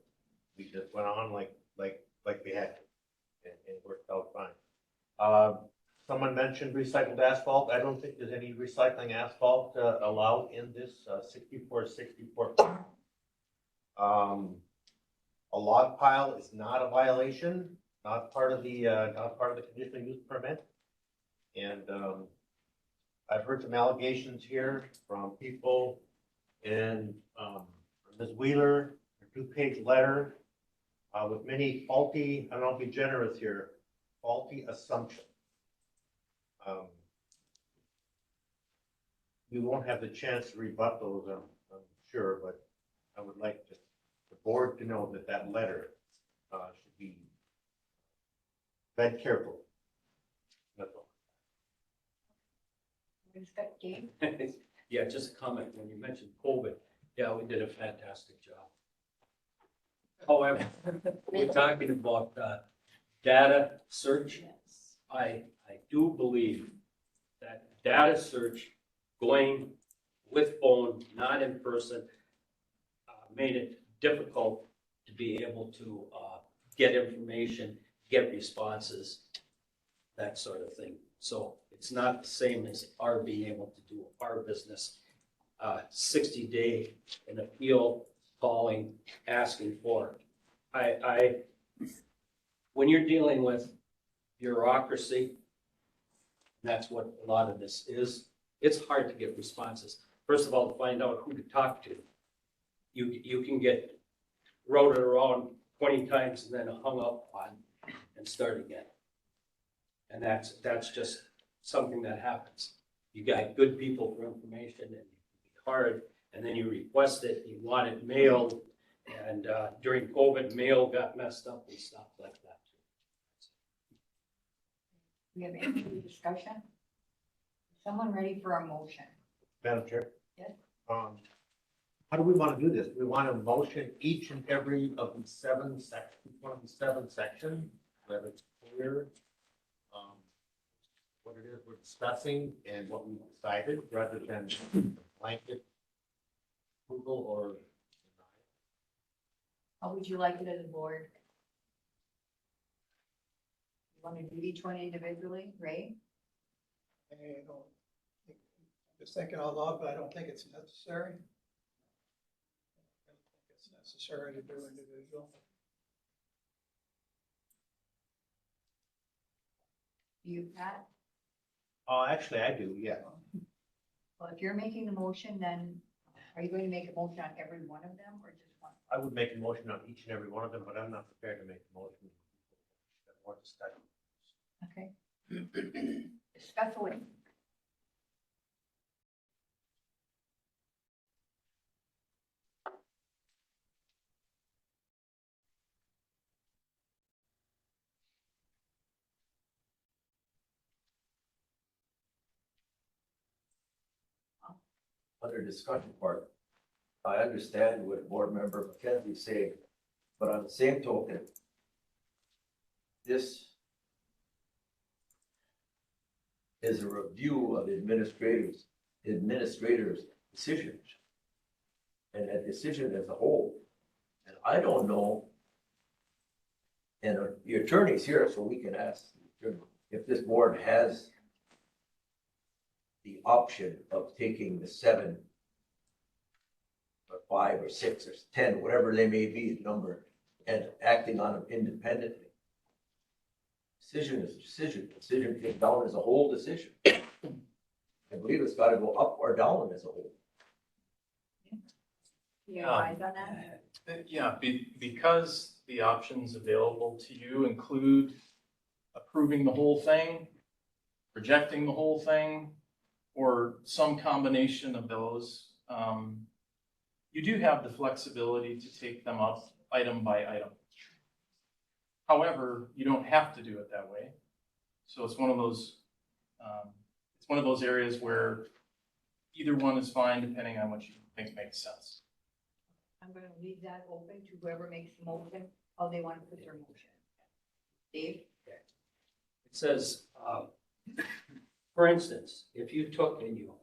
We just went on like we had to, and it worked out fine. Someone mentioned recycled asphalt. I don't think there's any recycling asphalt allowed in this 6464. A log pile is not a violation, not part of the conditional use permit. And I've heard some allegations here from people in Ms. Wheeler, a 2-page letter with many faulty, and I'll be generous here, faulty assumptions. We won't have the chance to rebut those, I'm sure, but I would like the board to know that letter should be read carefully. That's all. Yeah, just a comment. When you mentioned COVID, yeah, we did a fantastic job. However, we're talking about data search. I do believe that data search going with phone, not in person, made it difficult to be able to get information, get responses, that sort of thing. So it's not the same as our being able to do our business. 60-day an appeal, calling, asking for. When you're dealing with bureaucracy, that's what a lot of this is. It's hard to get responses. First of all, to find out who to talk to. You can get routed around 20 times and then hung up on and start again. And that's just something that happens. You got good people for information and it's hard, and then you request it, you want it mailed, and during COVID, mail got messed up and stuff like that. We have any discussion? Someone ready for a motion? Madam Chair? Yes. How do we want to do this? We want to motion each and every of the 7 sections, one of the 7 sections, that it's clear what it is we're discussing and what we decided, rather than blanket approval or. How would you like it as a board? You want to do each one individually, Ray? I don't think, just thinking out loud, but I don't think it's necessary. I don't think it's necessary to do individual. You, Pat? Actually, I do, yeah. Well, if you're making the motion, then are you going to make a motion on every one of them or just one? I would make a motion on each and every one of them, but I'm not prepared to make a motion. More discussion. Okay. Discuss away. Under discussion part, I understand what Board Member McKenzie's saying, but on the same token, this is a review of administrators' decisions and a decision as a whole. And I don't know, and the attorney's here, so we can ask if this board has the option of taking the 7 or 5 or 6 or 10, whatever they may be, the number, and acting on them independently. Decision is a decision. Decision taken down as a whole decision. I believe it's got to go up or down as a whole. You advise on that? Yeah, because the options available to you include approving the whole thing, rejecting the whole thing, or some combination of those. You do have the flexibility to take them up item by item. However, you don't have to do it that way. So it's one of those, areas where either one is fine depending on what you think makes sense. I'm gonna leave that open to whoever makes the motion, how they want to put their motion. Dave? It says, for instance, if you took and you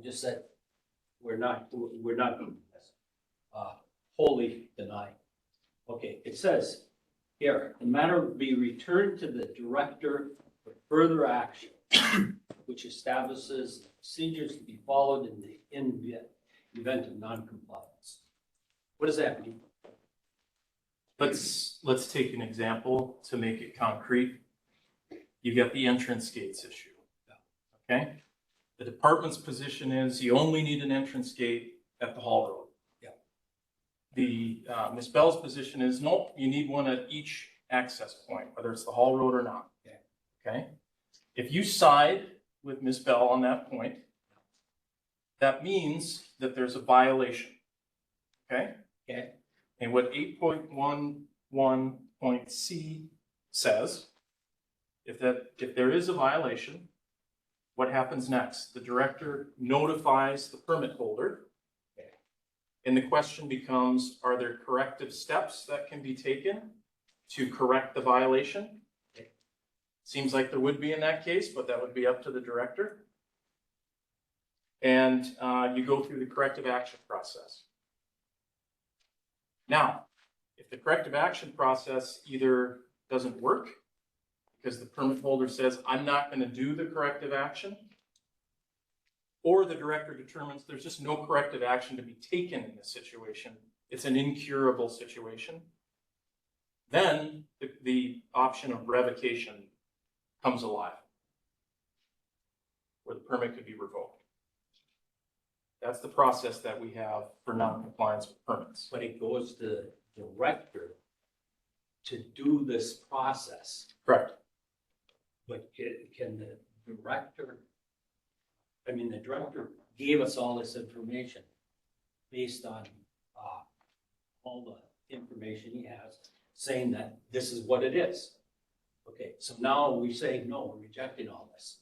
just said, we're not doing this, wholly deny. Okay, it says here, the matter will be returned to the director for further action, which establishes procedures to be followed in the event of non-compliance. What does that mean? Let's take an example to make it concrete. You've got the entrance gates issue. Okay? The department's position is you only need an entrance gate at the Hall Road. Yeah. The Ms. Bell's position is no, you need one at each access point, whether it's the Hall Road or not. Yeah. Okay? If you side with Ms. Bell on that point, that means that there's a violation. Okay? Okay. And what 8.11.c says, if there is a violation, what happens next? The director notifies the permit holder. Okay. And the question becomes, are there corrective steps that can be taken to correct the violation? Okay. Seems like there would be in that case, but that would be up to the director. And you go through the corrective action process. Now, if the corrective action process either doesn't work because the permit holder says, I'm not going to do the corrective action, or the director determines there's just no corrective action to be taken in this situation, it's an incurable situation, then the option of revocation comes alive, where the permit could be revoked. That's the process that we have for non-compliance with permits. But it goes to the director to do this process. Correct. But can the director, the director gave us all this information based on all the information he has, saying that this is what it is. Okay, so now we say, no, we're rejecting all this.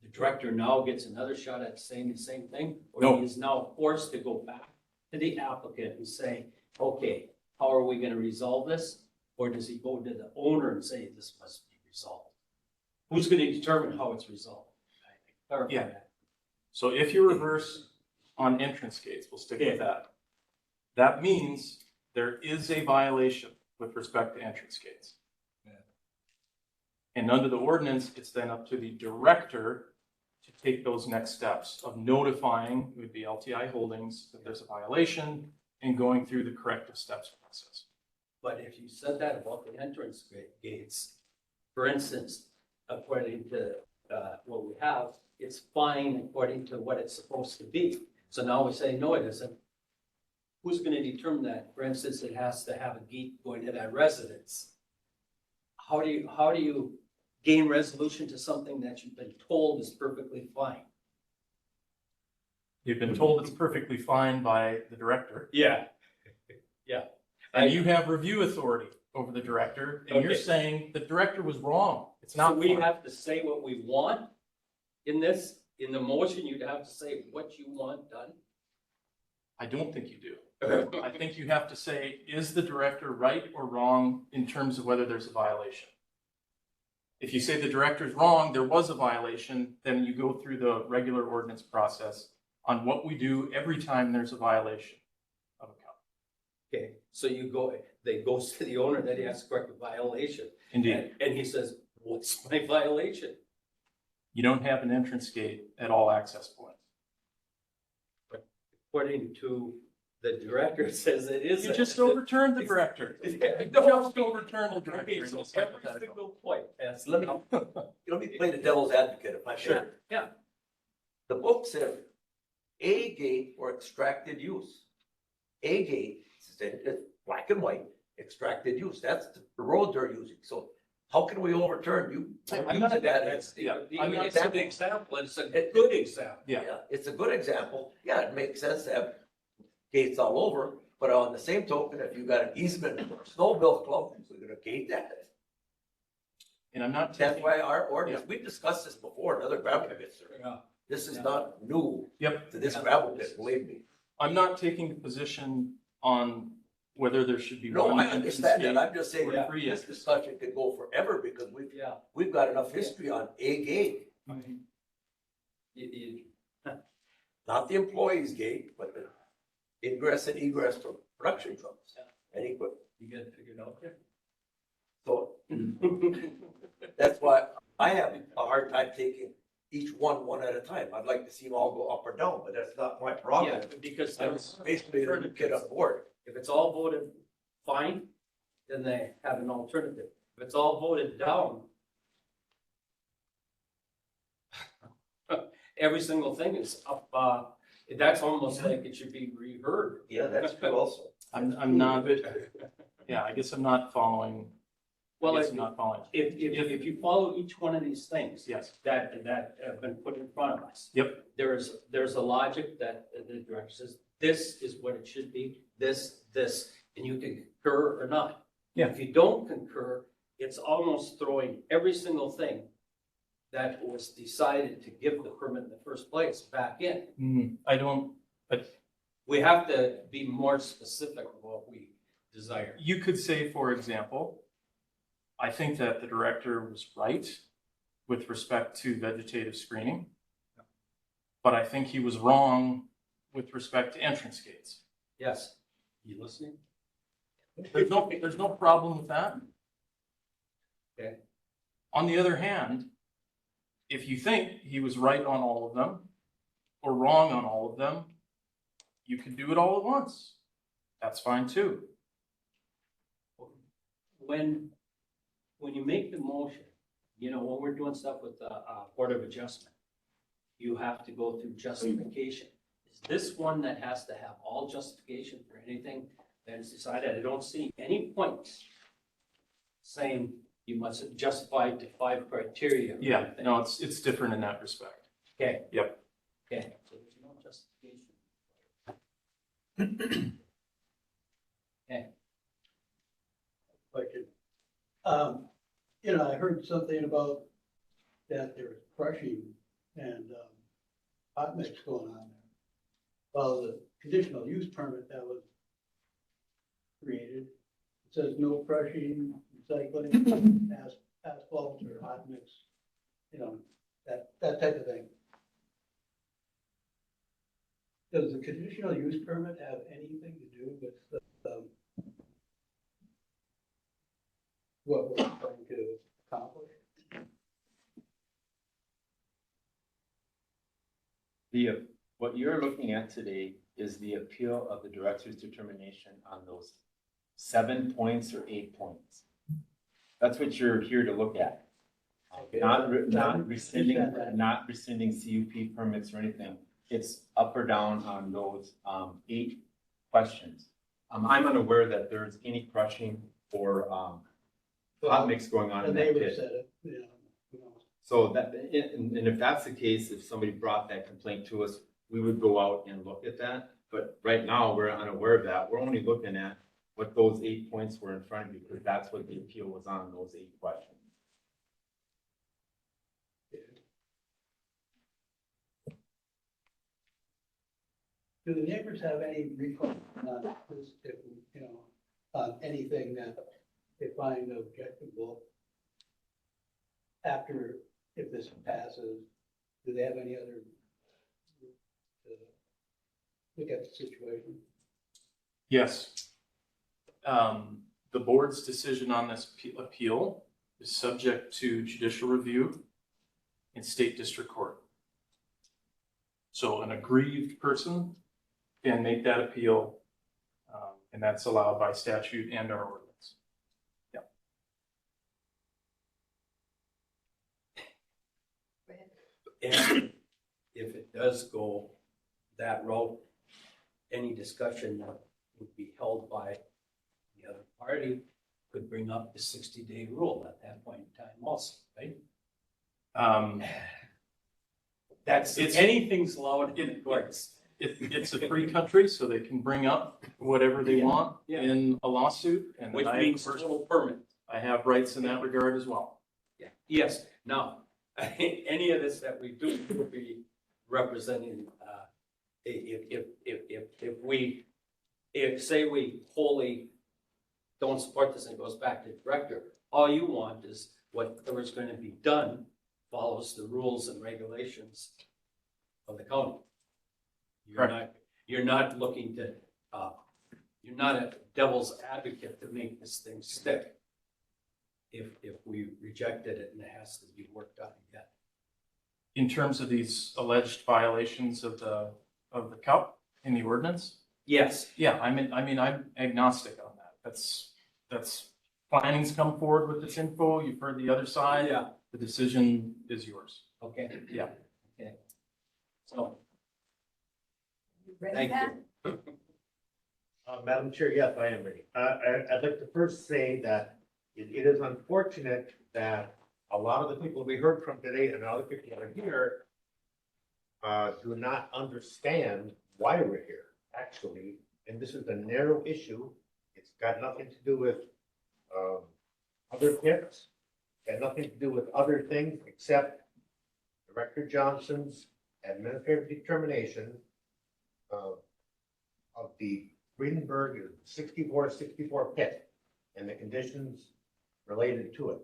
The director now gets another shot at saying the same thing? Or No. he is now forced to go back to the applicant and say, okay, how are we gonna resolve this? Or does he go to the owner and say, this must be resolved? Who's gonna determine how it's resolved? Clarify Yeah. that. So if you reverse on entrance gates, we'll stick with that. That means there is a violation with respect to entrance gates. Yeah. And under the ordinance, it's then up to the director to take those next steps of notifying, it would be LTI Holdings, that there's a violation and going through the corrective steps process. But if you said that about the entrance gates, for instance, according to what we have, it's fine according to what it's supposed to be. So now we say, no, it isn't. Who's going to determine that? For instance, it has to have a gate going to that residence. How do you gain resolution to something that you've been told is perfectly fine? You've been told it's perfectly fine by the director. Yeah. Yeah. And you have review authority over the director, and you're Okay. saying the director was wrong. It's not. So we fine. have to say what we want in this, in the motion, you'd have to say what you want done. I don't think you do. I think you have to say, is the director right or wrong in terms of whether there's a violation? If you say the director's wrong, there was a violation, then you go through the regular ordinance process on what we do every time there's a violation of a code. Okay, so they goes to the owner that he has to correct a violation. Indeed. And he says, what's my violation? You don't have an entrance gate at all access points. According to the director, it says it is. You just overturned the director. You just overturned the director. in this Every hypothetical. single point. Yes. Let me play the devil's advocate if I should. Yeah. The book says a gate for extracted use. A gate, it's black and white, extracted use. That's the road they're using. So how can we overturn you? I'm not using that that's as the, the I mean, it's an example, it's a It- good example. Yeah. Yeah, it's a good example. Yeah, it makes sense to have gates all over, But on the same token, if you got an easement for a snowmobile club, we're gonna gate that. And I'm not That's taking, why our ordinance, we've discussed this before in other gravel pits, sir. Yeah. This is not new yep, to this gravel pit, believe me. I'm not taking a position on whether there should be No, one I entrance understand gate that. I'm just saying or that three this entrances. discussion could go forever because Yeah. we've got enough history on a gate. Not the employees gate, but the ingress and egress for production trucks and equipment. You get it figured out there? So that's why I have a hard time taking each one at a time. I'd like to see them all go up or down, but that's not my Yeah, problem. because I'm there's basically a kid on board. if it's all voted fine, then they have an alternative. If it's all voted down, every single thing is up, that's almost like it should be reheard. Yeah, that's true also. I'm not, yeah, I guess I'm not following. Well, I guess I'm not following. if you follow each one of these things. Yes. That have been put in front of us. Yep. There's a logic that the director says, this is what it should be, this, and you can concur or not. Yeah. If you don't concur, it's almost throwing every single thing that was decided to give the permit in the first place back in. I don't, but We have to be more specific of what we desire. you could say, for example, I think that the director was right with respect to vegetative screening, but I think he was wrong with respect to entrance gates. Yes. You listening? There's no problem with that. Okay. On the other hand, if you think he was right on all of them or wrong on all of them, you can do it all at once. That's fine too. When you make the motion, when we're doing stuff with the Board of Adjustment, you have to go through justification. Is this one that has to have all justification for anything that is decided? I don't see any points saying you must justify to 5 criteria. or Yeah, anything. no, it's different in that respect. Okay. Yep. Okay, so there's no justification. Okay. Question. I heard something about that there's crushing and, hot mix going on there. Well, the conditional use permit that was created, it says no crushing, recycling, asphalt or hot mix, that type of thing. Does the conditional use permit have anything to do with what we're trying to accomplish? What you're looking at today is the appeal of the director's determination on those 7 points or 8 points. That's what you're here to look at. Not rescinding CUP permits or anything. It's up or down on those 8 questions. I'm unaware that there's any crushing or hot mix going on in that pit. Said it, So that, and if that's the case, if somebody brought that complaint to us, we would go out and look at that. But right now, we're unaware of that. We're only looking at what those 8 points were in front of you, because that's what the appeal was on, those 8 questions. Do the neighbors have any recourse on this, if, on anything that they find objectionable after, if this passes? Do they have any other look at the situation? Yes. The board's decision on this appeal is subject to judicial review in state district court. So an aggrieved person can make that appeal, and that's allowed by statute and our ordinance. Yeah. And if it does go that route, any discussion that would be held by the other party could bring up the 60-day rule at that point in time also, right? Anything's allowed in the courts. it's a free country, so they can bring up whatever they want Yeah. in a lawsuit. And Which I, means total permit. I have rights in that regard as well. Yeah. Yes, now, any of this that we do will be representing, if say we wholly don't support this and it goes back to the director, all you want is whatever's going to be done follows the rules and regulations of the county. You're not looking to, you're not a devil's advocate to make this thing stick. If we rejected it and it has to be worked out again. In terms of these alleged violations of the CUP in the ordinance? Yes. Yeah, I'm agnostic on that. That's planning's come forward with this info. You've heard the other side. Yeah. The decision is yours. Okay. Yeah. Okay. So. Ready, Thank Pat? you. Madam Chair, yes, I am ready. I'd like to first say that it is unfortunate that a lot of the people we heard from today and other people that are here do not understand why we're here, actually. And this is a narrow issue. It's got nothing to do with other pits, got nothing to do with other things except Director Johnson's administrative determination of the Fredenberg 64 pit and the conditions related to it.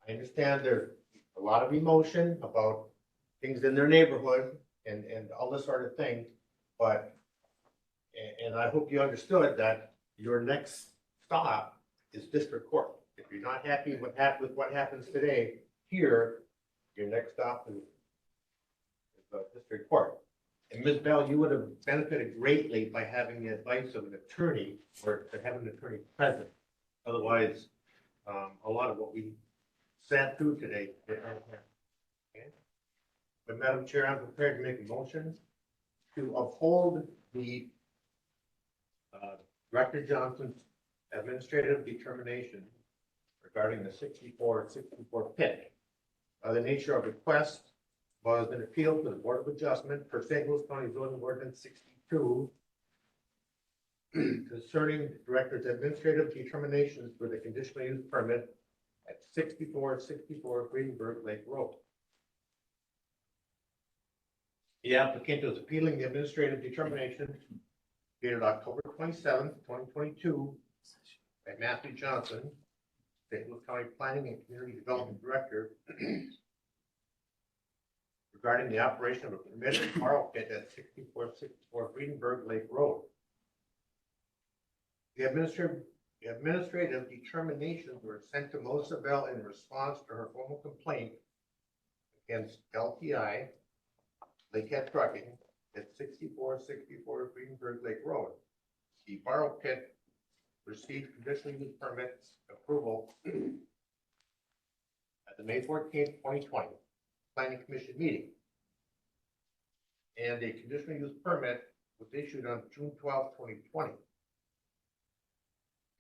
I understand there's a lot of emotion about things in their neighborhood and all this sort of thing, but, and I hope you understood that your next stop is district court. If you're not happy with what happens today here, your next stop is district court. And Ms. Bell, you would have benefited greatly by having the advice of an attorney or to have an attorney present. Otherwise, a lot of what we sat through today. Okay. But Madam Chair, I'm prepared to make a motion to uphold the Director Johnson's administrative determination regarding the 64 pit. The nature of request was an appeal to the Board of Adjustment for St. Louis County Zoning Ordinance 62 concerning the Director's administrative determinations for the conditional use permit at 6464 Fredenberg Lake Road. The applicant is appealing the administrative determination dated October 27th, 2022 by Matthew Johnson, St. Louis County Planning and Community Development Director, regarding the operation of a permitted borrow pit at 6464 Fredenberg Lake Road. The administrative determinations were sent to Melissa Bell in response to her formal complaint against LTI, Lakehead Trucking, at 6464 Fredenberg Lake Road. The borrow pit received conditional use permit approval at the May 14th, 2020 Planning Commission meeting. And a conditional use permit was issued on June 12th, 2020.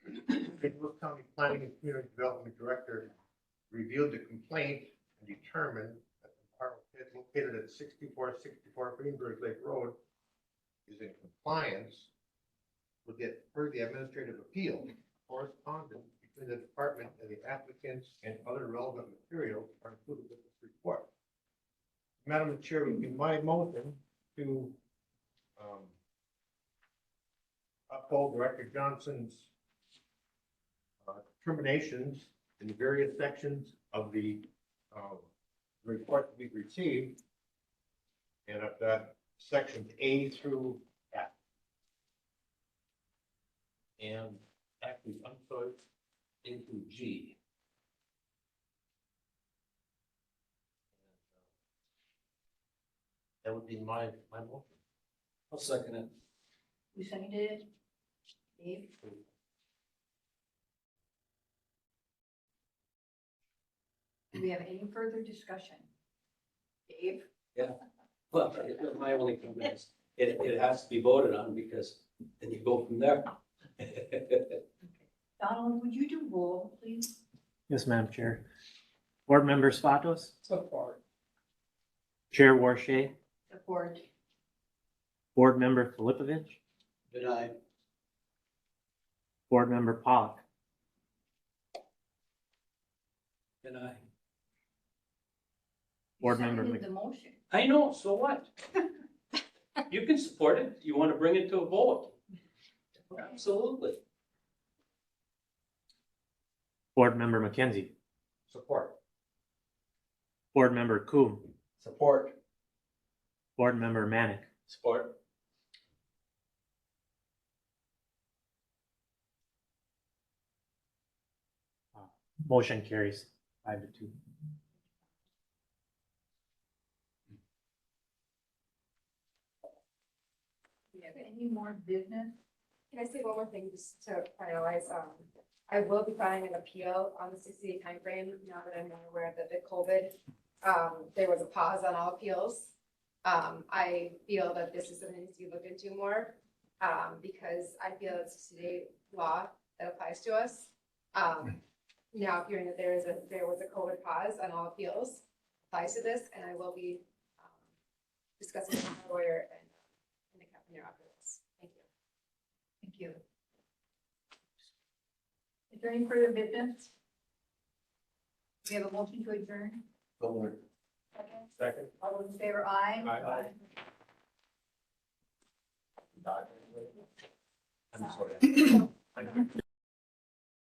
St. Louis County Planning and Community Development Director reviewed the complaint and determined that the borrow pit located at 6464 Fredenberg Lake Road is in compliance with the administrative appeal. Correspondence between the department and the applicants and other relevant materials are included with this report. Madam Chair, would be my motion to uphold Director Johnson's determinations in the various sections of the report that we've received, and I've got sections A through F. And actually, I'm sorry, A through G. That would be my motion. I'll second it. Who seconded it? Dave? Do we have any further discussion? Dave? Yeah. Well, my only comment is, it has to be voted on because then you go from there. Donald, would you do roll, please? Yes, Madam Chair. Board Member Spatos, Support. Chair Warshay, Support. Board Member Filipovich, Denied. Board Member Pollock, Deny. Board You Member seconded Mc- the motion. I know, so what? You can support it. You want to bring it to a vote? Absolutely. Board Member McKenzie, Support. Board Member Coon, Support. Board Member Manic, Support. motion carries 5-2. Do you have any more business? Can I say one more thing just to finalize? I will be filing an appeal on the 60-day timeframe now that I'm more aware that the COVID, there was a pause on all appeals. I feel that this is something that needs to be looked into more, because I feel it's a 60-day law that applies to us. Now hearing that there was a COVID pause on all appeals applies to this, and I will be discussing with my lawyer and in the cabinet after this. Thank you. Thank you. Is there any further business? We have a motion to adjourn. Second. All those in favor, aye. Aye. I'm sorry.